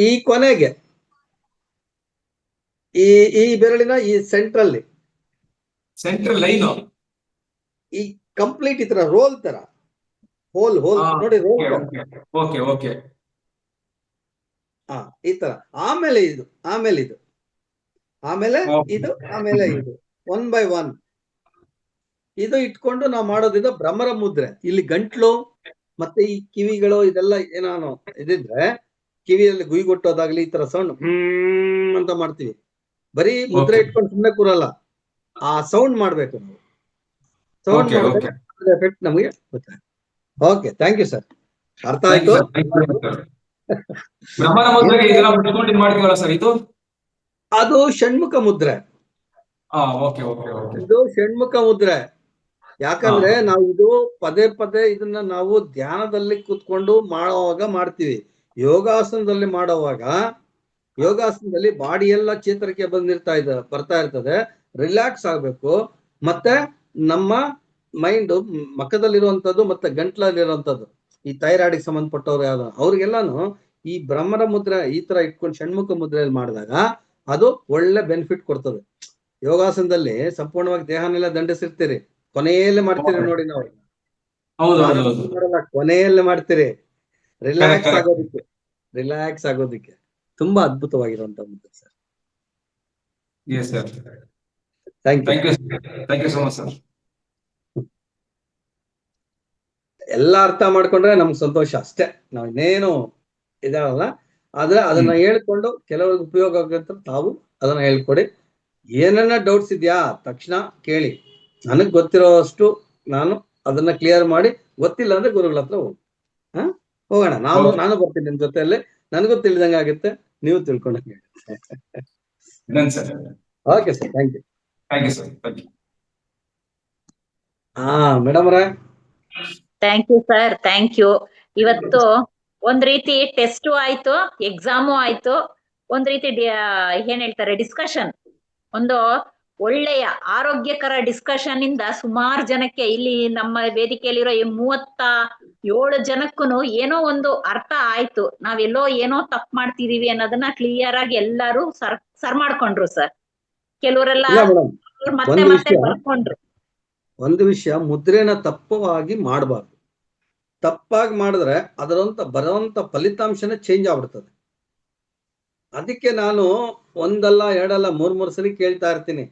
ಈ ಕೊನೆಗೆ ಈ ಬೆರಳಿನ ಈ ಸೆಂಟ್ರಲ್ ಲೈನ್, ಈ ಕಂಪ್ಲೀಟ್ ಈ ತರ ರೋಲ್ ತರ ಹೋಲ್ ನೋಡಿ, ರೋಲ್ ಈ ತರ. ಆಮೇಲೆ ಇದು, ಆಮೇಲೆ ಇದು, ಆಮೇಲೆ ಇದು, ಆಮೇಲೆ ಇದು, 1 by 1 ಇದು ಇಟ್ಕೊಂಡು ನಾವು ಮಾಡೋದಿದ ಭ್ರಮರ ಮುದ್ರೆ. ಇಲ್ಲಿ ಗಂಟ್ಲು ಮತ್ತೆ ಈ ಕಿವಿಗಳು ಇದೆಲ್ಲ ಏನಾನು ಇದಿದ್ರೆ ಕಿವಿಯಲ್ಲಿ ಗುಯ್ಗೊಟ್ಟೋದಾಗ್ಲಿ ಈ ತರ ಸೌಂಡ್ ಅಂತ ಮಾಡ್ತೀವಿ. ಬರೀ ಮುದ್ರೆ ಇಟ್ಕೊಂಡು ಸುಮ್ಮನೆ ಕೂರಲ್ಲ, ಆ ಸೌಂಡ್ ಮಾಡ್ಬೇಕು ನಾವು. ಸೌಂಡ್ ಎಫೆಕ್ಟ್ ನಮಗೆ ಗೊತ್ತಾಯ್ತು. ಓಕೆ, ಥ್ಯಾಂಕ್ ಯು ಸರ್, ಅರ್ಥ ಆಯ್ತು. ಅದು ಷಣ್ಮುಖ ಮುದ್ರೆ. ಇದು ಷಣ್ಮುಖ ಮುದ್ರೆ. ಯಾಕಂದ್ರೆ ನಾವು ಇದು ಪದೇ ಪದೇ ಇದನ್ನ ನಾವು ಧ್ಯಾನದಲ್ಲಿ ಕೂತ್ಕೊಂಡು ಮಾಡುವಾಗ ಮಾಡ್ತೀವಿ. ಯೋಗಾಸನದಲ್ಲಿ ಮಾಡುವಾಗ ಯೋಗಾಸನದಲ್ಲಿ ಬಾಡಿ ಎಲ್ಲ ಚೇತರಿಕೆ ಬರ್ತಾ ಇರ್ತದೆ, ರಿಲ್ಯಾಕ್ಸ್ ಆಗ್ಬೇಕು. ಮತ್ತೆ ನಮ್ಮ ಮೈಂಡ್ ಮಕ್ಕದಲ್ಲಿರುವಂತದ್ದು ಮತ್ತೆ ಗಂಟ್ಲಲ್ಲಿರುವಂತದ್ದು, ಈ ಥೈರಾಯ್ಡ್ಗೆ ಸಂಬಂಧಪಟ್ಟವ್ರು ಯಾವ್ದು ಅವ್ರಿಗೆಲ್ಲಾನು ಈ ಭ್ರಮರ ಮುದ್ರೆ ಈ ತರ ಇಟ್ಕೊಂಡು ಷಣ್ಮುಖ ಮುದ್ರೆಯಲ್ಲಿ ಮಾಡಿದಾಗ ಅದು ಒಳ್ಳೆ ಬೆನಿಫಿಟ್ ಕೊಡ್ತದೆ. ಯೋಗಾಸನದಲ್ಲಿ ಸಂಪೂರ್ಣವಾಗಿ ದೇಹನೆಲ್ಲ ದಂಡಿಸಿರ್ತೀರಿ, ಕೊನೆಯಲ್ಲೇ ಮಾಡ್ತೀರಿ ನೋಡಿ ನಾವು, ಕೊನೆಯಲ್ಲೇ ಮಾಡ್ತೀರಿ ರಿಲ್ಯಾಕ್ಸ್ ಆಗೋದಿಕ್ಕೆ ತುಂಬಾ ಅದ್ಭುತವಾಗಿರುವಂತ ಮುದ್ರೆ sir. Thank you so much sir. ಎಲ್ಲ ಅರ್ಥ ಮಾಡ್ಕೊಂಡ್ರೆ ನಮ್ಗೆ ಸಂತೋಷ ಅಷ್ಟೇ, ನಾವ್ ಇನ್ನೇನು ಇದಾಗಲ್ಲ. ಆದ್ರೆ ಅದನ್ನ ಹೇಳ್ಕೊಂಡು ಕೆಲವ್ರಿಗೆ ಉಪಯೋಗ ಆಗುತ್ತೆ, ತಾವು ಅದನ್ನ ಹೇಳ್ಕೊಡಿ. ಏನನ್ನ ಡೌಟ್ಸ್ ಇದೆಯಾ ತಕ್ಷಣ ಕೇಳಿ, ನನಗ್ ಗೊತ್ತಿರೋಷ್ಟು ನಾನು ಅದನ್ನ ಕ್ಲಿಯರ್ ಮಾಡಿ, ಗೊತ್ತಿಲ್ಲ ಅಂದ್ರೆ ಗುರುಗಳ ಹತ್ರ ಹೋಗೋಣ. ನಾನು ಬರ್ತೀನಿ ನಿಮ್ ಜೊತೆಯಲ್ಲಿ, ನನಗೂ ತಿಳಿದಂಗೆ ಆಗುತ್ತೆ, ನೀವು ತಿಳ್ಕೊಂಡಂಗೆ ಆಗುತ್ತೆ. Okay sir, thank you. Madam ಅವರೇ, thank you sir, thank you. ಇವತ್ತು ಒಂದ್ ರೀತಿ ಟೆಸ್ಟ್ ಆಯ್ತು, ಎಕ್ಸಾಮು ಆಯ್ತು, ಒಂದ್ ರೀತಿ ಏನ್ ಹೇಳ್ತಾರೆ ಡಿಸ್ಕಷನ್, ಒಂದು ಒಳ್ಳೆಯ ಆರೋಗ್ಯಕರ ಡಿಸ್ಕಷನ್ ಇಂದ ಸುಮಾರು ಜನಕ್ಕೆ ಇಲ್ಲಿ ನಮ್ಮ ವೇದಿಕೆಯಲ್ಲಿರೋ 37 ಜನಕ್ಕೂ ಏನೋ ಒಂದು ಅರ್ಥ ಆಯ್ತು. ನಾವೆಲ್ಲೋ ಏನೋ ತಪ್ಪು ಮಾಡ್ತಿದೀವಿ ಅನ್ನೋದನ್ನ ಕ್ಲಿಯರ್ ಆಗಿ ಎಲ್ಲರೂ ಸರ್ ಮಾಡ್ಕೊಂಡ್ರು ಸರ್. ಕೆಲವರೆಲ್ಲ ಮತ್ತೆ ಮತ್ತೆ ಬರ್ಕೊಂಡ್ರು. ಒಂದು ವಿಷಯ, ಮುದ್ರೆನ ತಪ್ಪವಾಗಿ ಮಾಡಬಾರ್ದು. ತಪ್ಪಾಗಿ ಮಾಡಿದ್ರೆ ಬರುವಂತ ಫಲಿತಾಂಶನೇ ಚೇಂಜ್ ಆಗ್ಬಿಡ್ತದೆ. ಅದಕ್ಕೆ ನಾನು ಒಂದಲ್ಲ ಎರಡಲ್ಲ 3 ಸರಿ ಕೇಳ್ತಾ ಇರ್ತೀನಿ,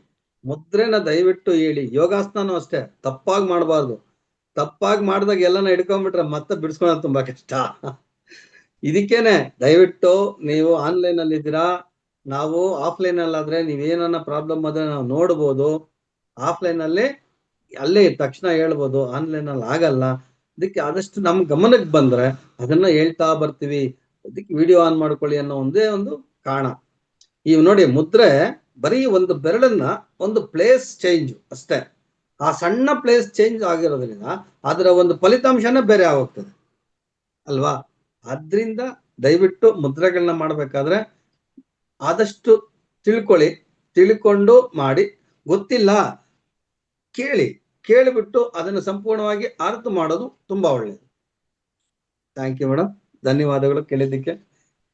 ಮುದ್ರೆನ ದಯವಿಟ್ಟು ಹೇಳಿ. ಯೋಗಾಸನೂ ಅಷ್ಟೇ, ತಪ್ಪಾಗಿ ಮಾಡಬಾರ್ದು. ತಪ್ಪಾಗಿ ಮಾಡಿದಾಗ ಎಲ್ಲನ ಹಿಡ್ಕೊಂಡ್ಬಿಟ್ರೆ ಮತ್ತೆ ಬಿಡಿಸ್ಕೊಳ್ಳೋದು ತುಂಬಾ ಕಷ್ಟ. ಇದಕ್ಕೇನೆ ದಯವಿಟ್ಟು ನೀವು ಆನ್ಲೈನ್ ಅಲ್ಲಿ ಇದ್ದೀರಾ, ನಾವು ಆಫ್ಲೈನ್ ಅಲ್ಲಾದ್ರೆ ನೀವೇನ ಪ್ರಾಬ್ಲಮ್ ಆದ್ರೆ ನಾವು ನೋಡ್ಬೋದು. ಆಫ್ಲೈನ್ ಅಲ್ಲಿ ಅಲ್ಲೇ ತಕ್ಷಣ ಹೇಳ್ಬೋದು, ಆನ್ಲೈನ್ ಅಲ್ಲಿ ಆಗಲ್ಲ. ಅದಕ್ಕೆ ಆದಷ್ಟು ನಮ್ ಗಮನಕ್ಕೆ ಬಂದ್ರೆ ಅದನ್ನ ಹೇಳ್ತಾ ಬರ್ತೀವಿ. ಅದಕ್ಕೆ ವಿಡಿಯೋ ಆನ್ ಮಾಡ್ಕೊಳ್ಳಿ ಅನ್ನೋ ಒಂದೇ ಒಂದು ಕಾರಣ. ಈಗ ನೋಡಿ, ಮುದ್ರೆ ಬರೀ ಒಂದು ಬೆರಳನ್ನ ಒಂದು ಪ್ಲೇಸ್ ಚೇಂಜ್ ಅಷ್ಟೇ. ಆ ಸಣ್ಣ ಪ್ಲೇಸ್ ಚೇಂಜ್ ಆಗಿರೋದ್ರಿಂದ ಅದರ ಒಂದು ಫಲಿತಾಂಶನೇ ಬೇರೆ ಆಗೋಗ್ತದೆ ಅಲ್ವಾ. ಆದ್ರಿಂದ ದಯವಿಟ್ಟು ಮುದ್ರೆಗಳನ್ನ ಮಾಡ್ಬೇಕಾದ್ರೆ ಆದಷ್ಟು ತಿಳ್ಕೊಂಡು ಮಾಡಿ. ಗೊತ್ತಿಲ್ಲ ಕೇಳಿಬಿಟ್ಟು ಅದನ್ನು ಸಂಪೂರ್ಣವಾಗಿ ಅರ್ಥ ಮಾಡೋದು ತುಂಬಾ ಒಳ್ಳೆಯದು. ಥ್ಯಾಂಕ್ ಯು ಮೇಡಮ್, ಧನ್ಯವಾದಗಳು ಕೇಳಿದ್ದಕ್ಕೆ.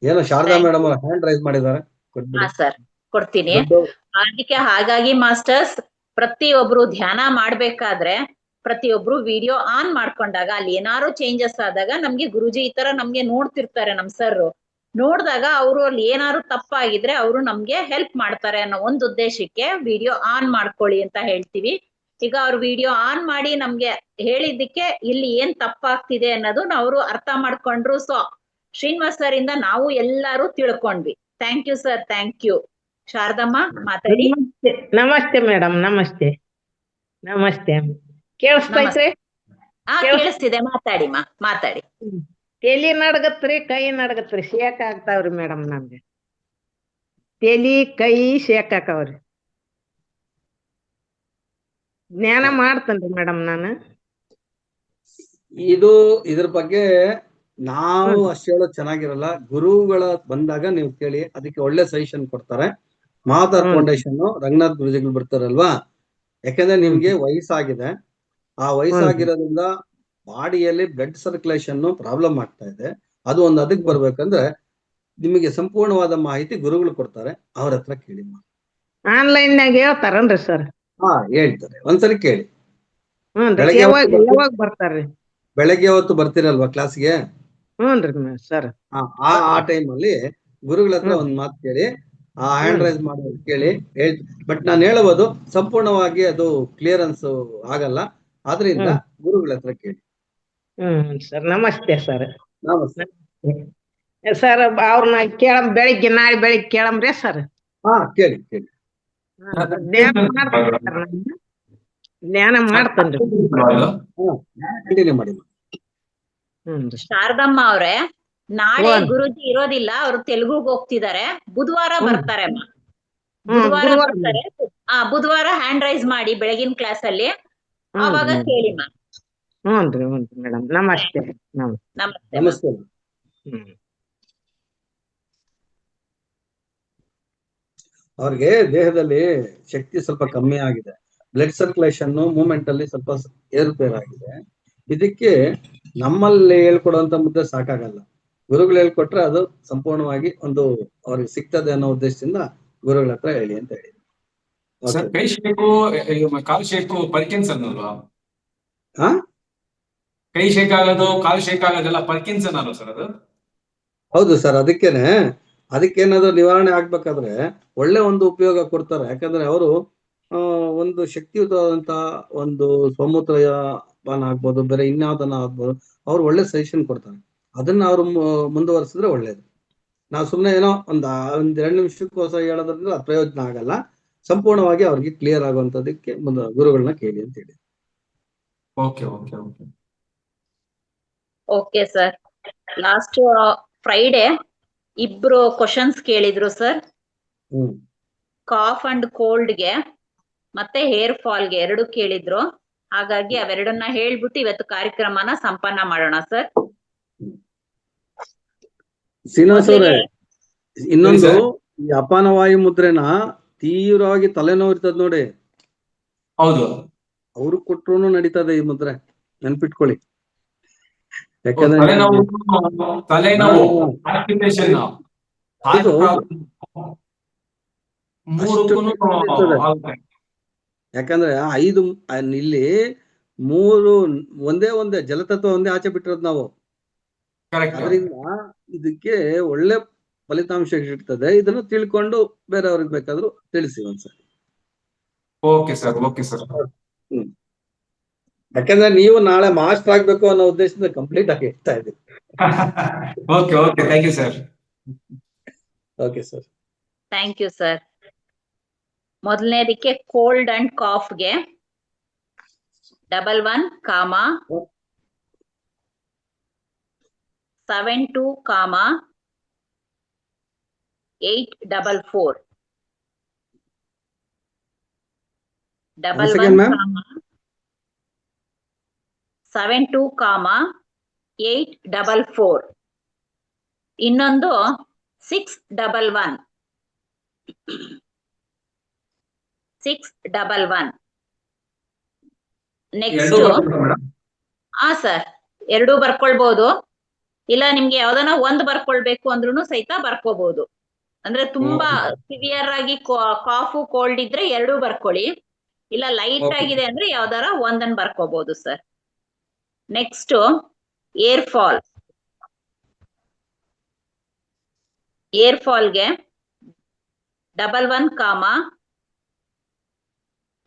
ಏನೋ ಶಾರದಾ Thank ಮೇಡಮ್ ಅವ್ರ ಹ್ಯಾಂಡ್ ರೈಸ್ ಮಾಡಿದ್ದಾರೆ, ಹಾ ಕೊಟ್ಬಿಡಿ. ಸರ್, ಕೊಡ್ತೀನಿ. ದೊಡ್ಡ ಅದಕ್ಕೆ ಹಾಗಾಗಿ ಮಾಸ್ಟರ್ಸ್, ಪ್ರತಿಯೊಬ್ರು ಧ್ಯಾನ ಮಾಡ್ಬೇಕಾದ್ರೆ ಪ್ರತಿಯೊಬ್ರು ವಿಡಿಯೋ ಆನ್ ಮಾಡ್ಕೊಂಡಾಗ ಅಲ್ಲಿ ಏನಾರು ಚೇಂಜಸ್ ಆದಾಗ ನಮ್ಗೆ ಗುರುಜಿ ಈ ತರ ನಮ್ಗೆ ನೋಡ್ತಿರ್ತಾರೆ, ನಮ್ ಸರ್ ನೋಡಿದಾಗ ಅವರು ಅಲ್ಲಿ ಏನಾರು ತಪ್ಪಾಗಿದ್ರೆ ಅವರು ನಮ್ಗೆ ಹೆಲ್ಪ್ ಮಾಡ್ತಾರೆ ಅನ್ನೋ ಒಂದು ಉದ್ದೇಶಕ್ಕೆ ವಿಡಿಯೋ ಆನ್ ಮಾಡ್ಕೊಳ್ಳಿ ಅಂತ ಹೇಳ್ತೀವಿ. ಈಗ ಅವ್ರು ವಿಡಿಯೋ ಆನ್ ಮಾಡಿ ನಮ್ಗೆ ಹೇಳಿದ್ದಕ್ಕೆ ಇಲ್ಲಿ ಏನ್ ತಪ್ಪಾಗ್ತಿದೆ ಅನ್ನೋದು ಅವರು ಅರ್ಥ ಮಾಡ್ಕೊಂಡ್ರು. ಸೊ ಶ್ರೀನಿವಾಸ್ ಸರ್ ಇಂದ ನಾವು ಎಲ್ಲಾರು ತಿಳ್ಕೊಂಡ್ವಿ. Thank you sir, thank you. Sharadamma ಮಾತಾಡಿ. ನಮಸ್ತೆ ನಮಸ್ತೆ ಮೇಡಮ್, ನಮಸ್ತೆ ನಮಸ್ತೆ. ಕೇಳಿಸ್ತೈತ್ರಿ? ಕೇಳಿಸ್ತಿದೆ, ಮಾತಾಡಿ ಮಾತಾಡಿ. ತಲಿ ನಡ್ಗತ್ರಿ, ಕೈ ನಡ್ಗತ್ರಿ, ಶೇಕ್ ಆಗ್ತಾವ್ರಿ ಮೇಡಮ್. ನಮ್ಗೆ ತಲಿ ಕೈ ಶೇಕ್ ಆಕಾವ್ರಿ. ಜ್ಞಾನ ಮಾಡ್ತೇನ್ರಿ ಮೇಡಮ್ ನಾನು. ಇದ್ರ ಬಗ್ಗೆ ನಾವು ಅಷ್ಟು ಹೇಳೋದು ಚೆನ್ನಾಗಿರಲ್ಲ. ಗುರುಗಳ ಬಂದಾಗ ನೀವು ಕೇಳಿ, ಅದಕ್ಕೆ ಒಳ್ಳೆ ಸಜೆಷನ್ ಕೊಡ್ತಾರೆ. ಮಹಾತಾರ್ ಫೌಂಡೇಶನ್ ರಂಗನಾಥ್ ಗುರುಜಿಗಳು ಬರ್ತಾರಲ್ವಾ, ಯಾಕಂದ್ರೆ ನಿಮ್ಗೆ ವಯಸ್ಸಾಗಿದೆ. ಆ ವಯಸ್ಸಾಗಿರೋದ್ರಿಂದ ಬಾಡಿಯಲ್ಲಿ ಬ್ಲಡ್ ಸರ್ಕ್ಯುಲೇಷನ್ ಪ್ರಾಬ್ಲಮ್ ಆಗ್ತಾ ಇದೆ. ಅದು ಒಂದು ಅದಕ್ಕೆ ಬರ್ಬೇಕಂದ್ರೆ ನಿಮಗೆ ಸಂಪೂರ್ಣವಾದ ಮಾಹಿತಿ ಗುರುಗಳು ಕೊಡ್ತಾರೆ, ಅವ್ರ ಹತ್ರ ಕೇಳಿ. ಆನ್ಲೈನ್ ನಾಗ ಹೇಳ್ತಾರನ್ರಿ ಸರ್? ಹಾ, ಹೇಳ್ತಾರೆ, ಒಂದ್ಸರಿ ಕೇಳಿ. ಯಾವಾಗ ಬರ್ತಾರ್ರಿ? ಬೆಳಗ್ಗೆ ಹೊತ್ತು ಬರ್ತೀರಲ್ವಾ ಕ್ಲಾಸ್ಗೆ? ಹ್ಞೂನ್ರಿ ಸರ್. ಆ ಟೈಮ್ ಅಲ್ಲಿ ಗುರುಗಳ ಹತ್ರ ಒಂದ್ ಮಾತು ಕೇಳಿ, ಆ ಹ್ಯಾಂಡ್ ರೈಸ್ ಮಾಡೋದು ಕೇಳಿ. ಬಟ್ ನಾನು ಹೇಳಬಹುದು ಸಂಪೂರ್ಣವಾಗಿ ಅದು ಕ್ಲಿಯರೆನ್ಸ್ ಆಗಲ್ಲ, ಆದ್ರಿಂದ ಗುರುಗಳ ಹತ್ರ ಕೇಳಿ. ಸರ್ ನಮಸ್ತೆ ಸರ್. ನಮಸ್ತೆ ಸರ್, ಅವ್ರನ್ನ ಬೆಳಿಗ್ಗೆ ನಾಳೆ ಬೆಳಿಗ್ಗೆ ಕೇಳಮ್ರಿ ಸರ್? ಹಾ, ಕೇಳಿ ಕೇಳಿ. ಜ್ಞಾನ ಮಾಡ್ತೇನ್ರಿ. ಕಂಟಿನ್ಯೂ ಮಾಡಿ. ಶಾರದಮ್ಮ ಅವ್ರೆ, ನಾಳೆ ಗುರುಜಿ ಇರೋದಿಲ್ಲ, ಅವ್ರು ತೆಲುಗುಗೆ ಹೋಗ್ತಿದ್ದಾರೆ. ಬುಧವಾರ ಬರ್ತಾರೆ. ಬುಧವಾರ ಬರ್ತಾರೆ. ಬುಧವಾರ ಹ್ಯಾಂಡ್ ರೈಸ್ ಮಾಡಿ ಬೆಳಗಿನ ಕ್ಲಾಸ್ ಅಲ್ಲಿ, ಅವಾಗ ಕೇಳಿ ಮಾ. ಹ್ಞೂನ್ರಿ ಮೇಡಮ್, ನಮಸ್ತೆ. ನಮಸ್ತೆ. ಅವ್ರಿಗೆ ದೇಹದಲ್ಲಿ ಶಕ್ತಿ ಸ್ವಲ್ಪ ಕಮ್ಮಿ ಆಗಿದೆ, ಬ್ಲಡ್ ಸರ್ಕ್ಯುಲೇಷನ್ ಮೂವ್ಮೆಂಟ್ ಅಲ್ಲಿ ಸ್ವಲ್ಪ ಏರುಪೇರಾಗಿದೆ. ಇದಕ್ಕೆ ನಮ್ಮಲ್ಲಿ ಹೇಳ್ಕೊಡುವಂತ ಮುದ್ದೆ ಸಾಕಾಗಲ್ಲ, ಗುರುಗಳು ಹೇಳ್ಕೊಟ್ರೆ ಅದು ಸಂಪೂರ್ಣವಾಗಿ ಒಂದು ಅವ್ರಿಗೆ ಸಿಗ್ತದೆ ಅನ್ನೋ ಉದ್ದೇಶದಿಂದ ಗುರುಗಳ ಹತ್ರ ಹೇಳಿ ಅಂತ ಹೇಳಿ. ಕೈ ಶೇಕು, ಕಾಲು ಶೇಕು ಪಾರ್ಕಿನ್ಸನ್ ಅಲ್ವಾ? ಕೈ ಶೇಕ್ ಆಗೋದು, ಕಾಲು ಶೇಕ್ ಆಗೋದೆಲ್ಲ ಪಾರ್ಕಿನ್ಸನ್ ಅಲ್ವಾ ಸರ್ ಅದು? ಹೌದು ಸರ್, ಅದಕ್ಕೇನಾದ್ರು ನಿವಾರಣೆ ಆಗ್ಬೇಕಾದ್ರೆ ಒಳ್ಳೆ ಒಂದು ಉಪಯೋಗ ಕೊಡ್ತಾರೆ. ಯಾಕಂದ್ರೆ ಅವರು ಒಂದು ಶಕ್ತಿಯುತವಾದಂತ ಒಂದು ಸ್ವಮೂತ್ರಪಾನ ಆಗ್ಬೋದು, ಬೇರೆ ಇನ್ಯಾವುದನ್ನ ಆಗ್ಬೋದು, ಅವ್ರು ಒಳ್ಳೆ ಸಜೆಷನ್ ಕೊಡ್ತಾರೆ. ಅದನ್ನ ಅವ್ರು ಮುಂದುವರಿಸಿದ್ರೆ ಒಳ್ಳೇದು. ನಾವು ಸುಮ್ಮನೆ ಏನೋ ಒಂದ್ 2 ನಿಮಿಷಕ್ಕೋಸ್ಕರ ಹೇಳೋದ್ರಿಂದ ಪ್ರಯೋಜನ ಆಗಲ್ಲ. ಸಂಪೂರ್ಣವಾಗಿ ಅವ್ರಿಗೆ ಕ್ಲಿಯರ್ ಆಗುವಂತದಕ್ಕೆ ಗುರುಗಳನ್ನ ಕೇಳಿ ಅಂತ ಹೇಳಿ. Okay sir. ಲಾಸ್ಟ್ ಫ್ರೈಡೆ ಇಬ್ರು ಕ್ವಶನ್ಸ್ ಕೇಳಿದ್ರು ಸರ್. ಕಾಫ್ ಅಂಡ್ ಕೋಲ್ಡ್ಗೆ ಮತ್ತೆ ಹೇರ್ ಫಾಲ್ಗೆ 2 ಕೇಳಿದ್ರು. ಹಾಗಾಗಿ ಅವೆರಡನ್ನ ಹೇಳ್ಬಿಟ್ಟು ಇವತ್ತು ಕಾರ್ಯಕ್ರಮನ ಸಂಪನ್ನ ಮಾಡೋಣ ಸರ್. ಶ್ರೀನಿವಾಸ್ ಅವರೇ, ಇನ್ನೊಂದು ಈ ಅಪಾನ ವಾಯು ಮುದ್ರೆನ ತೀವ್ರವಾಗಿ ತಲೆನೋವು ಇರ್ತದ ನೋಡಿ, ಹೌದು, ಅವ್ರು ಕೊಟ್ರು ನಡೀತದೆ ಈ ಮುದ್ರೆ, ನೆನ್ಪಿಟ್ಕೊಳ್ಳಿ. ಯಾಕಂದ್ರೆ 5 ಇಲ್ಲಿ 3 ಒಂದೇ ಜಲತತ್ವ ಒಂದೇ ಆಚೆ ಬಿಟ್ಟಿರೋದು ನಾವು. ಅದರಿಂದ ಇದಕ್ಕೆ ಒಳ್ಳೆ ಫಲಿತಾಂಶ ಇರ್ತದೆ. ಇದನ್ನು ತಿಳ್ಕೊಂಡು ಬೇರೆಯವ್ರಿಗೆ ಬೇಕಾದ್ರೂ ತಿಳಿಸಿ ಒಂದ್ಸರಿ. ಯಾಕಂದ್ರೆ ನೀವು ನಾಳೆ ಮಾಸ್ಟರ್ ಆಗ್ಬೇಕು ಅನ್ನೋ ಉದ್ದೇಶದಿಂದ ಕಂಪ್ಲೀಟ್ ಆಗಿ ಹೇಳ್ತಾ ಇದ್ದೀವಿ. Okay sir, thank you sir. ಮೊದಲನೇದಕ್ಕೆ ಕೋಲ್ಡ್ ಅಂಡ್ ಕಾಫ್ಗೆ 11,72,844 11,72,844. ಇನ್ನೊಂದು 611 611. ನೆಕ್ಸ್ಟ್ ಸರ್, 2 ಬರ್ಕೊಳ್ಬಹುದು. ಇಲ್ಲ ನಿಮ್ಗೆ ಯಾವ್ದಾನ ಒಂದ್ ಬರ್ಕೊಳ್ಬೇಕು ಅಂದ್ರೂ ಸಹಿತ ಬರ್ಕೋಬಹುದು. ಅಂದ್ರೆ ತುಂಬಾ ಸಿವಿಯರ್ ಆಗಿ ಕಾಫು ಕೋಲ್ಡ್ ಇದ್ರೆ 2 ಬರ್ಕೊಳ್ಳಿ. ಇಲ್ಲ ಲೈಟ್ Okay. ಆಗಿದೆ ಅಂದ್ರೆ ಯಾವ್ದಾರ ಒಂದನ್ ಬರ್ಕೋಬಹುದು sir. Next hair fall. Hair ಫಾಲ್ಗೆ 11,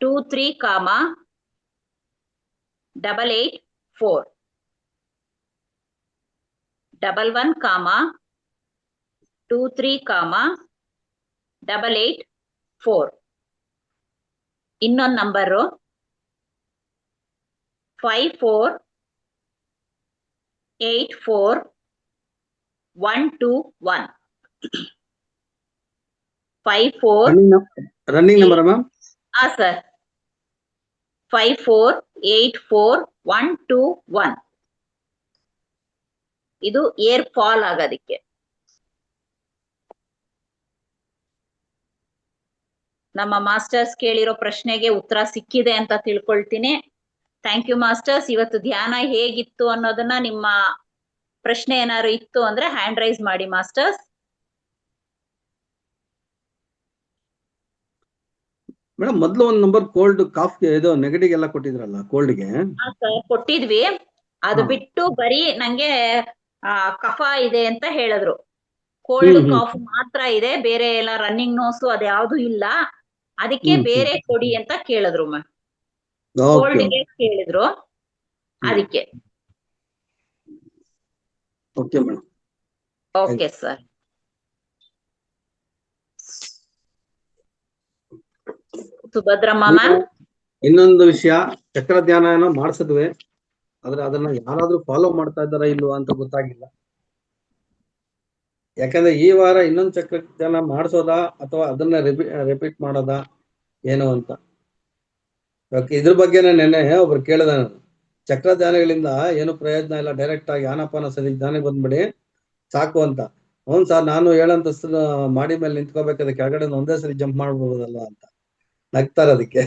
23, 884. 11, 23, 884. ಇನ್ನೊಂದು number 5484 121. 54 running number ma'am. Sir 5484 121. ಇದು ಏರ್ ಫಾಲ್ ಆಗೋದಿಕ್ಕೆ. ನಮ್ಮ ಮಾಸ್ಟರ್ಸ್ ಕೇಳಿರೋ ಪ್ರಶ್ನೆಗೆ ಉತ್ತರ ಸಿಕ್ಕಿದೆ ಅಂತ ತಿಳ್ಕೊಳ್ತೀನಿ. Thank you masters. ಇವತ್ತು ಧ್ಯಾನ ಹೇಗಿತ್ತು ಅನ್ನೋದನ್ನ ನಿಮ್ಮ ಪ್ರಶ್ನೆ ಏನಾದ್ರು ಇತ್ತು ಅಂದ್ರೆ ಹ್ಯಾಂಡ್ ರೈಸ್ ಮಾಡಿ ಮಾಸ್ಟರ್ಸ್. ಮೇಡಮ್ ಮೊದ್ಲು ಒಂದು ನಂಬರ್ ಕೋಲ್ಡ್ ಕಾಫ್ಗೆ ಇದು ನೆಗಟಿವ್ ಎಲ್ಲ ಕೊಟ್ಟಿದ್ರಲ್ಲ ಕೋಲ್ಡ್ಗೆ. ಸರ್ ಕೊಟ್ಟಿದ್ವಿ, ಅದು ಬಿಟ್ಟು ಬರೀ ನಂಗೆ ಕಫ ಇದೆ ಅಂತ ಹೇಳಿದ್ರು. ಕೋಲ್ಡ್ ಕಾಫ್ ಮಾತ್ರ ಇದೆ, ಬೇರೆ ಎಲ್ಲ ರನ್ನಿಂಗ್ ನೋಸು ಅದ್ಯಾವ್ದು ಇಲ್ಲ. ಅದಕ್ಕೆ ಬೇರೆ ಕೊಡಿ ಅಂತ ಕೇಳಿದ್ರು ಮ್ಯಾಮ್. ಕೋಲ್ಡ್ಗೆ ಕೇಳಿದ್ರು ಅದಕ್ಕೆ. Okay madam. Okay sir. Subhadramma ma'am. ಇನ್ನೊಂದು ವಿಷಯ, ಚಕ್ರ ಧ್ಯಾನ ಮಾಡಿಸಿದ್ವಿ, ಆದ್ರೆ ಅದನ್ನ ಯಾರಾದ್ರೂ ಫಾಲೋ ಮಾಡ್ತಾ ಇದ್ದಾರಾ ಇಲ್ವಾ ಅಂತ ಗೊತ್ತಾಗಿಲ್ಲ. ಯಾಕಂದ್ರೆ ಈ ವಾರ ಇನ್ನೊಂದು ಚಕ್ರ ಧ್ಯಾನ ಮಾಡಿಸೋದಾ ಅಥವಾ ಅದನ್ನ ರಿಪೀಟ್ ಮಾಡೋದಾ ಏನು ಅಂತ. ಇದ್ರ ಬಗ್ಗೆನೇ ನೆನ್ನೆ ಒಬ್ರು ಕೇಳಿದ, ಚಕ್ರ ಧ್ಯಾನಗಳಿಂದ ಏನು ಪ್ರಯೋಜನ ಇಲ್ಲ, ಡೈರೆಕ್ಟ್ ಆಗಿ ಆನಾಪಾನ ಸರಿ ಧ್ಯಾನ ಬಂದ್ಬಿಡಿ ಸಾಕು ಅಂತ. ಅವ್ನು ಸರ್ ನಾನು ಹೇಳಂತಸ್ತು ಮಾಡಿ ಮೇಲೆ ನಿಂತ್ಕೋಬೇಕಾದ್ರೆ ಕೆಳಗಡೆ ಒಂದೇ ಸರಿ ಜಂಪ್ ಮಾಡ್ಬೋದಲ್ಲ ಅಂತ ನಗ್ತಾರೆ. ಅದಕ್ಕೆ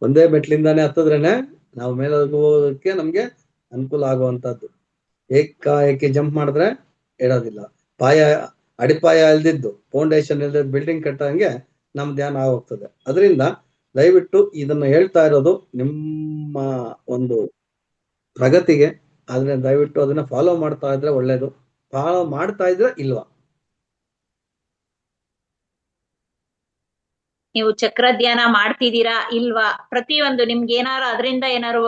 ಒಂದೇ ಮೆಟ್ಲಿಂದಾನೇ ಹತ್ತದ್ರೇನೆ ನಾವು ಮೇಲೆ ಹೋಗೋದಕ್ಕೆ ನಮ್ಗೆ ಅನುಕೂಲ ಆಗುವಂತದ್ದು. ಏಕಾಏಕಿ ಜಂಪ್ ಮಾಡಿದ್ರೆ ಇರೋದಿಲ್ಲ. ಅಡಿಪಾಯ ಇಲ್ದಿದ್ದು, ಫೌಂಡೇಶನ್ ಇಲ್ದಿದ್ದು ಬಿಲ್ಡಿಂಗ್ ಕಟ್ಟಂಗೆ ನಮ್ ಧ್ಯಾನ ಆಗೋಗ್ತದೆ. ಅದರಿಂದ ದಯವಿಟ್ಟು ಇದನ್ನ ಹೇಳ್ತಾ ಇರೋದು ನಿಮ್ಮ ಒಂದು ಪ್ರಗತಿಗೆ. ಆದ್ರೆ ದಯವಿಟ್ಟು ಅದನ್ನ ಫಾಲೋ ಮಾಡ್ತಾ ಇದ್ರೆ ಒಳ್ಳೇದು. ಫಾಲೋ ಮಾಡ್ತಾ ಇದ್ರೆ ಇಲ್ವಾ? ನೀವು ಚಕ್ರ ಧ್ಯಾನ ಮಾಡ್ತಿದ್ದೀರಾ ಇಲ್ವಾ, ಪ್ರತಿಯೊಂದು ನಿಮ್ಗೆ ಏನಾರು ಅದರಿಂದ ಏನಾರು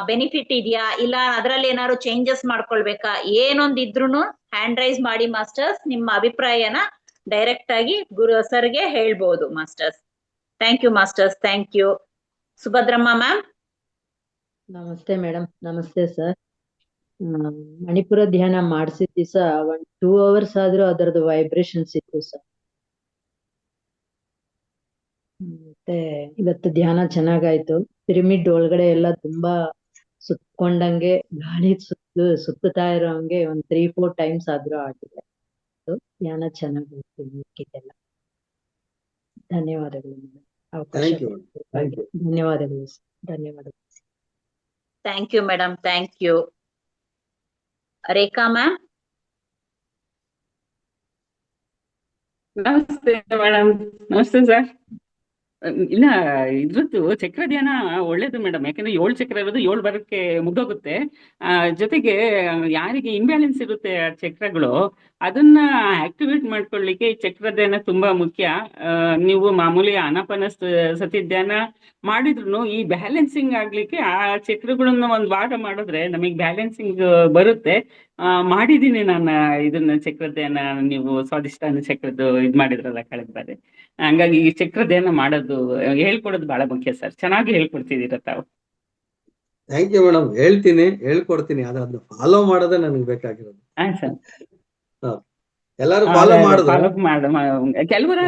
ಬೆನಿಫಿಟ್ ಇದೆಯಾ, ಇಲ್ಲ ಅದ್ರಲ್ಲಿ ಏನಾದ್ರು ಚೇಂಜಸ್ ಮಾಡ್ಕೊಳ್ಬೇಕಾ, ಏನೊಂದಿದ್ರು ಹ್ಯಾಂಡ್ ರೈಸ್ ಮಾಡಿ ಮಾಸ್ಟರ್ಸ್. ನಿಮ್ಮ ಅಭಿಪ್ರಾಯನ ಡೈರೆಕ್ಟ್ ಆಗಿ ಗುರು ಸರ್ಗೆ ಹೇಳ್ಬೋದು masters. Thank you masters, thank you. Subhadramma ma'am. ನಮಸ್ತೆ ಮೇಡಮ್. ನಮಸ್ತೆ ಸರ್. ಮಣಿಪುರ ಧ್ಯಾನ ಮಾಡಿಸಿದ ದಿವಸ 2 hours ಆದ್ರೂ ಅದರದ್ದು ವೈಬ್ರೇಷನ್ಸ್ ಇತ್ತು ಸರ್. ಮತ್ತೆ ಇವತ್ತು ಧ್ಯಾನ ಚೆನ್ನಾಗಾಯ್ತು. ಪಿರಮಿಡ್ ಒಳಗಡೆ ಎಲ್ಲ ತುಂಬಾ ಸುತ್ಕೊಂಡಂಗೆ ಗಾಳಿ ಸುತ್ತಾ ಇರೋಂಗೆ 3-4 times ಆದ್ರೂ ಆಗಿದೆ. ಧ್ಯಾನ ಚೆನ್ನಾಗಾಯ್ತು. ಮಿಕ್ಕಿದೆಲ್ಲ ಧನ್ಯವಾದಗಳು ಮೇಡಮ್. ಅವಕಾಶ ಧನ್ಯವಾದಗಳು ಸರ್. ಧನ್ಯವಾದಗಳು. Thank you madam, thank you. Rekha ma'am. ನಮಸ್ತೆ ಮೇಡಮ್. ನಮಸ್ತೆ ಸರ್. ಇಲ್ಲ, ಇದ್ರದ್ದು ಚಕ್ರ ಧ್ಯಾನ ಒಳ್ಳೇದು ಮೇಡಮ್. ಯಾಕಂದ್ರೆ 7 ಚಕ್ರ ಇರೋದು 7 ಬರಕ್ಕೆ ಮುಗ್ದೋಗುತ್ತೆ. ಜೊತೆಗೆ ಯಾರಿಗೆ ಇಂಬ್ಯಾಲೆನ್ಸ್ ಇರುತ್ತೆ ಆ ಚಕ್ರಗಳು, ಅದನ್ನ ಆಕ್ಟಿವೇಟ್ ಮಾಡ್ಕೊಳ್ಳಿಕ್ಕೆ ಈ ಚಕ್ರ ಧ್ಯಾನ ತುಂಬಾ ಮುಖ್ಯ. ನೀವು ಮಾಮೂಲಿ ಆನಾಪಾನ ಸತಿ ಧ್ಯಾನ ಮಾಡಿದ್ರು ಈ ಬ್ಯಾಲೆನ್ಸಿಂಗ್ ಆಗ್ಲಿಕ್ಕೆ ಆ ಚಕ್ರಗಳನ್ನ 1 ವಾರ ಮಾಡಿದ್ರೆ ನಮಗೆ ಬ್ಯಾಲೆನ್ಸಿಂಗ್ ಬರುತ್ತೆ. ಮಾಡಿದ್ದೀನಿ ನಾನು ಇದನ್ನ ಚಕ್ರ ಧ್ಯಾನ. ನೀವು ಸ್ವಾಧಿಷ್ಠಾನ ಚಕ್ರದ್ದು ಇದು ಮಾಡಿದ್ರಲ್ಲ ಕಳೆದ ಬಾರಿ. ಹಂಗಾಗಿ ಈ ಚಕ್ರ ಧ್ಯಾನ ಮಾಡೋದು ಹೇಳ್ಕೊಡೋದು ಬಹಳ ಮುಖ್ಯ ಸರ್. ಚೆನ್ನಾಗಿ ಹೇಳ್ಕೊಡ್ತಿದ್ದೀರ ತಾವು. Thank you madam. ಹೇಳ್ಕೊಡ್ತೀನಿ. ಅದನ್ನ ಫಾಲೋ ಮಾಡೋದೇ ನನಗೆ ಬೇಕಾಗಿರೋದು. ಸರ್. ಎಲ್ಲರೂ ಫಾಲೋ ಮಾಡಿದ್ರು. ಕೆಲವರು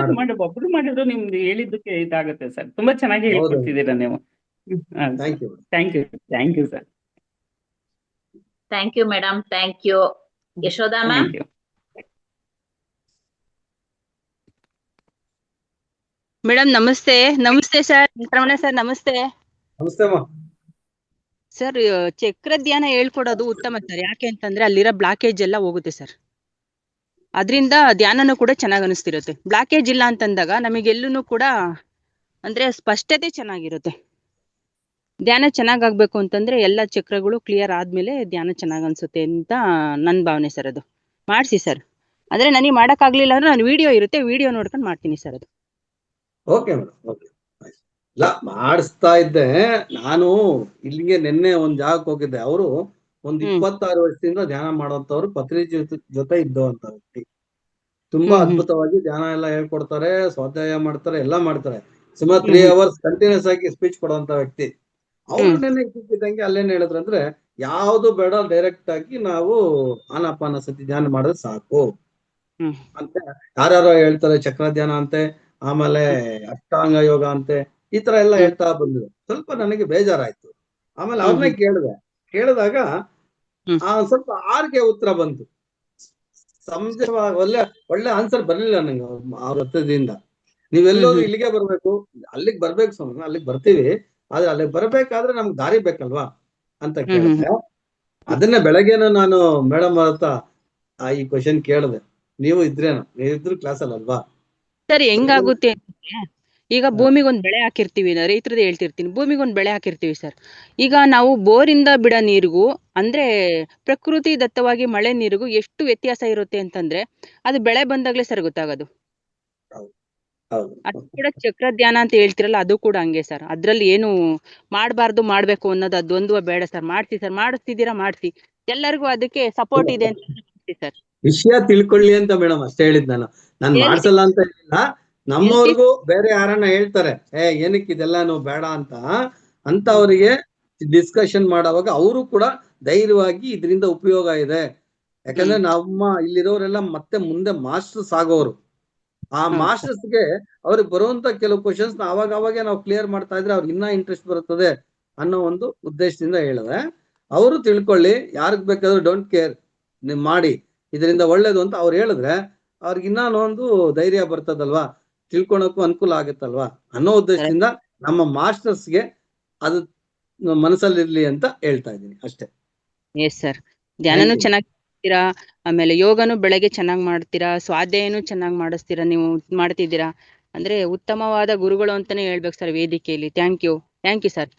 ಒಬ್ರು ಮಾಡಿದ್ರು ನಿಮ್ದು ಹೇಳಿದ್ದಕ್ಕೆ ಇದಾಗುತ್ತೆ ಸರ್. ತುಂಬಾ ಚೆನ್ನಾಗಿ ಹೇಳ್ಕೊಡ್ತಿದ್ದೀರಾ ನೀವು. Thank you. Thank you. Thank you sir. Thank you madam, thank you. Yashoda ma'am. Madam ನಮಸ್ತೆ. ನಮಸ್ತೆ ಸರ್. ರಮಣ ಸರ್ ನಮಸ್ತೆ. ನಮಸ್ತೆ ಅಮ್ಮ. ಸರ್ ಚಕ್ರ ಧ್ಯಾನ ಹೇಳ್ಕೊಡೋದು ಉತ್ತಮ ಸರ್. ಯಾಕೆ ಅಂತಂದ್ರೆ ಅಲ್ಲಿರೋ ಬ್ಲಾಕೇಜ್ ಎಲ್ಲ ಹೋಗುತ್ತೆ ಸರ್. ಅದರಿಂದ ಧ್ಯಾನನೂ ಕೂಡ ಚೆನ್ನಾಗಿ ಅನಿಸ್ತಿರುತ್ತೆ. ಬ್ಲಾಕೇಜ್ ಇಲ್ಲ ಅಂತಂದಾಗ ನಮಗೆಲ್ಲೂ ಕೂಡ ಅಂದ್ರೆ ಸ್ಪಷ್ಟತೆ ಚೆನ್ನಾಗಿರುತ್ತೆ. ಧ್ಯಾನ ಚೆನ್ನಾಗಾಗ್ಬೇಕು ಅಂತಂದ್ರೆ ಎಲ್ಲ ಚಕ್ರಗಳು ಕ್ಲಿಯರ್ ಆದ್ಮೇಲೆ ಧ್ಯಾನ ಚೆನ್ನಾಗ್ ಅನ್ಸುತ್ತೆ ಅಂತ ನನ್ನ ಭಾವನೆ ಸರ್. ಅದು ಮಾಡಿಸಿ ಸರ್. ಅಂದ್ರೆ ನನಗೆ ಮಾಡಕ್ಕಾಗ್ಲಿಲ್ಲ ಅಂದ್ರೆ ನಾನು ವಿಡಿಯೋ ಇರುತ್ತೆ, ವಿಡಿಯೋ ನೋಡ್ಕೊಂಡು ಮಾಡ್ತೀನಿ ಸರ್. ಅದು ಓಕೆ ಮೇಡಮ್, ಓಕೆ. ಇಲ್ಲ, ಮಾಡಿಸ್ತಾ ಇದ್ದೆ ನಾನು. ಇಲ್ಲಿಗೆ ನಿನ್ನೆ ಒಂದ್ ಜಾಗಕ್ಕೆ ಹೋಗಿದ್ದೆ. ಅವರು ಒಂದು 26 ವರ್ಷದಿಂದ ಧ್ಯಾನ ಮಾಡುವಂತವ್ರು, ಪತ್ರಿ ಜೊತೆ ಇದ್ದವಂತ ವ್ಯಕ್ತಿ. ತುಂಬಾ ಅದ್ಭುತವಾಗಿ ಧ್ಯಾನ ಎಲ್ಲ ಹೇಳ್ಕೊಡ್ತಾರೆ, ಸ್ವಾಧ್ಯಾಯ ಮಾಡ್ತಾರೆ, ಎಲ್ಲಾ ಮಾಡ್ತಾರೆ. ಸುಮಾರು 3 hours ಕಂಟಿನ್ಯೂಸ್ ಆಗಿ ಸ್ಪೀಚ್ ಕೊಡುವಂತ ವ್ಯಕ್ತಿ. ಅವರು ನೆನ್ನೆ ಇದ್ದಕ್ಕಿದ್ದಂಗೆ ಅಲ್ಲೇನ್ ಹೇಳಿದ್ರು ಅಂದ್ರೆ, ಯಾವ್ದು ಬೇಡ, ಡೈರೆಕ್ಟ್ ಆಗಿ ನಾವು ಆನಾಪಾನಸತಿ ಧ್ಯಾನ ಮಾಡಿದ್ರೆ ಸಾಕು ಅಂತ. ಯಾರ್ಯಾರೋ ಹೇಳ್ತಾರೆ ಚಕ್ರ ಧ್ಯಾನ ಅಂತೆ, ಆಮೇಲೆ ಅಷ್ಟಾಂಗ ಯೋಗ ಅಂತೆ, ಈ ತರ ಎಲ್ಲ ಹೇಳ್ತಾ ಬಂದ್ರು. ಸ್ವಲ್ಪ ನನಗೆ ಬೇಜಾರಾಯ್ತು. ಆಮೇಲೆ ಅವ್ರನ್ನೇ ಕೇಳಿದಾಗ ಸ್ವಲ್ಪ ಆರ್ಗೆ ಉತ್ತರ ಬಂತು. ಒಳ್ಳೆ ಆನ್ಸರ್ ಬರ್ಲಿಲ್ಲ ನಂಗೆ ಅವ್ರ ಹತ್ರದಿಂದ. ನೀವೆಲ್ಲೋದು ಇಲ್ಲಿಗೆ ಬರ್ಬೇಕು, ಅಲ್ಲಿಗೆ ಬರ್ಬೇಕು ಸ್ವಾಮಿ, ಅಲ್ಲಿಗೆ ಬರ್ತೀವಿ, ಆದ್ರೆ ಅಲ್ಲಿಗೆ ಬರ್ಬೇಕಾದ್ರೆ ನಮ್ಗೆ ದಾರಿ ಬೇಕಲ್ವಾ ಅಂತ ಕೇಳಿದೆ. ಅದನ್ನ ಬೆಳಗ್ಗೆನ ನಾನು ಮೇಡಮ್ ಹತ್ರ ಈ ಕ್ವಶನ್ ಕೇಳಿದೆ. ನೀವಿದ್ರು ಕ್ಲಾಸಲ್ಲಿ ಅಲ್ವಾ ಸರ್? ಹೆಂಗಾಗುತ್ತೆ ಅಂತಂದ್ರೆ, ಈಗ ಭೂಮಿಗೊಂದು ಬೆಳೆ ಹಾಕಿರ್ತೀವಿ, ರೈತರದ್ದು ಹೇಳ್ತಿರ್ತೀನಿ. ಭೂಮಿಗೊಂದು ಬೆಳೆ ಹಾಕಿರ್ತೀವಿ ಸರ್. ಈಗ ನಾವು ಬೋರಿಂದ ಬಿಡೋ ನೀರಿಗೂ ಅಂದ್ರೆ ಪ್ರಕೃತಿ ದತ್ತವಾಗಿ ಮಳೆ ನೀರಿಗೂ ಎಷ್ಟು ವ್ಯತ್ಯಾಸ ಇರುತ್ತೆ ಅಂತಂದ್ರೆ ಅದು ಬೆಳೆ ಬಂದಾಗ್ಲೇ ಸರ್ ಗೊತ್ತಾಗೋದು. ಅದು ಕೂಡ ಚಕ್ರ ಧ್ಯಾನ ಅಂತ ಹೇಳ್ತಿರಲ್ಲ, ಅದು ಕೂಡ ಹಂಗೆ ಸರ್. ಅದ್ರಲ್ಲಿ ಏನು ಮಾಡ್ಬಾರ್ದು ಮಾಡ್ಬೇಕು ಅನ್ನೋದು ಅದೊಂದು ಬೇಡ ಸರ್. ಮಾಡ್ಸಿ ಸರ್, ಮಾಡಿಸ್ತಿದ್ದೀರಾ ಮಾಡ್ಸಿ, ಎಲ್ಲರಿಗೂ ಅದಕ್ಕೆ ಸಪೋರ್ಟ್ ಇದೆ ಅಂತ ಮಾಡ್ಸಿ ಸರ್. ವಿಷಯ ತಿಳ್ಕೊಳ್ಳಿ ಅಂತ ಮೇಡಮ್ ಅಷ್ಟೇ ಹೇಳಿದ್ ನಾನು ಮಾಡ್ಸಲ್ಲ ಅಂತ ಹೇಳಿಲ್ಲ. ನಮ್ಮವ್ರಿಗೂ ಬೇರೆ ಯಾರನ್ನ ಹೇಳ್ತಾರೆ ಏನಕ್ಕೆ ಇದೆಲ್ಲಾನು ಬೇಡ ಅಂತ ಅವರಿಗೆ ಡಿಸ್ಕಷನ್ ಮಾಡುವಾಗ ಅವರು ಕೂಡ ಧೈರ್ಯವಾಗಿ ಇದರಿಂದ ಉಪಯೋಗ ಇದೆ. ಯಾಕಂದ್ರೆ ನಮ್ಮ ಇಲ್ಲಿರೋರೆಲ್ಲ ಮತ್ತೆ ಮುಂದೆ ಮಾಸ್ಟರ್ಸ್ ಆಗೋರು. ಆ ಮಾಸ್ಟರ್ಸ್ಗೆ ಅವ್ರಿಗೆ ಬರುವಂತ ಕೆಲವು ಕ್ವಶನ್ಸ್ ಅವಾಗೆ ನಾವು ಕ್ಲಿಯರ್ ಮಾಡ್ತಾ ಇದ್ರೆ ಅವ್ರಿಗೆ ಇನ್ನೂ ಇಂಟ್ರೆಸ್ಟ್ ಬರುತ್ತದೆ ಅನ್ನೋ ಒಂದು ಉದ್ದೇಶದಿಂದ ಹೇಳಿದೆ. ಅವರು ತಿಳ್ಕೊಳ್ಳಿ, ಯಾರಿಗ್ ಬೇಕಾದ್ರೂ ಡೋಂಟ್ ಕೇರ್, ನೀವು ಮಾಡಿ, ಇದರಿಂದ ಒಳ್ಳೇದು ಅಂತ ಅವ್ರು ಹೇಳಿದ್ರೆ ಅವ್ರಿಗೆ ಇನ್ನೂ ಒಂದು ಧೈರ್ಯ ಬರ್ತದಲ್ವಾ, ತಿಳ್ಕೊಳಕ್ಕೂ ಅನುಕೂಲ ಆಗುತ್ತಲ್ವಾ ಅನ್ನೋ ಉದ್ದೇಶದಿಂದ ನಮ್ಮ ಮಾಸ್ಟರ್ಸ್ಗೆ ಅದು ಮನಸ್ಸಲ್ಲಿರ್ಲಿ ಅಂತ ಹೇಳ್ತಾ ಇದ್ದೀನಿ ಅಷ್ಟೇ. Yes sir. ಧ್ಯಾನನೂ ಚೆನ್ನಾಗಿ ಮಾಡ್ತೀರಾ, ಆಮೇಲೆ ಯೋಗನೂ ಬೆಳಗ್ಗೆ ಚೆನ್ನಾಗಿ ಮಾಡ್ತೀರಾ, ಸ್ವಾಧ್ಯಾಯನೂ ಚೆನ್ನಾಗಿ ಮಾಡಿಸ್ತೀರಾ, ನೀವು ಮಾಡ್ತಿದ್ದೀರಾ. ಅಂದ್ರೆ ಉತ್ತಮವಾದ ಗುರುಗಳು ಅಂತಾನೆ ಹೇಳ್ಬೇಕು ಸರ್ ವೇದಿಕೆಯಲ್ಲಿ. Thank you sir.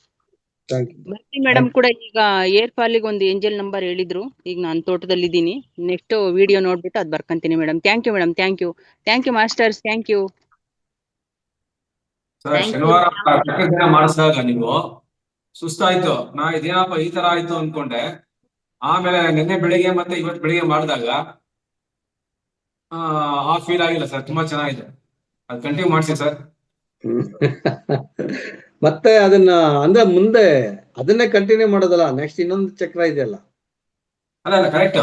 Bharti madam ಕೂಡ ಈಗ ಏರ್ ಫಾಲಿಗೆ ಒಂದು ಏಂಜಲ್ ನಂಬರ್ ಹೇಳಿದ್ರು. ಈಗ ನಾನು ತೋಟದಲ್ಲಿ ಇದ್ದೀನಿ, ನೆಕ್ಸ್ಟ್ ವಿಡಿಯೋ ನೋಡ್ಬಿಟ್ಟು ಅದ್ ಬರ್ಕಂತೀನಿ madam. Thank you madam, thank you masters, thank you. ಶನಿವಾರ ಚಕ್ರ ಧ್ಯಾನ ಮಾಡಿಸಿದಾಗ ನೀವು ಸುಸ್ತಾಯ್ತು, ನಾ ಇದೇನಪ್ಪ ಈ ತರ ಆಯ್ತು ಅನ್ಕೊಂಡೆ. ಆಮೇಲೆ ನಿನ್ನೆ ಬೆಳಿಗ್ಗೆ ಮತ್ತೆ ಇವತ್ತು ಬೆಳಿಗ್ಗೆ ಮಾಡಿದಾಗ ಆ ಫೀಲ್ ಆಗಿಲ್ಲ ಸರ್, ತುಂಬಾ ಚೆನ್ನಾಗಿದೆ. ಅದು ಕಂಟಿನ್ಯೂ ಮಾಡಿಸಿ ಸರ್. ಮತ್ತೆ ಅದನ್ನ ಅಂದ್ರೆ ಮುಂದೆ ಅದನ್ನೇ ಕಂಟಿನ್ಯೂ ಮಾಡೋದಲ್ಲ, ನೆಕ್ಸ್ಟ್ ಇನ್ನೊಂದು ಚಕ್ರ ಇದೆಯಲ್ಲ. ಅಲ್ಲ ಕರೆಕ್ಟ್,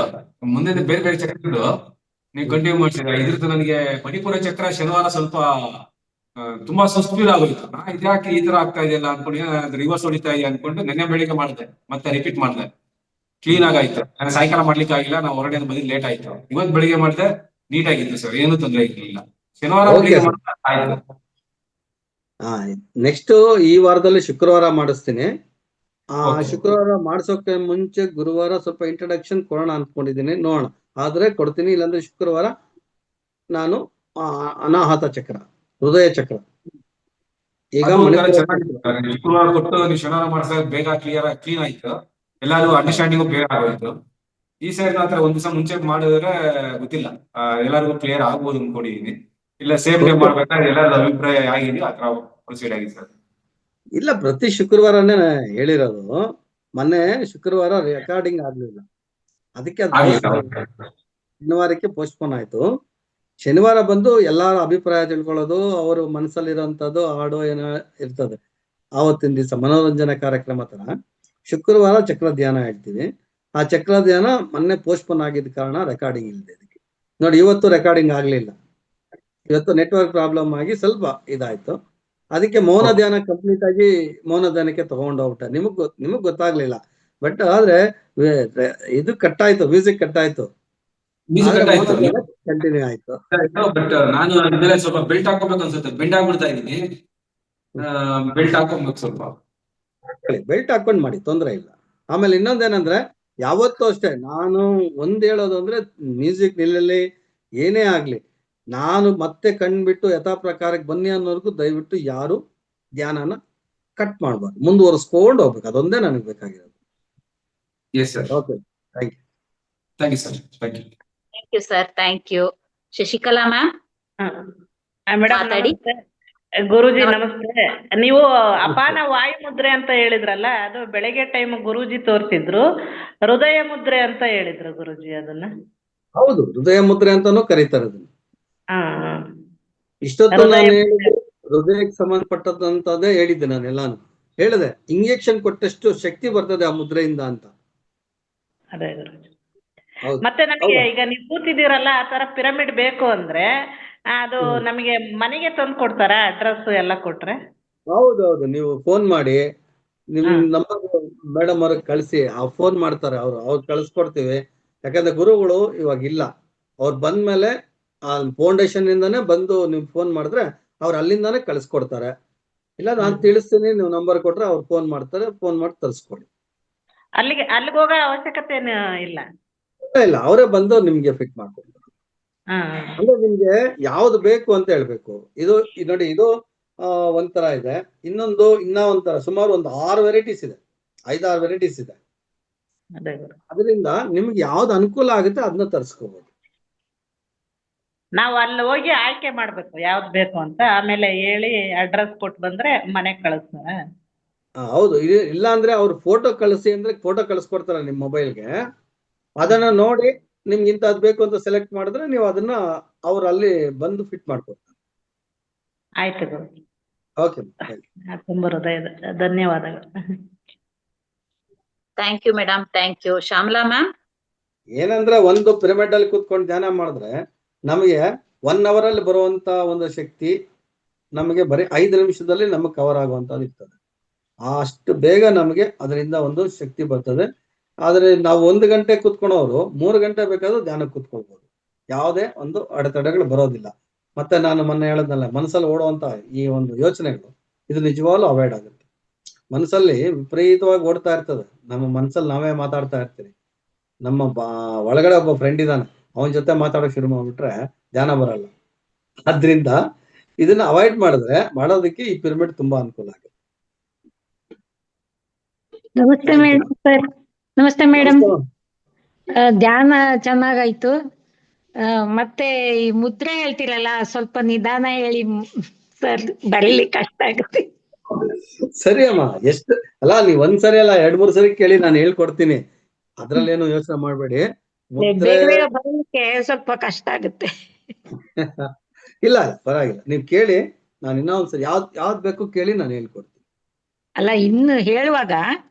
ಮುಂದೆ ಬೇರೆ ಬೇರೆ ಚಕ್ರಗಳು ನೀವು ಕಂಟಿನ್ಯೂ ಮಾಡ್ಸಿದ್ರೆ. ಇದ್ರದ್ದು ನನಗೆ ಮಣಿಪುರ ಚಕ್ರ ಶನಿವಾರ ಸ್ವಲ್ಪ ತುಂಬಾ ಸುಸ್ತು ಫೀಲ್ ಆಗೋಯ್ತು. ಇದ್ಯಾಕೆ ಈ ತರ ಆಗ್ತಾ ಇದೆಯಲ್ಲ ಅನ್ಕೊಂಡು ರಿವರ್ಸ್ ಹೊಡಿತಾ ಇದೆ ಅನ್ಕೊಂಡು ನಿನ್ನೆ ಬೆಳಿಗ್ಗೆ ಮಾಡಿದೆ, ಮತ್ತೆ ರಿಪೀಟ್ ಮಾಡಿದೆ. ಕ್ಲೀನ್ ಆಗಾಯ್ತು. ನಾನು ಸಾಯಂಕಾಲ ಮಾಡ್ಲಿಕ್ಕೆ ಆಗಿಲ್ಲ, ನಾವು ಹೊರಗಡೆ ಬಂದಿದ್ದು ಲೇಟ್ ಆಯ್ತು. ಇವತ್ತು ಬೆಳಿಗ್ಗೆ ಮಾಡಿದೆ, ನೀಟ್ ಆಗಿತ್ತು ಸರ್, ಏನು ತೊಂದರೆ ಇರ್ಲಿಲ್ಲ. ಶನಿವಾರ ಬೆಳಿಗ್ಗೆ ಮಾಡಿದ್ರೆ ಆಯ್ತು. ನೆಕ್ಸ್ಟ್ ಈ ವಾರದಲ್ಲಿ ಶುಕ್ರವಾರ ಮಾಡಿಸ್ತೀನಿ. ಶುಕ್ರವಾರ ಮಾಡಿಸೋಕೆ ಮುಂಚೆ ಗುರುವಾರ ಸ್ವಲ್ಪ ಇಂಟ್ರಡಕ್ಷನ್ ಕೊಡೋಣ ಅನ್ಕೊಂಡಿದ್ದೀನಿ, ನೋಡೋಣ. ಆದ್ರೆ ಕೊಡ್ತೀನಿ, ಇಲ್ಲಾಂದ್ರೆ ಶುಕ್ರವಾರ ನಾನು ಅನಾಹತ ಚಕ್ರ, ಹೃದಯ ಚಕ್ರ. ಈಗ ಶುಕ್ರವಾರ ಕೊಟ್ಟು ನೀವು ಶನಿವಾರ ಮಾಡಿಸಿದಾಗ ಬೇಗ ಕ್ಲೀನ್ ಆಯ್ತು, ಎಲ್ಲಾರು ಅಂಡರ್ಸ್ಟ್ಯಾಂಡಿಂಗು ಬೇಗ ಆಗೋಯ್ತು. ಈ ಸೈಡ್ ಮಾತ್ರ ಒಂದ್ ದಿವಸ ಮುಂಚೆ ಮಾಡಿದ್ರೆ ಗೊತ್ತಿಲ್ಲ, ಎಲ್ಲರಿಗೂ ಕ್ಲಿಯರ್ ಆಗ್ಬೋದು ಅನ್ಕೊಂಡಿದೀನಿ. ಇಲ್ಲ ಸೇಮ್ ಡೇ ಮಾಡ್ಬೇಕಾದ್ರೆ ಎಲ್ಲರ ಅಭಿಪ್ರಾಯ ಆಗಿದೆಯೋ ಆ ತರ ಪ್ರೊಸೀಡ್ ಆಗಿದೆ ಸರ್. ಇಲ್ಲ, ಪ್ರತಿ ಶುಕ್ರವಾರನೇ ಹೇಳಿರೋದು. ಮೊನ್ನೆ ಶುಕ್ರವಾರ ರೆಕಾರ್ಡಿಂಗ್ ಆಗ್ಲಿಲ್ಲ, ಅದಕ್ಕೆ ಶನಿವಾರಕ್ಕೆ ಪೋಸ್ಟ್ಪೋನ್ ಆಯ್ತು. ಶನಿವಾರ ಬಂದು ಎಲ್ಲಾರ ಅಭಿಪ್ರಾಯ ತಿಳ್ಕೊಳ್ಳೋದು, ಅವರು ಮನಸ್ಸಲ್ಲಿರೋಂಥದ್ದು ಹಾಡು ಏನೋ ಇರ್ತದೆ ಆವತ್ತಿನ ದಿವಸ ಮನೋರಂಜನಾ ಕಾರ್ಯಕ್ರಮ ತರ. ಶುಕ್ರವಾರ ಚಕ್ರ ಧ್ಯಾನ ಹೇಳ್ತೀವಿ. ಆ ಚಕ್ರ ಧ್ಯಾನ ಮೊನ್ನೆ ಪೋಸ್ಟ್ಪೋನ್ ಆಗಿದ್ದ ಕಾರಣ ರೆಕಾರ್ಡಿಂಗ್ ಇಲ್ಲದೆ ಇದಕ್ಕೆ ನೋಡಿ. ಇವತ್ತು ರೆಕಾರ್ಡಿಂಗ್ ಆಗ್ಲಿಲ್ಲ, ಇವತ್ತು ನೆಟ್ವರ್ಕ್ ಪ್ರಾಬ್ಲಮ್ ಆಗಿ ಸ್ವಲ್ಪ ಇದಾಯ್ತು. ಅದಕ್ಕೆ ಮೌನ ಧ್ಯಾನ ಕಂಪ್ಲೀಟ್ ಆಗಿ ಮೌನ ಧ್ಯಾನಕ್ಕೆ ತಗೊಂಡೋಗ್ಬಿಟ್ಟೆ. ನಿಮಗ್ ಗೊತ್ತಾಗ್ಲಿಲ್ಲ, ಬಟ್ ಆದ್ರೆ ಇದು ಕಟ್ಟಾಯ್ತು, ಮ್ಯೂಸಿಕ್ ಕಟ್ಟಾಯ್ತು, ಕಂಟಿನ್ಯೂ ಆಯ್ತು. ಬಟ್ ನಾನು ಅದ್ಮೇಲೆ ಸ್ವಲ್ಪ ಬೆಲ್ಟ್ ಹಾಕೋಬೇಕು ಅನ್ಸುತ್ತೆ, ಬೆಂಡ್ ಆಗ್ಬಿಡ್ತಾ ಇದೀನಿ. ಬೆಲ್ಟ್ ಹಾಕೋಬೇಕು ಸ್ವಲ್ಪ. ಬೆಲ್ಟ್ ಹಾಕೊಂಡ್ ಮಾಡಿ, ತೊಂದ್ರೆ ಇಲ್ಲ. ಆಮೇಲೆ ಇನ್ನೊಂದೇನಂದ್ರೆ ಯಾವತ್ತೂ ಅಷ್ಟೇ ನಾನು ಒಂದ್ ಹೇಳೋದು ಅಂದ್ರೆ ಮ್ಯೂಸಿಕ್ ನಿಲ್ಲಲಿ ಏನೇ ಆಗ್ಲಿ, ನಾನು ಮತ್ತೆ ಕಣ್ಬಿಟ್ಟು ಯಥಾ ಪ್ರಕಾರಕ್ಕೆ ಬನ್ನಿ ಅನ್ನೋರ್ಗು ದಯವಿಟ್ಟು ಯಾರು ಧ್ಯಾನನ ಕಟ್ ಮಾಡ್ಬಾರ್ದು, ಮುಂದುವರಿಸ್ಕೊಂಡು ಹೋಗ್ಬೇಕು. ಅದೊಂದೇ ನನಗೆ ಬೇಕಾಗಿರೋದು. Yes sir. Okay, thank you. Thank you sir. Thank you. Thank you sir, thank you. Shashikala ma'am madam ಮಾತಾಡಿ. ನಮಸ್ತೆ. ಗುರೂಜಿ ನಮಸ್ತೆ. ನಮಸ್ತೆ. ನೀವು ಅಪಾನ ವಾಯು ಮುದ್ರೆ ಅಂತ ಹೇಳಿದ್ರಲ್ಲ, ಅದು ಬೆಳಗ್ಗೆ ಟೈಮ್ ಗುರೂಜಿ ತೋರಿಸಿದ್ರು. ಹೃದಯ ಮುದ್ರೆ ಅಂತ ಹೇಳಿದ್ರು ಗುರೂಜಿ ಅದನ್ನ. ಹೌದು, ಹೃದಯ ಮುದ್ರೆ ಅಂತಾನು ಕರೀತಾರೆ ಅದನ್ನ. ಹಾ ಇಷ್ಟೊತ್ತು ಹೃದಯ ನಾನು ಹೇಳಿದ್ದು ಹೃದಯಕ್ಕೆ ಸಂಬಂಧಪಟ್ಟದಂತದೇ ಹೇಳಿದ್ದೆ. ನಾನೆಲ್ಲಾನು ಹೇಳಿದೆ, ಇಂಜೆಕ್ಷನ್ ಕೊಟ್ಟಷ್ಟು ಶಕ್ತಿ ಬರ್ತದೆ ಆ ಮುದ್ರೆಯಿಂದ ಅಂತ. ಅದೇ ಗುರೂಜಿ. ಹೌದು. ಮತ್ತೆ ನಮಗೆ ಹೌದಾ? ಈಗ ನೀವು ಕೂತಿದ್ದೀರಲ್ಲ, ಆ ತರ ಪಿರಮಿಡ್ ಬೇಕು ಅಂದ್ರೆ ಅದು ನಮಗೆ ಮನೆಗೆ ತಂದು ಕೊಡ್ತಾರಾ? ಅಡ್ರೆಸ್ ಎಲ್ಲ ಕೊಟ್ರೆ? ಹೌದೌದು, ನೀವು ಫೋನ್ ಮಾಡಿ ನಿಮ್ ನಂಬರ್ ಮೇಡಮ್ ಅವ್ರಿಗೆ ಕಳಿಸಿ, ಫೋನ್ ಮಾಡ್ತಾರೆ ಅವ್ರು ಕಳಿಸ್ಕೊಡ್ತೀವಿ. ಯಾಕಂದ್ರೆ ಗುರುಗಳು ಇವಾಗ ಇಲ್ಲ, ಅವ್ರು ಬಂದ್ಮೇಲೆ ಆ ಫೌಂಡೇಶನ್ ಇಂದಾನೆ ಬಂದು ನೀವು ಫೋನ್ ಮಾಡಿದ್ರೆ ಅವ್ರು ಅಲ್ಲಿಂದಾನೆ ಕಳಿಸ್ಕೊಡ್ತಾರೆ. ಇಲ್ಲ ನಾನು ತಿಳಿಸ್ತೀನಿ, ನೀವು ನಂಬರ್ ಕೊಟ್ರೆ ಅವ್ರು ಫೋನ್ ಮಾಡ್ತಾರೆ, ಫೋನ್ ಮಾಡಿ ತರಿಸ್ಕೊಡಿ. ಅಲ್ಲಿಗೆ ಹೋಗೋ ಅವಶ್ಯಕತೆ ಇಲ್ಲ. ಇಲ್ಲ, ಅವರೇ ಬಂದು ನಿಮ್ಗೆ ಫಿಟ್ ಮಾಡ್ಕೊಡ್ತಾರೆ. ಹಾ ಅಂದ್ರೆ ನಿಮ್ಗೆ ಯಾವ್ದು ಬೇಕು ಅಂತ ಹೇಳ್ಬೇಕು. ಇದು ನೋಡಿ, ಇದು ಒಂಥರ ಇದೆ, ಇನ್ನ ಒಂಥರ ಸುಮಾರು ಒಂದು 6 ವೆರೈಟೀಸ್ ಇದೆ, 5-6 ವೆರೈಟೀಸ್ ಇದೆ. ಅದೇ ಗುರು. ಅದರಿಂದ ನಿಮ್ಗೆ ಯಾವ್ದು ಅನುಕೂಲ ಆಗುತ್ತೆ ಅದನ್ನ ತರಿಸ್ಕೋಬಹುದು. ನಾವು ಅಲ್ಲಿ ಹೋಗಿ ಆಯ್ಕೆ ಮಾಡ್ಬೇಕು ಯಾವ್ದು ಬೇಕು ಅಂತ, ಆಮೇಲೆ ಹೇಳಿ ಅಡ್ರೆಸ್ ಕೊಟ್ಟು ಬಂದ್ರೆ ಮನೆಗೆ ಕಳಿಸ್ತಾರ? ಹೌದು, ಇಲ್ಲ ಅಂದ್ರೆ ಅವ್ರು ಫೋಟೋ ಕಳಿಸಿ ಅಂದ್ರೆ ಫೋಟೋ ಕಳಿಸ್ಕೊಡ್ತಾರೆ ನಿಮ್ ಮೊಬೈಲ್ಗೆ. ಅದನ್ನ ನೋಡಿ ನಿಮ್ಗೆ ಇಂಥದ್ ಬೇಕು ಅಂತ ಸೆಲೆಕ್ಟ್ ಮಾಡಿದ್ರೆ ನೀವು ಅದನ್ನ ಅವ್ರು ಅಲ್ಲಿ ಬಂದು ಫಿಟ್ ಮಾಡ್ಕೊಡ್ತಾರೆ. ಆಯ್ತು ಗುರು. ಓಕೆ, ತುಂಬ ಹೃದಯದ ಧನ್ಯವಾದಗಳು. Thank you madam, thank you. Shyamala ma'am ಏನಂದ್ರೆ ಒಂದು ಪಿರಮಿಡ್ ಅಲ್ಲಿ ಕೂತ್ಕೊಂಡು ಧ್ಯಾನ ಮಾಡಿದ್ರೆ ನಮಗೆ 1 hour ಅಲ್ಲಿ ಬರುವಂತ ಒಂದು ಶಕ್ತಿ ನಮಗೆ ಬರೀ 5 ನಿಮಿಷದಲ್ಲಿ ನಮಗೆ ಕವರ್ ಆಗುವಂತದ್ದು ಇರ್ತದೆ. ಅಷ್ಟು ಬೇಗ ನಮಗೆ ಅದರಿಂದ ಒಂದು ಶಕ್ತಿ ಬರ್ತದೆ. ಆದ್ರೆ ನಾವು 1 ಗಂಟೆ ಕೂತ್ಕೊಳ್ಳೋರು 3 ಗಂಟೆ ಬೇಕಾದ್ರೂ ಧ್ಯಾನ ಕೂತ್ಕೊಳ್ಬಹುದು, ಯಾವುದೇ ಒಂದು ಅಡೆತಡೆಗಳು ಬರೋದಿಲ್ಲ. ಮತ್ತೆ ನಾನು ಮೊನ್ನೆ ಹೇಳದ್ನಲ್ಲ, ಮನಸ್ಸಲ್ಲಿ ಓಡುವಂತ ಈ ಒಂದು ಯೋಚನೆಗಳು ಇದು ನಿಜವಾಗ್ಲೂ ಅವಾಯ್ಡ್ ಆಗುತ್ತೆ. ಮನಸ್ಸಲ್ಲಿ ವಿಪರೀತವಾಗಿ ಓಡ್ತಾ ಇರ್ತದೆ, ನಮ್ಮ ಮನಸ್ಸಲ್ಲಿ ನಾವೇ ಮಾತಾಡ್ತಾ ಇರ್ತೀವಿ. ನಮ್ಮ ಒಳಗಡೆ ಒಬ್ಬ ಫ್ರೆಂಡ್ ಇದ್ದಾನೆ, ಅವನ ಜೊತೆ ಮಾತಾಡೋಕೆ ಶುರು ಮಾಡ್ಬಿಟ್ರೆ ಧ್ಯಾನ ಬರಲ್ಲ. ಆದ್ರಿಂದ ಇದನ್ನ ಅವಾಯ್ಡ್ ಮಾಡೋದಕ್ಕೆ ಈ ಪಿರಮಿಡ್ ತುಂಬಾ ಅನುಕೂಲ ಆಗುತ್ತೆ. ನಮಸ್ತೆ ಮೇಡಮ್ ಸರ್. ನಮಸ್ತೆ ಮೇಡಮ್. ಧ್ಯಾನ ಚೆನ್ನಾಗಾಯ್ತು. ಮತ್ತೆ ಈ ಮುದ್ರೆ ಹೇಳ್ತಿರಲ್ಲ, ಸ್ವಲ್ಪ ನಿಧಾನ ಹೇಳಿ ಸರ್, ಬರೀಲಿಕ್ಕೆ ಕಷ್ಟ ಆಗುತ್ತೆ. ಸರಿ ಅಮ್ಮ, ಎಷ್ಟು ಅಲ್ಲ, ನೀವ್ ಒಂದ್ಸರಿ ಅಲ್ಲ 2-3 ಸರಿ ಕೇಳಿ, ನಾನು ಹೇಳ್ಕೊಡ್ತೀನಿ, ಅದ್ರಲ್ಲೇನು ಯೋಚನೆ ಮಾಡ್ಬೇಡಿ. ಮುದ್ರೆ ಬೇಗ ಬೇಗ ಬರೀಲಿಕ್ಕೆ ಸ್ವಲ್ಪ ಕಷ್ಟ ಆಗುತ್ತೆ. ಇಲ್ಲ ಪರವಾಗಿಲ್ಲ, ನೀವ್ ಕೇಳಿ, ನಾನು ಇನ್ನೊಂದ್ಸರಿ ಯಾವ್ದ್ ಬೇಕು ಕೇಳಿ ನಾನು ಹೇಳ್ಕೊಡ್ತೀನಿ. ಅಲ್ಲ, ಇನ್ನು ಹೇಳುವಾಗ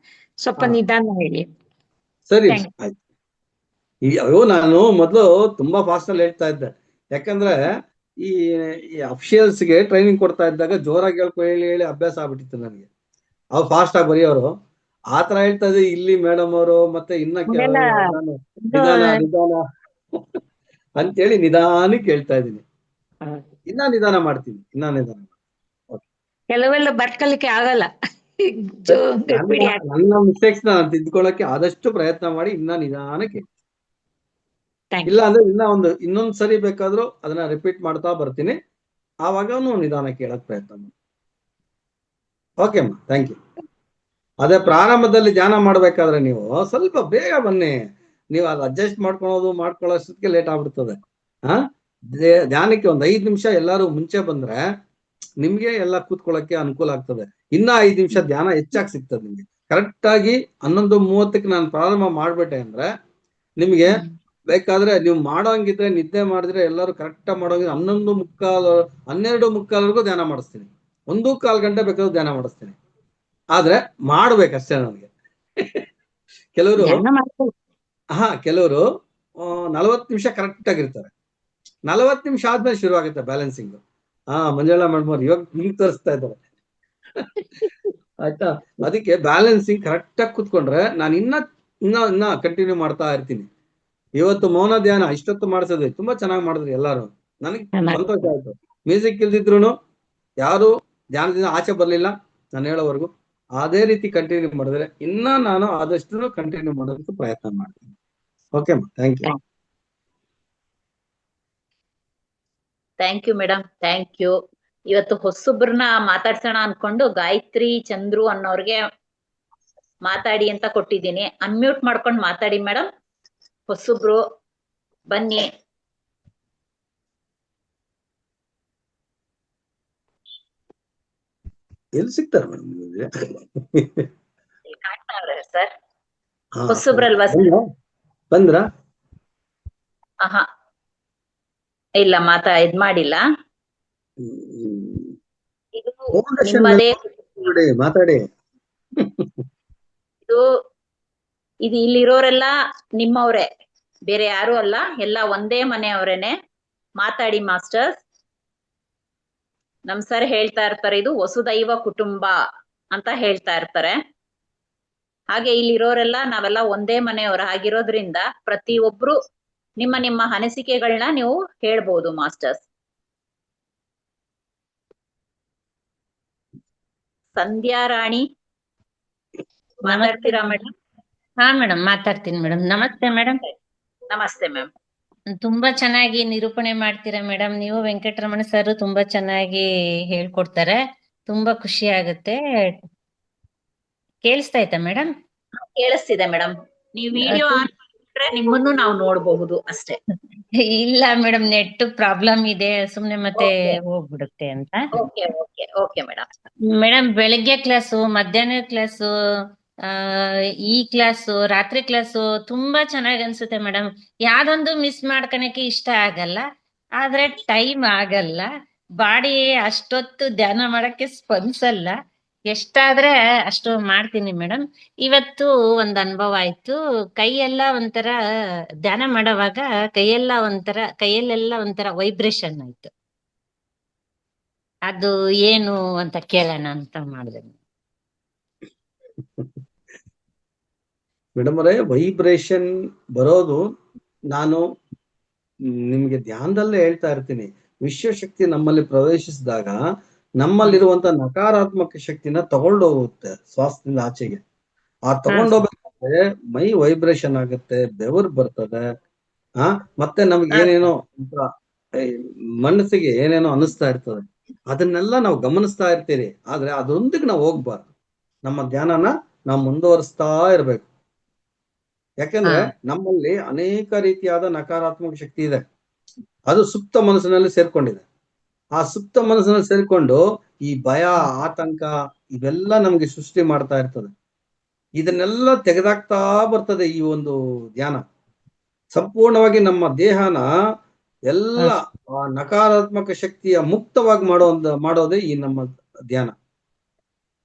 ಸ್ವಲ್ಪ ನಿಧಾನ ಹೇಳಿ. ಸರಿ ಆಯ್ತು. ಅಯ್ಯೋ, ನಾನು ಮೊದ್ಲು ತುಂಬಾ ಫಾಸ್ಟ್ ಅಲ್ಲಿ ಹೇಳ್ತಾ ಇದ್ದೆ, ಯಾಕಂದ್ರೆ ಈ ಅಫಿಷಿಯಲ್ಸ್ಗೆ ಟ್ರೈನಿಂಗ್ ಕೊಡ್ತಾ ಇದ್ದಾಗ ಜೋರಾಗಿ ಹೇಳಿ ಅಭ್ಯಾಸ ಆಗ್ಬಿಟ್ಟಿತ್ತು ನನಗೆ. ಅವ್ರು ಫಾಸ್ಟ್ ಆಗಿ ಬರೆಯೋರು ಆತರ ಹೇಳ್ತಾ ಇದ್ದೆ. ಇಲ್ಲಿ ಮೇಡಮ್ ಅವರು ಮತ್ತೆ ಇನ್ನ ನಿಧಾನ ಅಂತೇಳಿ ನಿಧಾನಕ್ಕೆ ಹೇಳ್ತಾ ಇದ್ದೀನಿ. ಇನ್ನ ನಿಧಾನ ಮಾಡ್ತೀನಿ, ಕೆಲವೆಲ್ಲ ಬರ್ಕಲಿಕ್ಕೆ ಆಗಲ್ಲ. ನನ್ನ ಮಿಸ್ಟೇಕ್ಸ್ ನಾನು ತಿದ್ಕೊಳ್ಳಕ್ಕೆ ಆದಷ್ಟು ಪ್ರಯತ್ನ ಮಾಡಿ ಇನ್ನ ನಿಧಾನಕ್ಕೆ. ಇಲ್ಲ ಅಂದ್ರೆ ಇನ್ನೊಂದ್ ಸರಿ ಬೇಕಾದ್ರೂ ಅದನ್ನ ರಿಪೀಟ್ ಮಾಡ್ತಾ ಬರ್ತೀನಿ, ಆವಾಗ ನಿಧಾನ ಕೇಳಕ್ ಪ್ರಯತ್ನ ಮಾಡಿ. ಓಕೆ ಅಮ್ಮ, ಥ್ಯಾಂಕ್ ಯು. ಅದೇ ಪ್ರಾರಂಭದಲ್ಲಿ ಧ್ಯಾನ ಮಾಡ್ಬೇಕಾದ್ರೆ ನೀವು ಸ್ವಲ್ಪ ಬೇಗ ಬನ್ನಿ, ನೀವು ಅದು ಅಡ್ಜಸ್ಟ್ ಮಾಡ್ಕೊಳ್ಳೋಷ್ಟಕ್ಕೆ ಲೇಟ್ ಆಗ್ಬಿಡ್ತದೆ. ಧ್ಯಾನಕ್ಕೆ ಒಂದು 5 ನಿಮಿಷ ಎಲ್ಲಾರು ಮುಂಚೆ ಬಂದ್ರೆ ನಿಮ್ಗೆ ಎಲ್ಲ ಕೂತ್ಕೊಳ್ಳಕ್ಕೆ ಅನುಕೂಲ ಆಗ್ತದೆ. ಇನ್ನ 5 ನಿಮಿಷ ಧ್ಯಾನ ಹೆಚ್ಚಾಗಿ ಸಿಗ್ತದೆ ನಿಮ್ಗೆ. ಕರೆಕ್ಟ್ ಆಗಿ 11:30ಕ್ಕೆ ನಾನು ಪ್ರಾರಂಭ ಮಾಡ್ಬಿಟ್ಟೆ ಅಂದ್ರೆ ನಿಮ್ಗೆ ಬೇಕಾದ್ರೆ ನೀವು ಮಾಡೋಂಗಿದ್ರೆ ನಿದ್ದೆ ಮಾಡಿದ್ರೆ ಎಲ್ಲರೂ ಕರೆಕ್ಟ್ ಮಾಡೋಂಗಿದ್ರೆ 11:45 12:45ವರೆಗೂ ಧ್ಯಾನ ಮಾಡಿಸ್ತೀನಿ. 1.25 ಗಂಟೆ ಬೇಕಾದ್ರೂ ಧ್ಯಾನ ಮಾಡಿಸ್ತೀನಿ. ಆದ್ರೆ ಮಾಡ್ಬೇಕಷ್ಟೇ ನನಗೆ. ಕೆಲವರು 40 ನಿಮಿಷ ಕರೆಕ್ಟ್ ಆಗಿರ್ತಾರೆ, 40 ನಿಮಿಷ ಆದ್ಮೇಲೆ ಶುರು ಆಗುತ್ತೆ ಬ್ಯಾಲೆನ್ಸಿಂಗ್. ಮಂಜುಳಾ ಮೇಡಮ್ ಇವಾಗ ನಿಮ್ಗೆ ತೋರಿಸ್ತಾ ಇದ್ದಾರೆ ಆಯ್ತಾ. ಅದಕ್ಕೆ ಬ್ಯಾಲೆನ್ಸಿಂಗ್ ಕರೆಕ್ಟ್ ಆಗಿ ಕೂತ್ಕೊಂಡ್ರೆ ನಾನು ಇನ್ನ ಕಂಟಿನ್ಯೂ ಮಾಡ್ತಾ ಇರ್ತೀನಿ. ಇವತ್ತು ಮೌನ ಧ್ಯಾನ ಇಷ್ಟೊತ್ತು ಮಾಡಿಸಿದ್ವಿ, ತುಂಬಾ ಚೆನ್ನಾಗಿ ಮಾಡಿದ್ರಿ ಎಲ್ಲಾರು, ನನಗೆ ಸಂತೋಷ ಆಯ್ತು. ಮ್ಯೂಸಿಕ್ ಇಲ್ದಿದ್ರು ಯಾರು ಧ್ಯಾನದಿಂದ ಆಚೆ ಬರ್ಲಿಲ್ಲ ನಾನು ಹೇಳೋವರೆಗೂ. ಅದೇ ರೀತಿ ಕಂಟಿನ್ಯೂ ಮಾಡಿದ್ರೆ ಇನ್ನ ನಾನು ಆದಷ್ಟು ಕಂಟಿನ್ಯೂ ಮಾಡೋದಕ್ಕೆ ಪ್ರಯತ್ನ ಮಾಡ್ತೀನಿ. Okay thank you. Thank you madam, thank you. ಇವತ್ತು ಹೊಸೊಬ್ರನ್ನ ಮಾತಾಡ್ಸೋಣ ಅನ್ಕೊಂಡು ಗಾಯತ್ರಿ ಚಂದ್ರು ಅನ್ನೋರ್ಗೆ ಮಾತಾಡಿ ಅಂತ ಕೊಟ್ಟಿದ್ದೀನಿ. ಅನ್ಮ್ಯೂಟ್ ಮಾಡ್ಕೊಂಡು ಮಾತಾಡಿ ಮೇಡಮ್. ಹೊಸೊಬ್ರು ಬನ್ನಿ. ಎಲ್ಲಿ ಸಿಗ್ತಾರೆ ಮೇಡಮ್ ನಿಮಗೆ? ಕಾಣ್ತಾವ್ರೆ ಸರ್, ಹೊಸೊಬ್ರಲ್ವಾ ಸರ್? ಬಂದ್ರ? ಆಹಾ ಇಲ್ಲ, ಇದ್ ಮಾಡಿಲ್ಲ. ಇದು ನಿಮ್ಮದೇ ನೋಡಿ ಮಾತಾಡಿ. ಇದು ಇಲ್ಲಿರೋರೆಲ್ಲ ನಿಮ್ಮವ್ರೆ, ಬೇರೆ ಯಾರು ಅಲ್ಲ, ಎಲ್ಲ ಒಂದೇ ಮನೆಯವ್ರೇನೆ. ಮಾತಾಡಿ ಮಾಸ್ಟರ್ಸ್. ನಮ್ ಸರ್ ಹೇಳ್ತಾ ಇರ್ತಾರೆ ಇದು ವಸುದೈವ ಕುಟುಂಬ ಅಂತ ಹೇಳ್ತಾ ಇರ್ತಾರೆ. ಹಾಗೆ ಇಲ್ಲಿರೋರೆಲ್ಲ ನಾವೆಲ್ಲ ಒಂದೇ ಮನೆಯವ್ರ ಆಗಿರೋದ್ರಿಂದ ಪ್ರತಿಯೊಬ್ರು ನಿಮ್ಮ ನಿಮ್ಮ ಅನಿಸಿಕೆಗಳನ್ನ ನೀವು ಹೇಳ್ಬೋದು ಮಾಸ್ಟರ್ಸ್. ಸಂಧ್ಯಾ ರಾಣಿ ಮಾತಾಡ್ತೀರಾ ಮೇಡಮ್? ಹಾ ಮೇಡಮ್ ಮಾತಾಡ್ತೀನಿ ಮೇಡಮ್. ನಮಸ್ತೆ ಮೇಡಮ್. ನಮಸ್ತೆ ಮ್ಯಾಮ್. ತುಂಬಾ ಚೆನ್ನಾಗಿ ನಿರೂಪಣೆ ಮಾಡ್ತೀರಾ ಮೇಡಮ್. ನೀವು ವೆಂಕಟರಮಣ ಸರ್ ತುಂಬಾ ಚೆನ್ನಾಗಿ ಹೇಳ್ಕೊಡ್ತಾರೆ. ತುಂಬಾ ಖುಷಿ ಆಗುತ್ತೆ. ಕೇಳಿಸ್ತಾ ಐತಾ ಮೇಡಮ್? ಕೇಳಿಸ್ತಿದೆ ಮೇಡಮ್. ನೀವು ವಿಡಿಯೋ ಆನ್ ಮಾಡಿದ್ರೆ ನಿಮ್ಮನ್ನು ನಾವು ನೋಡಬಹುದು ಅಷ್ಟೇ. ಇಲ್ಲ ಮೇಡಮ್, ನೆಟ್ ಪ್ರಾಬ್ಲಮ್ ಇದೆ, ಸುಮ್ನೆ ಮತ್ತೆ ಹೋಗ್ಬಿಡುತ್ತೆ ಅಂತ. Okay okay okay madam. Madam ಬೆಳಗ್ಗೆ ಕ್ಲಾಸು, ಮಧ್ಯಾಹ್ನ ಕ್ಲಾಸು, ಈ ಕ್ಲಾಸು, ರಾತ್ರಿ ಕ್ಲಾಸು ತುಂಬಾ ಚೆನ್ನಾಗಿ ಅನ್ಸುತ್ತೆ ಮೇಡಮ್. ಯಾವ್ದೊಂದು ಮಿಸ್ ಮಾಡ್ಕೊಳಕ್ಕೆ ಇಷ್ಟ ಆಗಲ್ಲ, ಆದ್ರೆ ಟೈಮ್ ಆಗಲ್ಲ. ಬಾಡಿ ಅಷ್ಟೊತ್ತು ಧ್ಯಾನ ಮಾಡಕ್ಕೆ ಸ್ಪಂದಿಸಲ್ಲ. ಎಷ್ಟಾದ್ರೆ ಅಷ್ಟು ಮಾಡ್ತೀನಿ ಮೇಡಮ್. ಇವತ್ತು ಒಂದ್ ಅನುಭವ ಆಯ್ತು. ಕೈಯೆಲ್ಲ ಒಂಥರ ಧ್ಯಾನ ಮಾಡೋವಾಗ ಕೈಯಲ್ಲೆಲ್ಲ ಒಂಥರ ವೈಬ್ರೇಷನ್ ಆಯ್ತು. ಅದು ಏನು ಅಂತ ಕೇಳೋಣ ಅಂತ ಮಾಡಿದೆ ಮೇಡಮ್ ಅವರೇ. ವೈಬ್ರೇಷನ್ ಬರೋದು ನಾನು ನಿಮ್ಗೆ ಧ್ಯಾನದಲ್ಲೇ ಹೇಳ್ತಾ ಇರ್ತೀನಿ. ವಿಶ್ವಶಕ್ತಿ ನಮ್ಮಲ್ಲಿ ಪ್ರವೇಶಿಸಿದಾಗ ನಮ್ಮಲ್ಲಿರುವಂತ ನಕಾರಾತ್ಮಕ ಶಕ್ತಿನ ತಗೊಂಡು ಹೋಗುತ್ತೆ ಶ್ವಾಸದಿಂದ ಆಚೆಗೆ. ಆ ತಗೊಂಡೋಗ್ಬೇಕಾದ್ರೆ ಮೈ ವೈಬ್ರೇಷನ್ ಆಗುತ್ತೆ, ಬೆವರು ಬರ್ತದೆ. ಮತ್ತೆ ನಮ್ಗೆ ಏನೇನೋ ಮನಸ್ಸಿಗೆ ಏನೇನೋ ಅನಿಸ್ತಾ ಇರ್ತದೆ. ಅದನ್ನೆಲ್ಲ ನಾವು ಗಮನಿಸ್ತಾ ಇರ್ತೀರಿ. ಆದ್ರೆ ಅದರೊಂದಿಗೆ ನಾವು ಹೋಗ್ಬಾರ್ದು. ನಮ್ಮ ಧ್ಯಾನನ ನಾವು ಮುಂದುವರಿಸ್ತಾ ಇರ್ಬೇಕು. ಯಾಕೆಂದ್ರೆ ನಮ್ಮಲ್ಲಿ ಅನೇಕ ರೀತಿಯಾದ ನಕಾರಾತ್ಮಕ ಶಕ್ತಿ ಇದೆ. ಅದು ಸುಪ್ತ ಮನಸ್ಸಿನಲ್ಲಿ ಸೇರ್ಕೊಂಡಿದೆ. ಆ ಸುಪ್ತ ಮನಸ್ಸಿನಲ್ಲಿ ಸೇರ್ಕೊಂಡು ಈ ಭಯ, ಆತಂಕ ಇವೆಲ್ಲ ನಮ್ಗೆ ಸೃಷ್ಟಿ ಮಾಡ್ತಾ ಇರ್ತದೆ. ಇದನ್ನೆಲ್ಲ ತೆಗೆದಾಕ್ತಾ ಬರ್ತದೆ ಈ ಒಂದು ಧ್ಯಾನ. ಸಂಪೂರ್ಣವಾಗಿ ನಮ್ಮ ದೇಹನ ಎಲ್ಲ ಆ ನಕಾರಾತ್ಮಕ ಶಕ್ತಿಯ ಮುಕ್ತವಾಗಿ ಮಾಡೋದೇ ಈ ನಮ್ಮ ಧ್ಯಾನ.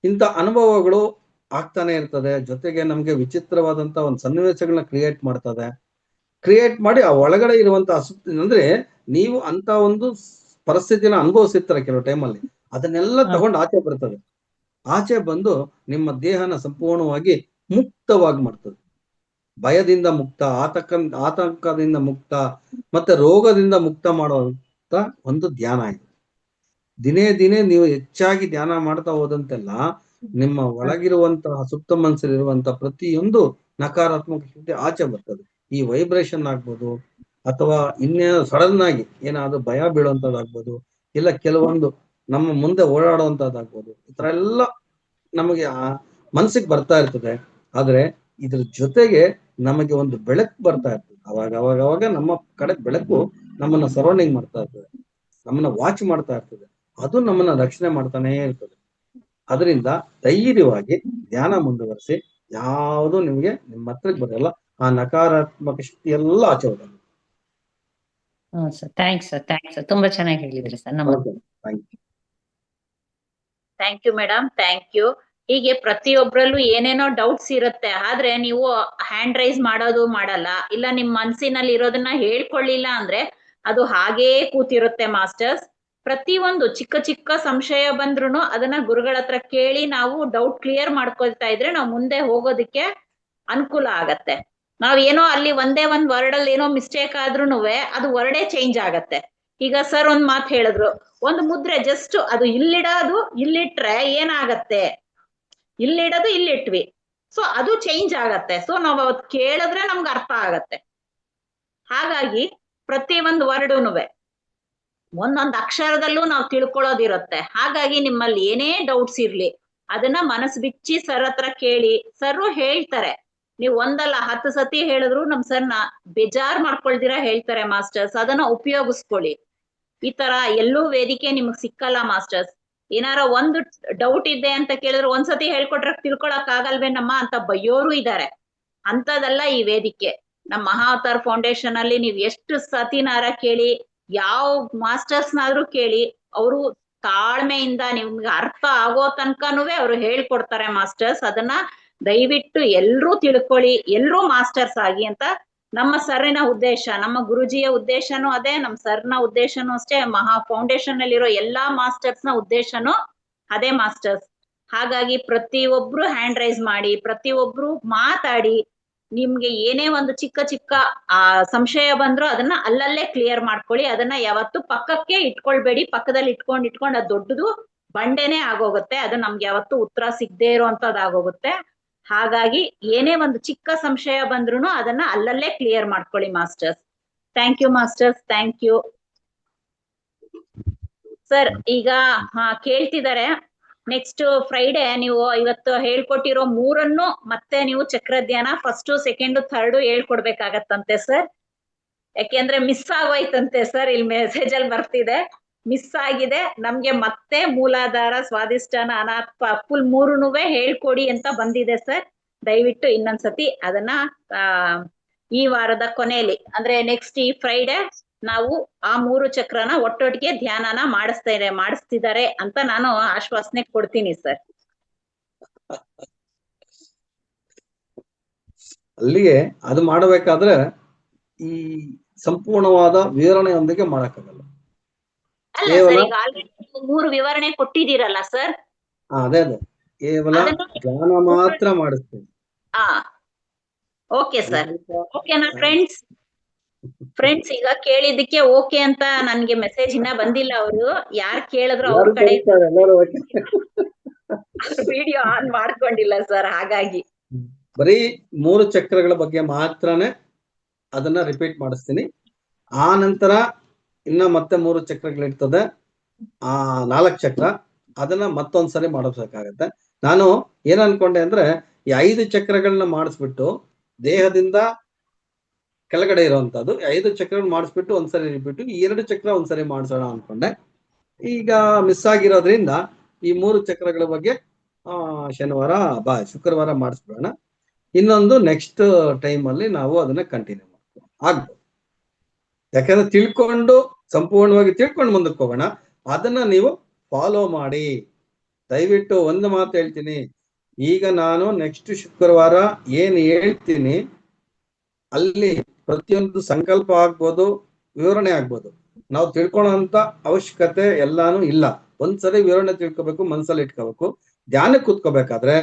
ಇಂಥ ಅನುಭವಗಳು ಆಗ್ತಾನೆ ಇರ್ತದೆ. ಜೊತೆಗೆ ನಮ್ಗೆ ವಿಚಿತ್ರವಾದಂತ ಒಂದು ಸನ್ನಿವೇಶಗಳನ್ನ ಕ್ರಿಯೇಟ್ ಮಾಡಿ ಆ ಒಳಗಡೆ ಇರುವಂತ ಅಂದ್ರೆ ನೀವು ಅಂತ ಒಂದು ಪರಿಸ್ಥಿತಿನ ಅನುಭವಿಸಿರ್ತಾರೆ ಕೆಲವು ಟೈಮಲ್ಲಿ. ಅದನ್ನೆಲ್ಲ ತಗೊಂಡು ಆಚೆ ಬರ್ತದೆ. ಆಚೆ ಬಂದು ನಿಮ್ಮ ದೇಹನ ಸಂಪೂರ್ಣವಾಗಿ ಮುಕ್ತವಾಗಿ ಮಾಡ್ತದೆ. ಭಯದಿಂದ ಮುಕ್ತ, ಆತಂಕದಿಂದ ಮುಕ್ತ, ಮತ್ತೆ ರೋಗದಿಂದ ಮುಕ್ತ ಮಾಡುವಂತ ಒಂದು ಧ್ಯಾನ ಇದೆ. ದಿನೇ ನೀವು ಹೆಚ್ಚಾಗಿ ಧ್ಯಾನ ಮಾಡ್ತಾ ಹೋದಂತೆಲ್ಲ ನಿಮ್ಮ ಒಳಗಿರುವಂತಹ ಸುಪ್ತ ಮನಸ್ಸಲ್ಲಿರುವಂತಹ ಪ್ರತಿಯೊಂದು ನಕಾರಾತ್ಮಕ ಶಕ್ತಿ ಆಚೆ ಬರ್ತದೆ. ಈ ವೈಬ್ರೇಷನ್ ಆಗ್ಬೋದು, ಅಥವಾ ಇನ್ನೇನೋ ಸಡನ್ ಆಗಿ ಏನಾದ್ರು ಭಯ ಬೀಳುವಂತದ್ದಾಗ್ಬೋದು, ಇಲ್ಲ ಕೆಲವೊಂದು ನಮ್ಮ ಮುಂದೆ ಓಡಾಡುವಂತದ್ದಾಗ್ಬೋದು. ಈ ತರ ಎಲ್ಲ ನಮಗೆ ಮನಸ್ಸಿಗೆ ಬರ್ತಾ ಇರ್ತದೆ. ಆದ್ರೆ ಇದ್ರ ಜೊತೆಗೆ ನಮಗೆ ಒಂದು ಬೆಳಕು ಬರ್ತಾ ಇರ್ತದೆ. ಅವಾಗ ನಮ್ಮ ಕಡೆ ಬೆಳಕು ನಮ್ಮನ್ನ ಸರೌಂಡಿಂಗ್ ಮಾಡ್ತಾ ಇರ್ತದೆ, ನಮ್ಮನ್ನ ವಾಚ್ ಮಾಡ್ತಾ ಇರ್ತದೆ. ಅದು ನಮ್ಮನ್ನ ರಕ್ಷಣೆ ಮಾಡ್ತಾನೆ ಇರ್ತದೆ. ಅದರಿಂದ ಧೈರ್ಯವಾಗಿ ಧ್ಯಾನ ಮುಂದುವರಿಸಿ. ಯಾವುದು ನಿಮ್ಗೆ ನಿಮ್ಮ ಹತ್ರಕ್ಕೆ ಬರಲ್ಲ. ಆ ನಕಾರಾತ್ಮಕ ಶಕ್ತಿ ಎಲ್ಲ ಆಚೆ ಹೋಗುತ್ತೆ. ಸರ್ ಥ್ಯಾಂಕ್ಸ್ ಸರ್, ತುಂಬಾ ಚೆನ್ನಾಗಿ ಹೇಳಿದ್ರಿ ಸರ್. ನಮಸ್ತೆ. Thank you madam, thank you. ಹೀಗೆ ಪ್ರತಿಯೊಬ್ಬರಲ್ಲೂ ಏನೇನೋ ಡೌಟ್ಸ್ ಇರುತ್ತೆ. ಆದ್ರೆ ನೀವು ಹ್ಯಾಂಡ್ ರೈಸ್ ಮಾಡಲ್ಲ, ಇಲ್ಲ ನಿಮ್ ಮನ್ಸಿನಲ್ಲಿ ಇರೋದನ್ನ ಹೇಳ್ಕೊಳ್ಳಿಲ್ಲ ಅಂದ್ರೆ ಅದು ಹಾಗೇ ಕೂತಿರುತ್ತೆ ಮಾಸ್ಟರ್ಸ್. ಪ್ರತಿಯೊಂದು ಚಿಕ್ಕ ಚಿಕ್ಕ ಸಂಶಯ ಬಂದ್ರು ಅದನ್ನ ಗುರುಗಳ ಹತ್ರ ಕೇಳಿ ನಾವು ಡೌಟ್ ಕ್ಲಿಯರ್ ಮಾಡ್ಕೊಳ್ತಾ ಇದ್ರೆ ನಾವು ಮುಂದೆ ಹೋಗೋದಿಕ್ಕೆ ಅನುಕೂಲ ಆಗತ್ತೆ. ನಾವೇನೋ ಅಲ್ಲಿ ಒಂದೇ ಒಂದ್ ವರ್ಡ್ ಅಲ್ಲಿ ಏನೋ ಮಿಸ್ಟೇಕ್ ಆದ್ರೂನುವೆ ಅದು ವರ್ಡೇ ಚೇಂಜ್ ಆಗತ್ತೆ. ಈಗ ಸರ್ ಒಂದ್ ಮಾತು ಹೇಳಿದ್ರು, ಒಂದು ಮುದ್ರೆ ಜಸ್ಟ್ ಅದು ಇಲ್ಲಿಡೋದು, ಇಲ್ಲಿಟ್ರೆ ಏನಾಗತ್ತೆ, ಇಲ್ಲಿಡೋದು ಇಲ್ಲಿಟ್ವಿ. ಸೊ ಅದು ಚೇಂಜ್ ಆಗತ್ತೆ. ಸೊ ನಾವ್ ಅವತ್ ಕೇಳಿದ್ರೆ ನಮ್ಗೆ ಅರ್ಥ ಆಗತ್ತೆ. ಹಾಗಾಗಿ ಪ್ರತಿ ಒಂದು ವರ್ಡುನುವೆ ಒಂದೊಂದು ಅಕ್ಷರದಲ್ಲೂ ನಾವು ತಿಳ್ಕೊಳ್ಳೋದಿರುತ್ತೆ. ಹಾಗಾಗಿ ನಿಮ್ಮಲ್ಲಿ ಏನೇ ಡೌಟ್ಸ್ ಇರ್ಲಿ ಅದನ್ನ ಮನಸ್ಸು ಬಿಚ್ಚಿ ಸರ್ ಹತ್ರ ಕೇಳಿ. ಸರ್ ಹೇಳ್ತಾರೆ. ನೀವು ಒಂದಲ್ಲ 10 ಸತಿ ಹೇಳಿದ್ರು ನಮ್ ಸರ್ನ ಬೇಜಾರ್ ಮಾಡ್ಕೊಳ್ದಿರಾ ಹೇಳ್ತಾರೆ ಮಾಸ್ಟರ್ಸ್. ಅದನ್ನ ಉಪಯೋಗಿಸ್ಕೊಳ್ಳಿ. ಈ ತರ ಎಲ್ಲೂ ವೇದಿಕೆ ನಿಮಗ್ ಸಿಕ್ಕಲ್ಲ ಮಾಸ್ಟರ್ಸ್. ಏನಾರ ಒಂದು ಡೌಟ್ ಇದೆ ಅಂತ ಕೇಳಿದ್ರೆ ಒಂದ್ಸತಿ ಹೇಳ್ಕೊಟ್ರೆ ತಿಳ್ಕೊಳಕ್ ಆಗಲ್ವೇನಮ್ಮ ಅಂತ ಬೈಯೋರು ಇದಾರೆ. ಅಂತದಲ್ಲ ಈ ವೇದಿಕೆ. ನಮ್ ಮಹಾವತಾರ್ ಫೌಂಡೇಶನ್ ಅಲ್ಲಿ ನೀವ್ ಎಷ್ಟು ಸತಿನಾರ ಕೇಳಿ, ಯಾವ ಮಾಸ್ಟರ್ಸ್ನಾದ್ರೂ ಕೇಳಿ, ಅವರು ತಾಳ್ಮೆಯಿಂದ ನಿಮ್ಗೆ ಅರ್ಥ ಆಗೋ ತನಕನುವೆ ಅವ್ರು ಹೇಳ್ಕೊಡ್ತಾರೆ ಮಾಸ್ಟರ್ಸ್. ಅದನ್ನ ದಯವಿಟ್ಟು ಎಲ್ರೂ ತಿಳ್ಕೊಳ್ಳಿ, ಎಲ್ರೂ ಮಾಸ್ಟರ್ಸ್ ಆಗಿ ಅಂತ ನಮ್ಮ ಸರ್ನ ಉದ್ದೇಶ, ನಮ್ಮ ಗುರುಜಿಯ ಉದ್ದೇಶನೂ ಅದೇ, ನಮ್ಮ ಸರ್ನ ಉದ್ದೇಶನೂ ಅಷ್ಟೇ, ಮಹಾ ಫೌಂಡೇಶನ್ ಅಲ್ಲಿರೋ ಎಲ್ಲಾ ಮಾಸ್ಟರ್ಸ್ ನ ಉದ್ದೇಶನೂ ಅದೇ ಮಾಸ್ಟರ್ಸ್. ಹಾಗಾಗಿ ಪ್ರತಿಯೊಬ್ರು ಹ್ಯಾಂಡ್ ರೈಸ್ ಮಾಡಿ, ಪ್ರತಿಯೊಬ್ರು ಮಾತಾಡಿ. ನಿಮ್ಗೆ ಏನೇ ಒಂದು ಚಿಕ್ಕ ಚಿಕ್ಕ ಸಂಶಯ ಬಂದ್ರು ಅದನ್ನ ಅಲ್ಲಲ್ಲೇ ಕ್ಲಿಯರ್ ಮಾಡ್ಕೊಳ್ಳಿ. ಅದನ್ನ ಯಾವತ್ತು ಪಕ್ಕಕ್ಕೆ ಇಟ್ಕೊಳ್ಬೇಡಿ. ಪಕ್ಕದಲ್ಲಿ ಇಟ್ಕೊಂಡ್ ಅದು ದೊಡ್ಡದು ಬಂಡೆನೇ ಆಗೋಗುತ್ತೆ. ಅದು ನಮ್ಗೆ ಯಾವತ್ತು ಉತ್ತರ ಸಿಗದೆ ಇರೋಂಥದ್ದಾಗೋಗುತ್ತೆ. ಹಾಗಾಗಿ ಏನೇ ಒಂದು ಚಿಕ್ಕ ಸಂಶಯ ಬಂದ್ರು ಅದನ್ನ ಅಲ್ಲಲ್ಲೇ ಕ್ಲಿಯರ್ ಮಾಡ್ಕೊಳ್ಳಿ masters. Thank you masters, thank you sir. ಈಗ ಕೇಳ್ತಿದ್ದಾರೆ ನೆಕ್ಸ್ಟ್ ಫ್ರೈಡೆ ನೀವು ಇವತ್ತು ಹೇಳ್ಕೊಟ್ಟಿರೋ 3 ಮತ್ತೆ ನೀವು ಚಕ್ರಧ್ಯಾನ 1, 2, 3 ಹೇಳ್ಕೊಡ್ಬೇಕಾಗತ್ತಂತೆ ಸರ್. ಯಾಕೆಂದ್ರೆ ಮಿಸ್ ಆಗೋಯ್ತಂತೆ ಸರ್. ಇಲ್ಲಿ ಮೆಸೇಜ್ ಅಲ್ಲಿ ಬರ್ತಿದೆ ಮಿಸ್ ಆಗಿದೆ ನಮ್ಗೆ. ಮತ್ತೆ ಮೂಲಾಧಾರ, ಸ್ವಾಧಿಷ್ಠಾನ, ಅನಾಥ ಫುಲ್ 3 ಹೇಳ್ಕೊಡಿ ಅಂತ ಬಂದಿದೆ ಸರ್. ದಯವಿಟ್ಟು ಇನ್ನೊಂದ್ಸತಿ ಅದನ್ನ ಈ ವಾರದ ಕೊನೆಯಲ್ಲಿ ಅಂದ್ರೆ ನೆಕ್ಸ್ಟ್ ಈ ಫ್ರೈಡೆ ನಾವು ಆ 3 ಚಕ್ರನ ಒಟ್ಟೊಟ್ಟಿಗೆ ಧ್ಯಾನನ ಮಾಡಿಸ್ತಿದ್ದಾರೆ ಅಂತ ನಾನು ಆಶ್ವಾಸನೆ ಕೊಡ್ತೀನಿ ಸರ್. ಅಲ್ಲಿಗೆ ಅದು ಮಾಡಬೇಕಾದ್ರೆ ಈ ಸಂಪೂರ್ಣವಾದ ವಿವರಣೆಯೊಂದಿಗೆ ಮಾಡಕ್ಕಾಗಲ್ಲ. ಅಲ್ಲ ಸರ್, ಈಗ ಆಲ್ರೆಡಿ 3 ವಿವರಣೆ ಕೊಟ್ಟಿದ್ದೀರಲ್ಲ ಸರ್. ಅದೇ ಕೇವಲ ಧ್ಯಾನ ಮಾತ್ರ ಮಾಡಿಸ್ತೀನಿ. Okay sir. ಓಕೆನಾ ಫ್ರೆಂಡ್ಸ್ ಈಗ ಕೇಳಿದ್ದಕ್ಕೆ ಓಕೆ ಅಂತ ನನ್ಗೆ ಮೆಸೇಜ್ ಇನ್ನ ಬಂದಿಲ್ಲ. ಅವರು ಯಾರು ಕೇಳಿದ್ರು ಅವ್ರ ಕಡೆ ವಿಡಿಯೋ ಆನ್ ಮಾಡ್ಕೊಂಡಿಲ್ಲ ಸರ್. ಹಾಗಾಗಿ ಬರೀ 3 ಚಕ್ರಗಳ ಬಗ್ಗೆ ಮಾತ್ರನೇ ಅದನ್ನ ರಿಪೀಟ್ ಮಾಡಿಸ್ತೀನಿ. ಆ ನಂತರ ಇನ್ನ ಮತ್ತೆ 3 ಚಕ್ರಗಳಿರ್ತದೆ, 4 ಚಕ್ರ, ಅದನ್ನ ಮತ್ತೊಂದ್ಸರಿ ಮಾಡಿಸ್ಬೇಕಾಗತ್ತೆ. ನಾನು ಏನ್ ಅನ್ಕೊಂಡೆ ಅಂದ್ರೆ ಈ 5 ಚಕ್ರಗಳನ್ನ ಮಾಡಿಸ್ಬಿಟ್ಟು ದೇಹದಿಂದ ಕೆಳಗಡೆ ಇರುವಂತದ್ದು 5 ಚಕ್ರಗಳು ಮಾಡಿಸ್ಬಿಟ್ಟು ಒಂದ್ಸರಿ ರಿಪೀಟ್, ಈ 2 ಚಕ್ರ ಒಂದ್ಸರಿ ಮಾಡಿಸೋಣ ಅನ್ಕೊಂಡೆ. ಈಗ ಮಿಸ್ ಆಗಿರೋದ್ರಿಂದ ಈ 3 ಚಕ್ರಗಳ ಬಗ್ಗೆ ಶುಕ್ರವಾರ ಮಾಡಿಸ್ಬಿಡೋಣ. ಇನ್ನೊಂದು ನೆಕ್ಸ್ಟ್ ಟೈಮ್ ಅಲ್ಲಿ ನಾವು ಅದನ್ನ ಕಂಟಿನ್ಯೂ ಆಗ್ಬೋದು. ಯಾಕಂದ್ರೆ ಸಂಪೂರ್ಣವಾಗಿ ತಿಳ್ಕೊಂಡು ಮುಂದಕ್ಕೆ ಹೋಗೋಣ. ಅದನ್ನ ನೀವು ಫಾಲೋ ಮಾಡಿ. ದಯವಿಟ್ಟು ಒಂದು ಮಾತು ಹೇಳ್ತೀನಿ, ಈಗ ನಾನು ನೆಕ್ಸ್ಟ್ ಶುಕ್ರವಾರ ಏನ್ ಹೇಳ್ತೀನಿ ಅಲ್ಲಿ ಪ್ರತಿಯೊಂದು ಸಂಕಲ್ಪ ಆಗ್ಬೋದು, ವಿವರಣೆ ಆಗ್ಬೋದು. ನಾವು ತಿಳ್ಕೊಳ್ಳೋಂತ ಅವಶ್ಯಕತೆ ಎಲ್ಲಾನು ಇಲ್ಲ. ಒಂದ್ಸರಿ ವಿವರಣೆ ತಿಳ್ಕೊಬೇಕು, ಮನ್ಸಲ್ಲಿ ಇಟ್ಕೋಬೇಕು. ಧ್ಯಾನಕ್ಕೆ ಕೂತ್ಕೋಬೇಕಾದ್ರೆ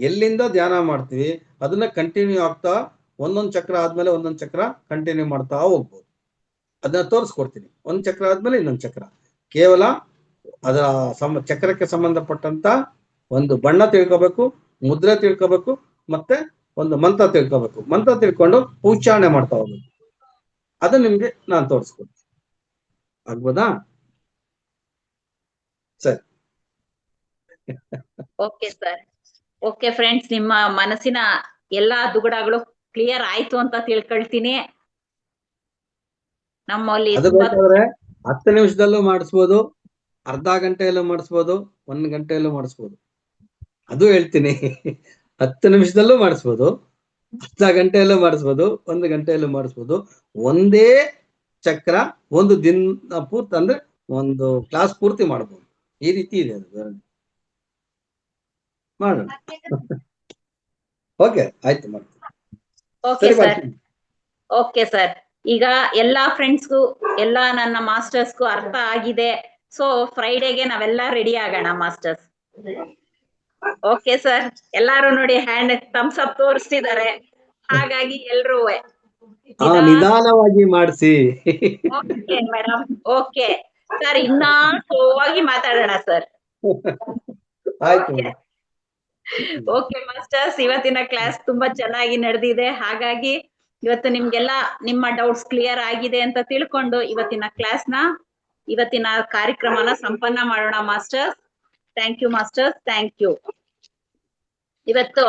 ಎಲ್ಲಿಂದ ಧ್ಯಾನ ಮಾಡ್ತೀವಿ ಅದನ್ನ ಕಂಟಿನ್ಯೂ ಆಗ್ತಾ ಒಂದೊಂದು ಚಕ್ರ ಆದ್ಮೇಲೆ ಒಂದೊಂದು ಚಕ್ರ ಕಂಟಿನ್ಯೂ ಮಾಡ್ತಾ ಹೋಗ್ಬೋದು. ಅದನ್ನ ತೋರಿಸ್ಕೊಡ್ತೀನಿ. 1 ಚಕ್ರ ಆದ್ಮೇಲೆ ಇನ್ನೊಂದು ಚಕ್ರ. ಕೇವಲ ಅದರ ಚಕ್ರಕ್ಕೆ ಸಂಬಂಧಪಟ್ಟಂತ ಒಂದು ಬಣ್ಣ ತಿಳ್ಕೋಬೇಕು, ಮುದ್ರೆ ತಿಳ್ಕೋಬೇಕು, ಮತ್ತೆ ಒಂದು ಮಂತ್ರ ತಿಳ್ಕೋಬೇಕು. ಮಂತ್ರ ತಿಳ್ಕೊಂಡು ಉಚ್ಚಾರಣೆ ಮಾಡ್ತಾ ಹೋಗ್ಬೇಕು. ಅದು ನಿಮ್ಗೆ ನಾನು ತೋರಿಸ್ಕೊಡ್ತೀನಿ. ಆಗ್ಬೋದಾ? ಸರಿ. Okay sir. ಓಕೆ ಫ್ರೆಂಡ್ಸ್, ನಿಮ್ಮ ಮನಸ್ಸಿನ ಎಲ್ಲಾ ದುಗುಡಗಳು ಕ್ಲಿಯರ್ ಆಯ್ತು ಅಂತ ತಿಳ್ಕೊಳ್ತೀನಿ. ನಮ್ಮಲ್ಲಿ ಅದು ಬೇಕಾದ್ರೆ 10 ನಿಮಿಷದಲ್ಲೂ ಮಾಡಿಸ್ಬೋದು, ಅರ್ಧ ಗಂಟೆಯಲ್ಲೂ ಮಾಡಿಸ್ಬೋದು, 1 ಗಂಟೆಯಲ್ಲೂ ಮಾಡಿಸ್ಬೋದು. ಅದು ಹೇಳ್ತೀನಿ. 10 ನಿಮಿಷದಲ್ಲೂ ಮಾಡಿಸ್ಬೋದು, ಅರ್ಧ ಗಂಟೆಯಲ್ಲೂ ಮಾಡಿಸ್ಬೋದು, 1 ಗಂಟೆಯಲ್ಲೂ ಮಾಡಿಸ್ಬೋದು. ಒಂದೇ ಚಕ್ರ ಒಂದು ದಿನ ಪೂರ್ತಿ ಅಂದ್ರೆ ಒಂದು ಕ್ಲಾಸ್ ಪೂರ್ತಿ ಮಾಡ್ಬೋದು. ಈ ರೀತಿ ಇದೆ ಅದು. ಮಾಡೋಣ. ಓಕೆ, ಆಯ್ತು, ಮಾಡ್ತೀನಿ. Okay sir. Okay sir. ಈಗ ಎಲ್ಲಾ ಫ್ರೆಂಡ್ಸ್ಗೂ ಎಲ್ಲಾ ನನ್ನ ಮಾಸ್ಟರ್ಸ್ಗೂ ಅರ್ಥ ಆಗಿದೆ. ಸೊ ಫ್ರೈಡೆಗೆ ನಾವೆಲ್ಲ ರೆಡಿ ಆಗೋಣ ಮಾಸ್ಟರ್ಸ್. Okay sir. ಎಲ್ಲಾರು ನೋಡಿ ಹ್ಯಾಂಡ್ ಥಮ್ಸ್ ಅಪ್ ತೋರಿಸ್ತಿದ್ದಾರೆ. ಹಾಗಾಗಿ ಎಲ್ರೂ ನಿಧಾನವಾಗಿ ಮಾಡಿಸಿ. Okay madam. ಓಕೆ ಸರ್, ಇನ್ನ ಸ್ಲೋವಾಗಿ ಮಾತಾಡೋಣ ಸರ್. ಆಯ್ತು. ಓಕೆ ಮಾಸ್ಟರ್ಸ್, ಇವತ್ತಿನ ಕ್ಲಾಸ್ ತುಂಬಾ ಚೆನ್ನಾಗಿ ನಡೆದಿದೆ. ಹಾಗಾಗಿ ಇವತ್ತು ನಿಮ್ಗೆಲ್ಲ ನಿಮ್ಮ ಡೌಟ್ಸ್ ಕ್ಲಿಯರ್ ಆಗಿದೆ ಅಂತ ತಿಳ್ಕೊಂಡು ಇವತ್ತಿನ ಕಾರ್ಯಕ್ರಮನ ಸಂಪನ್ನ ಮಾಡೋಣ masters. Thank you masters, thank you. ಇವತ್ತು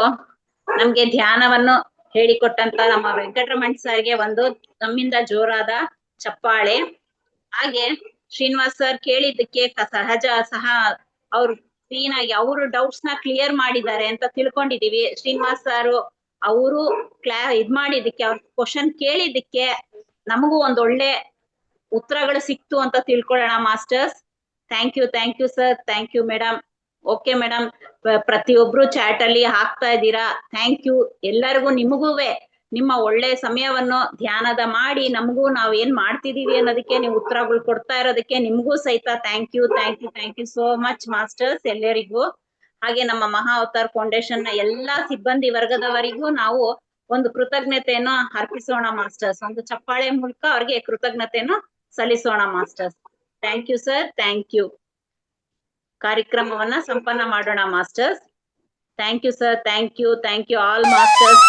ನಮ್ಗೆ ಧ್ಯಾನವನ್ನು ಹೇಳಿಕೊಟ್ಟಂತ ನಮ್ಮ ವೆಂಕಟರಮಣ್ ಸರ್ಗೆ ಒಂದು ನಮ್ಮಿಂದ ಜೋರಾದ ಚಪ್ಪಾಳೆ. ಹಾಗೆ ಶ್ರೀನಿವಾಸ್ ಸರ್ ಕೇಳಿದ್ದಕ್ಕೆ ಅವ್ರು ಕ್ಲೀನ್ ಆಗಿ ಅವರು ಡೌಟ್ಸ್ ನ ಕ್ಲಿಯರ್ ಮಾಡಿದ್ದಾರೆ ಅಂತ ತಿಳ್ಕೊಂಡಿದೀವಿ. ಶ್ರೀನಿವಾಸ್ ಸರ್ ಅವರು ಮಾಡಿದ್ದಕ್ಕೆ, ಅವ್ರ ಕ್ವಶನ್ ಕೇಳಿದ್ದಕ್ಕೆ ನಮಗೂ ಒಂದ್ ಒಳ್ಳೆ ಉತ್ತರಗಳು ಸಿಕ್ತು ಅಂತ ತಿಳ್ಕೊಳ್ಳೋಣ masters. Thank you sir, thank you madam. Okay madam, ಪ್ರತಿಯೊಬ್ರು ಚಾಟ್ ಅಲ್ಲಿ ಹಾಕ್ತಾ ಇದ್ದೀರಾ. ಥ್ಯಾಂಕ್ ಯು ಎಲ್ಲರಿಗೂ. ನಿಮಗೂವೆ ನಿಮ್ಮ ಒಳ್ಳೆ ಸಮಯವನ್ನು ಧ್ಯಾನದ ಮಾಡಿ ನಮಗೂ ನಾವ್ ಏನ್ ಮಾಡ್ತಿದೀವಿ ಅನ್ನೋದಕ್ಕೆ ನೀವು ಉತ್ತರಗಳು ಕೊಡ್ತಾ ಇರೋದಕ್ಕೆ ನಿಮಗೂ ಸಹಿತ thank you so much masters ಎಲ್ಲರಿಗೂ. ಹಾಗೆ ನಮ್ಮ ಮಹಾ ಅವತಾರ್ ಫೌಂಡೇಶನ್ ನ ಎಲ್ಲಾ ಸಿಬ್ಬಂದಿ ವರ್ಗದವರಿಗೂ ನಾವು ಒಂದು ಕೃತಜ್ಞತೆಯನ್ನು ಅರ್ಪಿಸೋಣ ಮಾಸ್ಟರ್ಸ್. ಒಂದು ಚಪ್ಪಾಳೆ ಮೂಲಕ ಅವ್ರಿಗೆ ಕೃತಜ್ಞತೆಯನ್ನು ಸಲ್ಲಿಸೋಣ masters. Thank you sir, thank you. ಕಾರ್ಯಕ್ರಮವನ್ನ ಸಂಪನ್ನ ಮಾಡೋಣ masters. Thank you sir, thank you all masters.